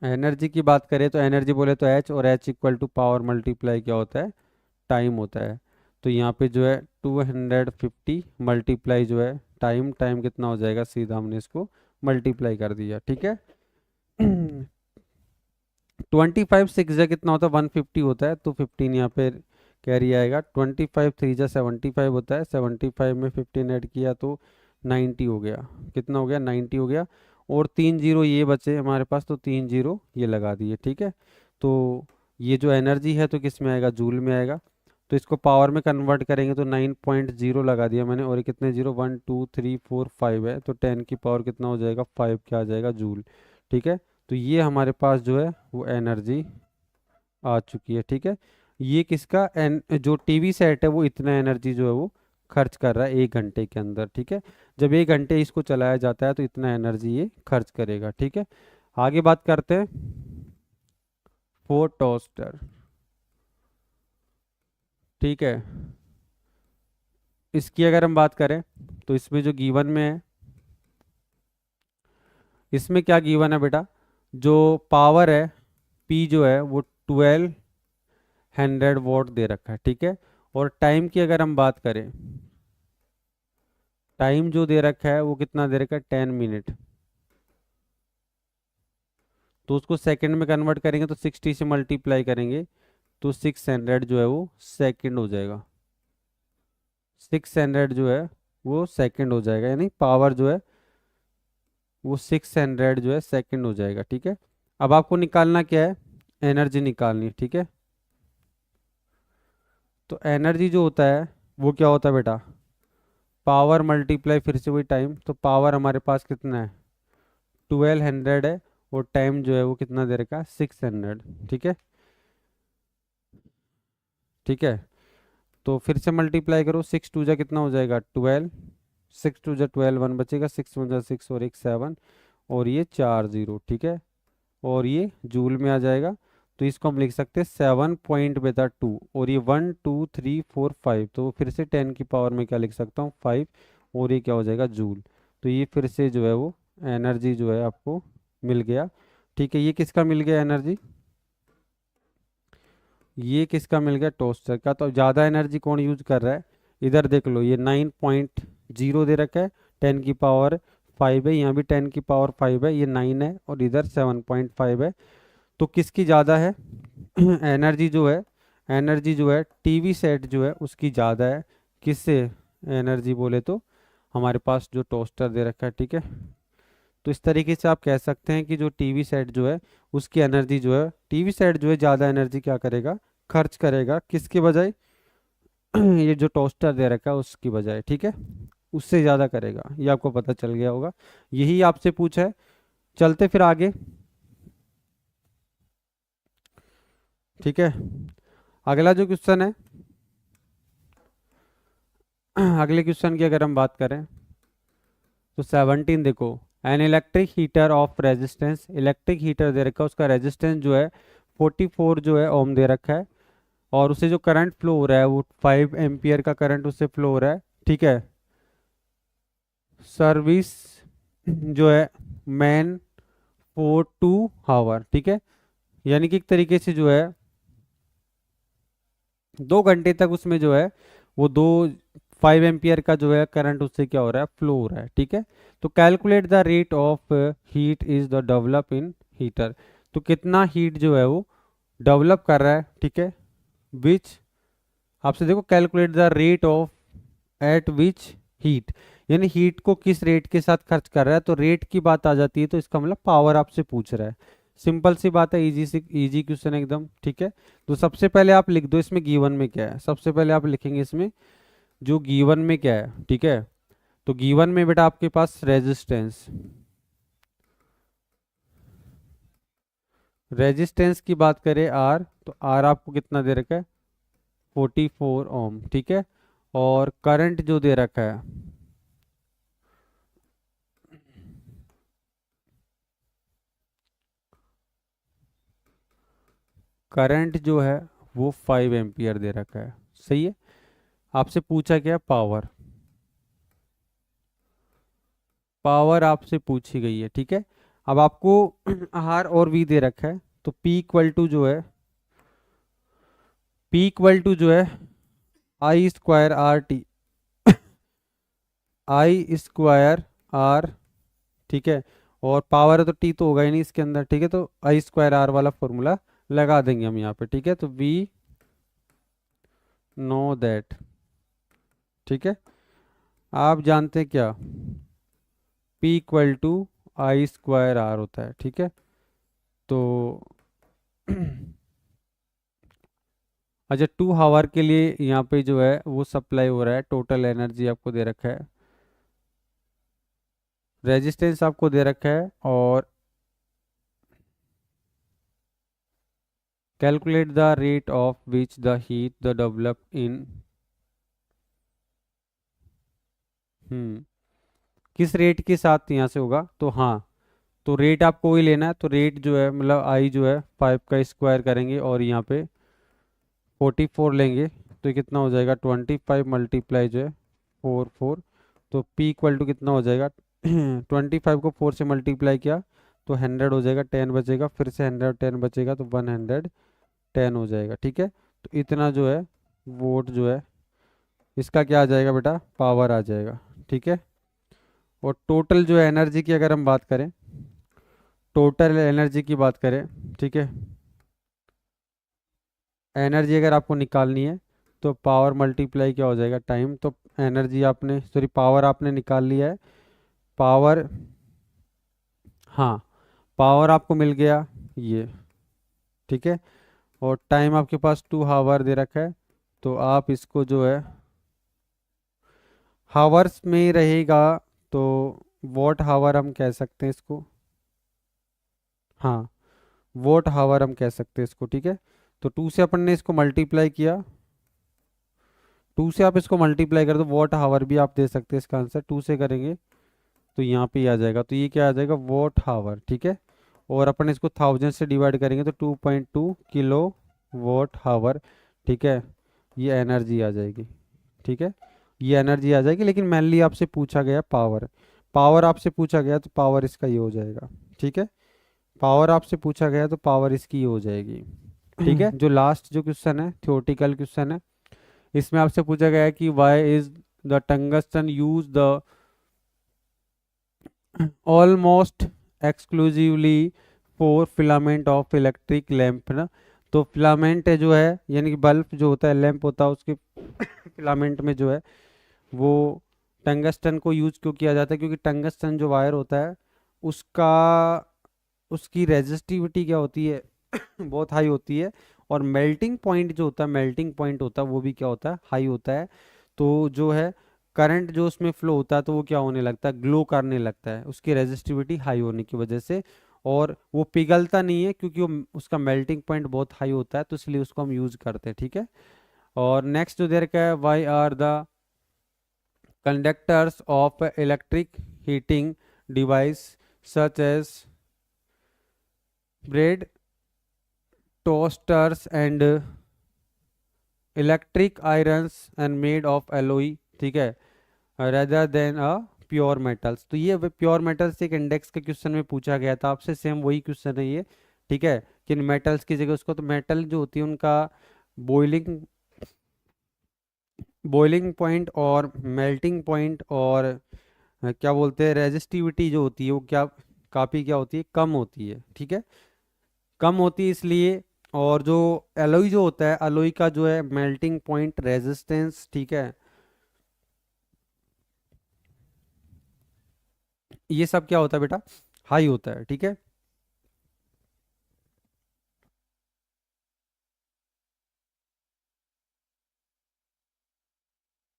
एनर्जी की बात करें तो एनर्जी बोले तो एच, और H equal to power multiply क्या होता है, टाइम होता है। तो यहाँ पे जो है 250 मल्टीप्लाई जो है टाइम, टाइम कितना हो जाएगा, सीधा हमने इसको मल्टीप्लाई कर दिया। ठीक है 25 6 जा कितना होता है 150 होता है, तो 15 यहाँ पे कैरी आएगा। 25 3 जा 75 होता है, 75 में 15 ऐड किया तो 90 हो गया। कितना हो गया 90 हो गया। और 3 जीरो ये बचे हमारे पास, तो 3 जीरो ये लगा दिए। ठीक है, तो ये जो एनर्जी है तो किस में आएगा, जूल में आएगा। तो इसको पावर में कन्वर्ट करेंगे तो 9.0 लगा दिया मैंने, और ये कितने जीरो 1 2 3 4 5 है, तो 10 की पावर कितना हो जाएगा 5 क्या आ जाएगा जूल। ठीक है, तो ये हमारे पास जो है वो एनर्जी आ चुकी है। ठीक है, ये किसका जो टीवी सेट है वो इतना एनर्जी जो है वो खर्च कर रहा है 1 घंटे के अंदर। ठीक है, जब 1 घंटे इसको चलाया जाता है तो इतना एनर्जी ये खर्च करेगा। ठीक है, आगे बात करते हैं फोर टोस्टर। ठीक है, इसकी अगर हम बात करें तो इसमें जो गिवन में है, इसमें क्या गिवन है बेटा, जो पावर है पी जो है वो 1200 वॉट दे रखा है। ठीक है, और टाइम की अगर हम बात करें, टाइम जो दे रखा है वो कितना दे रखा है 10 मिनट, तो उसको सेकंड में कन्वर्ट करेंगे तो 60 से मल्टीप्लाई करेंगे तो 600 जो है वो सेकंड हो जाएगा। 600 जो है वो सेकंड हो जाएगा, यानी पावर जो है वो 600 जो है सेकंड हो जाएगा। ठीक है, अब आपको निकालना क्या है, एनर्जी निकालनी है। ठीक है, तो एनर्जी जो होता है वो क्या होता है बेटा, पावर मल्टीप्लाई फिर से वही टाइम, तो पावर हमारे पास कितना है 1200 है, और टाइम जो है वो कितना दे रखा है 600। ठीक है, ठीक है, तो फिर से मल्टीप्लाई करो, 6 टू जा कितना हो जाएगा 12, 6 टू जा 12, 1 बचेगा, 6 वन जा 6 और एक 7, और ये 4 जीरो। ठीक है, और ये जूल में आ जाएगा, तो इसको हम लिख सकते हैं 7.2, और ये 1 2 3 4 5, तो फिर से 10 की पावर में क्या लिख सकता हूँ 5, और ये क्या हो जाएगा जूल। तो ये फिर से जो है वो एनर्जी जो है आपको मिल गया। ठीक है, ये किसका मिल गया एनर्जी, ये किसका मिल गया टोस्टर का। तो ज़्यादा एनर्जी कौन यूज कर रहा है, इधर देख लो, ये 9.0 दे रखा है, 10 की पावर 5 है, यहाँ भी 10 की पावर 5 है, ये 9 है, और इधर 7.5 है। तो किसकी ज़्यादा है एनर्जी जो है, एनर्जी जो है टीवी सेट जो है उसकी ज़्यादा है। किससे, एनर्जी बोले तो हमारे पास जो टोस्टर दे रखा है। ठीक है, तो इस तरीके से आप कह सकते हैं कि जो टीवी सेट जो है उसकी एनर्जी जो है, टीवी सेट जो है ज़्यादा एनर्जी क्या करेगा, खर्च करेगा, किसके बजाय ये जो टोस्टर दे रखा है उसकी बजाय। ठीक है, उससे ज़्यादा करेगा, ये आपको पता चल गया होगा, यही आपसे पूछा है। चलते फिर आगे। ठीक है, अगला जो क्वेश्चन है अगले क्वेश्चन की अगर हम बात करें तो 17 देखो, an electric heater of resistance, electric heater दे रखा है, उसका रेजिस्टेंस जो है 44 जो है ओम दे रखा है, और उसे जो करंट फ्लो हो रहा है वो 5 एम्पियर का करंट उससे फ्लो हो रहा है। ठीक है, सर्विस जो है मैन 4 2 आवर। ठीक है, यानी कि एक तरीके से जो है 2 घंटे तक उसमें जो है वो 5 एम्पियर का जो है करंट उससे क्या हो रहा है, फ्लो हो रहा है, ठीक है। तो calculate the rate of heat is the develop in heater, तो कितना हीट जो है वो डेवलप कर रहा है, ठीक है। विच, आपसे देखो calculate the rate of eight which heat, यानी हीट को किस रेट के साथ खर्च कर रहा है, तो रेट की बात आ जाती है तो इसका मतलब पावर आपसे पूछ रहा है। सिंपल सी बात है, इजी से इजी क्वेश्चन एकदम, ठीक है। तो सबसे पहले आप लिख दो इसमें गिवन में क्या है, सबसे पहले आप लिखेंगे इसमें जो गिवन में क्या है, ठीक है। तो गिवन में बेटा आपके पास रेजिस्टेंस, रेजिस्टेंस की बात करें आर, तो आर आपको कितना दे रखा है, 44 ओम, ठीक है। और करंट जो दे रखा है, करंट जो है वो 5 एम्पियर दे रखा है, सही है। आपसे पूछा क्या, पावर, पावर आपसे पूछी गई है, ठीक है। अब आपको आर और वी दे रखा है, तो पी इक्वल टू जो है, पी इक्वल टू जो है I square R T, I square R, ठीक है। और पावर है तो टी तो होगा ही नहीं इसके अंदर, ठीक है। तो आई स्क्वायर आर वाला फॉर्मूला लगा देंगे हम यहाँ पे, ठीक है। तो वी नो दैट, ठीक है। आप जानते हैं क्या, P equal to I square R होता है, ठीक है। तो अच्छा, 2 आवर के लिए यहाँ पे जो है वो सप्लाई हो रहा है, टोटल एनर्जी आपको दे रखा है, रेजिस्टेंस आपको दे रखा है, और calculate the rate of which the heat the develop in, किस रेट के साथ यहाँ से होगा, तो हाँ, तो रेट आपको वही लेना है, तो रेट जो है मतलब आई जो है 5 का स्क्वायर करेंगे और यहाँ पे 44 लेंगे, तो ये कितना हो जाएगा, 25 मल्टीप्लाई जो है 4 तो पी इक्वल टू कितना हो जाएगा 25 को 4 से मल्टीप्लाई किया तो 100 हो जाएगा, 10 बचेगा, फिर से 110 बचेगा, तो 110 हो जाएगा, ठीक है। तो इतना जो है वोट जो है इसका क्या आ जाएगा बेटा, पावर आ जाएगा, ठीक है। और टोटल जो है एनर्जी की अगर हम बात करें, टोटल एनर्जी की बात करें, ठीक है, एनर्जी अगर आपको निकालनी है तो पावर मल्टीप्लाई क्या हो जाएगा, टाइम। तो एनर्जी आपने, सॉरी, पावर आपने निकाल लिया है, पावर, हाँ, पावर आपको मिल गया ये, ठीक है। और टाइम आपके पास 2 आवर दे रखा है, तो आप इसको जो है हावर्स में ही रहेगा, तो वॉट हावर हम कह सकते हैं इसको, हाँ, वॉट हावर हम कह सकते हैं इसको, ठीक है। तो 2 से अपन ने इसको मल्टीप्लाई किया, 2 से आप इसको मल्टीप्लाई कर दो, वॉट हावर भी आप दे सकते हैं, इसका आंसर 2 से करेंगे तो यहाँ पे ही आ जाएगा, तो ये क्या आ जाएगा, वॉट हावर, ठीक है। और अपन इसको 1000 से डिवाइड करेंगे तो 2.2 किलो वॉट हावर, ठीक है। ये एनर्जी आ जाएगी, ठीक है, ये एनर्जी आ जाएगी। लेकिन मेनली आपसे पूछा गया पावर, पावर आपसे पूछा गया तो पावर इसका ये हो जाएगा, ठीक है। पावर आपसे पूछा गया तो पावर इसकी ये हो जाएगी, ठीक है। जो लास्ट जो क्वेश्चन है, थ्योरेटिकल क्वेश्चन है, इसमें आपसे पूछा गया है कि why is the tungsten use the almost exclusively for filament of electric lamp ना। तो फिलामेंट है जो है, यानी कि बल्ब जो होता है, लैंप होता है, उसके फिलामेंट में जो है वो टंगस्टन को यूज क्यों किया जाता है, क्योंकि टंगस्टन जो वायर होता है उसका, उसकी रेजिस्टिविटी क्या होती है बहुत हाई होती है, और मेल्टिंग पॉइंट जो होता है, मेल्टिंग पॉइंट होता है वो भी क्या होता है, हाई होता है। तो जो है करंट जो उसमें फ्लो होता है तो वो क्या होने लगता है, ग्लो करने लगता है, उसकी रेजिस्टिविटी हाई होने की वजह से। और वो पिघलता नहीं है क्योंकि वो उसका मेल्टिंग पॉइंट बहुत हाई होता है, तो इसलिए उसको हम यूज करते हैं, ठीक है। और नेक्स्ट जो दे रखा है, why are the conductors of electric heating device such as bread, toasters and electric irons and made of alloy, ठीक है, rather than a pure metals. तो ये प्योर मेटल्स एक इंडेक्स के क्वेश्चन में पूछा गया था आपसे, सेम वही क्वेश्चन है ये, ठीक है। कि मेटल्स की जगह उसको, तो मेटल जो होती है उनका बॉइलिंग बॉइलिंग पॉइंट और मेल्टिंग पॉइंट और क्या बोलते हैं रेजिस्टिविटी जो होती है वो क्या काफ़ी क्या होती है, कम होती है, ठीक है। कम होती है इसलिए। और जो एलोई जो होता है, एलोई का जो है मेल्टिंग पॉइंट रेजिस्टेंस, ठीक है, ये सब क्या होता है बेटा, हाई होता है, ठीक है।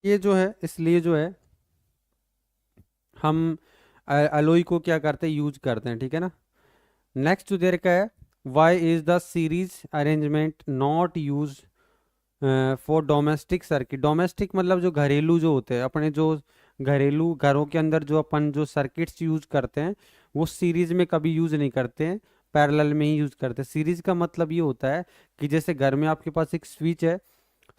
ये जो है इसलिए जो है हम एलोई को क्या करते हैं, यूज करते हैं, ठीक है ना। नेक्स्ट जो दे रखा है, why is the series arrangement not use for domestic circuit. Domestic मतलब जो घरेलू जो होते हैं, अपने जो घरेलू घरों के अंदर जो अपन जो सर्किट्स यूज करते हैं वो सीरीज में कभी यूज नहीं करते हैं, पैरेलल में ही यूज करते हैं। सीरीज का मतलब ये होता है कि जैसे घर में आपके पास एक स्विच है,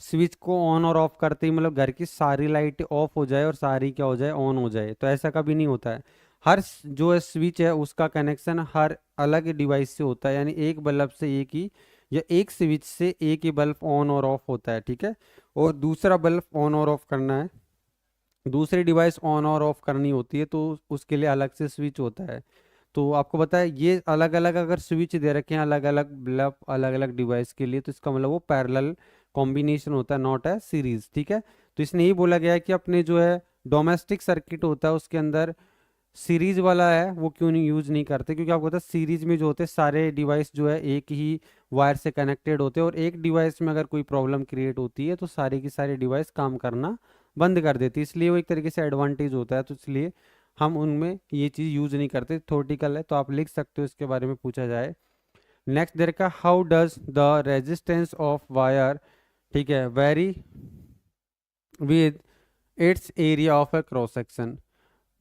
स्विच को ऑन और ऑफ करते ही मतलब घर की सारी लाइट ऑफ हो जाए और सारी क्या हो जाए, ऑन हो जाए, तो ऐसा कभी नहीं होता है। हर जो है स्विच है उसका कनेक्शन हर अलग डिवाइस से होता है, यानी एक बल्ब से एक ही, या एक स्विच से एक ही बल्ब ऑन और ऑफ होता है, ठीक है। और दूसरा बल्ब ऑन और ऑफ करना है, दूसरी डिवाइस ऑन और ऑफ करनी होती है, तो उसके लिए अलग से स्विच होता है। तो आपको पता है ये अलग अलग अगर स्विच दे रखे हैं अलग अलग बल्ब अलग अलग डिवाइस के लिए, तो इसका मतलब वो पैरेलल कॉम्बिनेशन होता है, नॉट है सीरीज, ठीक है। तो इसने ही बोला गया है कि अपने जो है डोमेस्टिक सर्किट होता है उसके अंदर सीरीज वाला है वो क्यों नहीं यूज नहीं करते, क्योंकि आपको पता है सीरीज में जो होते हैं सारे डिवाइस जो है एक ही वायर से कनेक्टेड होते हैं, और एक डिवाइस में अगर कोई प्रॉब्लम क्रिएट होती है तो सारी की सारी डिवाइस काम करना बंद कर देती है, इसलिए वो एक तरीके से एडवांटेज होता है, तो इसलिए हम उनमें ये चीज़ यूज नहीं करते। थ्योरेटिकल है तो आप लिख सकते हो इसके बारे में पूछा जाए। नेक्स्ट देर का, how does the resistance of wire, ठीक है, vary with its area of a cross section.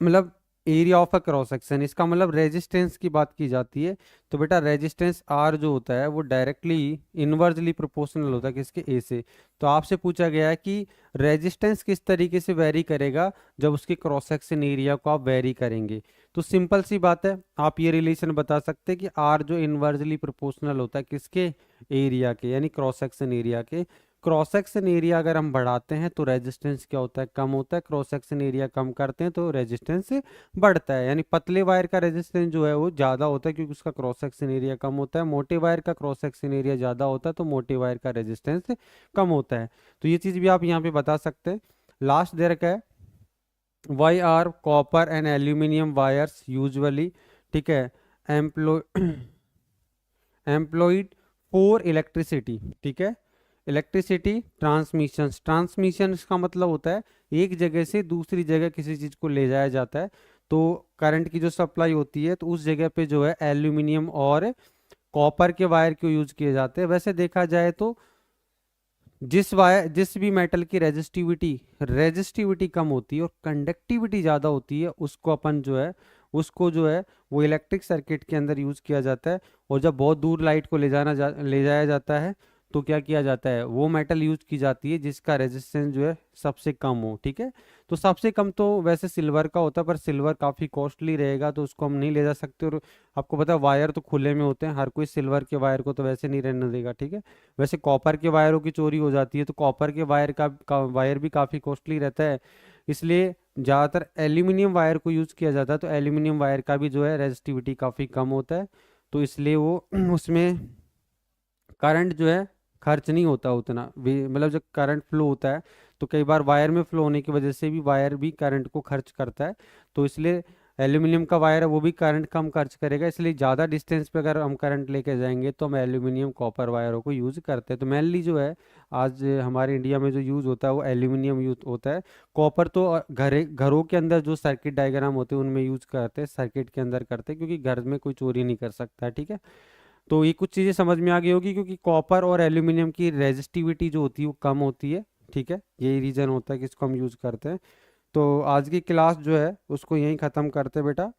मतलब area of a cross section, इसका मतलब रेजिस्टेंस की बात की जाती है। तो बेटा रेजिस्टेंस आर जो होता है वो डायरेक्टली इनवर्सली प्रोपोर्शनल होता है किसके, ए से। तो आपसे पूछा गया है कि रेजिस्टेंस किस तरीके से वेरी करेगा जब उसके क्रॉस सेक्शन एरिया को आप वेरी करेंगे। तो सिंपल सी बात है, आप ये रिलेशन बता सकते हैं कि आर जो इनवर्सली प्रोपोर्शनल होता है किसके, एरिया के, यानी क्रॉस सेक्शन एरिया के। क्रॉस सेक्शन एरिया अगर हम बढ़ाते हैं तो रेजिस्टेंस क्या होता है, कम होता है। क्रॉस सेक्शन एरिया कम करते हैं तो रेजिस्टेंस बढ़ता है, यानी पतले वायर का रेजिस्टेंस जो है वो ज़्यादा होता है क्योंकि उसका क्रॉस सेक्शन एरिया कम होता है। मोटे वायर का क्रॉस सेक्शन एरिया ज़्यादा होता है तो मोटे वायर का रेजिस्टेंस कम होता है। तो ये चीज़ भी आप यहाँ पे बता सकते हैं। लास्ट दे रखा है, why are copper and aluminium wires usually, ठीक है, एम्प्लो एम्प्लॉयड फॉर इलेक्ट्रिसिटी, ठीक है, इलेक्ट्रिसिटी ट्रांसमिशन। ट्रांसमिशन इसका मतलब होता है एक जगह से दूसरी जगह किसी चीज़ को ले जाया जाता है, तो करंट की जो सप्लाई होती है तो उस जगह पे जो है एल्यूमिनियम और कॉपर के वायर क्यों यूज किए जाते हैं। वैसे देखा जाए तो जिस भी मेटल की रेजिस्टिविटी कम होती है और कंडक्टिविटी ज़्यादा होती है उसको जो है वो इलेक्ट्रिक सर्किट के अंदर यूज किया जाता है। और जब बहुत दूर लाइट को ले जाया जाता है तो क्या किया जाता है, वो मेटल यूज की जाती है जिसका रेजिस्टेंस जो है सबसे कम हो, ठीक है। तो सबसे कम तो वैसे सिल्वर का होता है, पर सिल्वर काफ़ी कॉस्टली रहेगा तो उसको हम नहीं ले जा सकते। और आपको पता है वायर तो खुले में होते हैं, हर कोई सिल्वर के वायर को तो वैसे नहीं रहने देगा, ठीक है। वैसे कॉपर के वायरों की चोरी हो जाती है तो कॉपर के वायर भी काफ़ी कॉस्टली रहता है, इसलिए ज़्यादातर एल्यूमिनियम वायर को यूज़ किया जाता है। तो एल्यूमिनियम वायर का भी जो है रेजिस्टिविटी काफ़ी कम होता है, तो इसलिए वो उसमें करंट जो है खर्च नहीं होता उतना मतलब जब करंट फ्लो होता है तो कई बार वायर में फ्लो होने की वजह से भी वायर भी करंट को खर्च करता है, तो इसलिए एल्यूमिनियम का वायर है वो भी करंट कम खर्च करेगा। इसलिए ज़्यादा डिस्टेंस पे अगर हम करंट लेके जाएंगे तो हम एल्यूमिनियम कॉपर वायरों को यूज़ करते हैं। तो मेनली जो है आज हमारे इंडिया में जो यूज़ होता है वो एल्यूमिनियम यूज होता है। कॉपर तो घरों के अंदर जो सर्किट डायग्राम होते हैं उनमें यूज़ करते हैं, सर्किट के अंदर करते हैं, क्योंकि घर में कोई चोरी नहीं कर सकता है, ठीक है। तो ये कुछ चीज़ें समझ में आ गई होगी, क्योंकि कॉपर और एल्यूमिनियम की रेजिस्टिविटी जो होती है वो कम होती है, ठीक है। यही रीज़न होता है कि इसको हम यूज़ करते हैं। तो आज की क्लास जो है उसको यहीं ख़त्म करते हैं बेटा।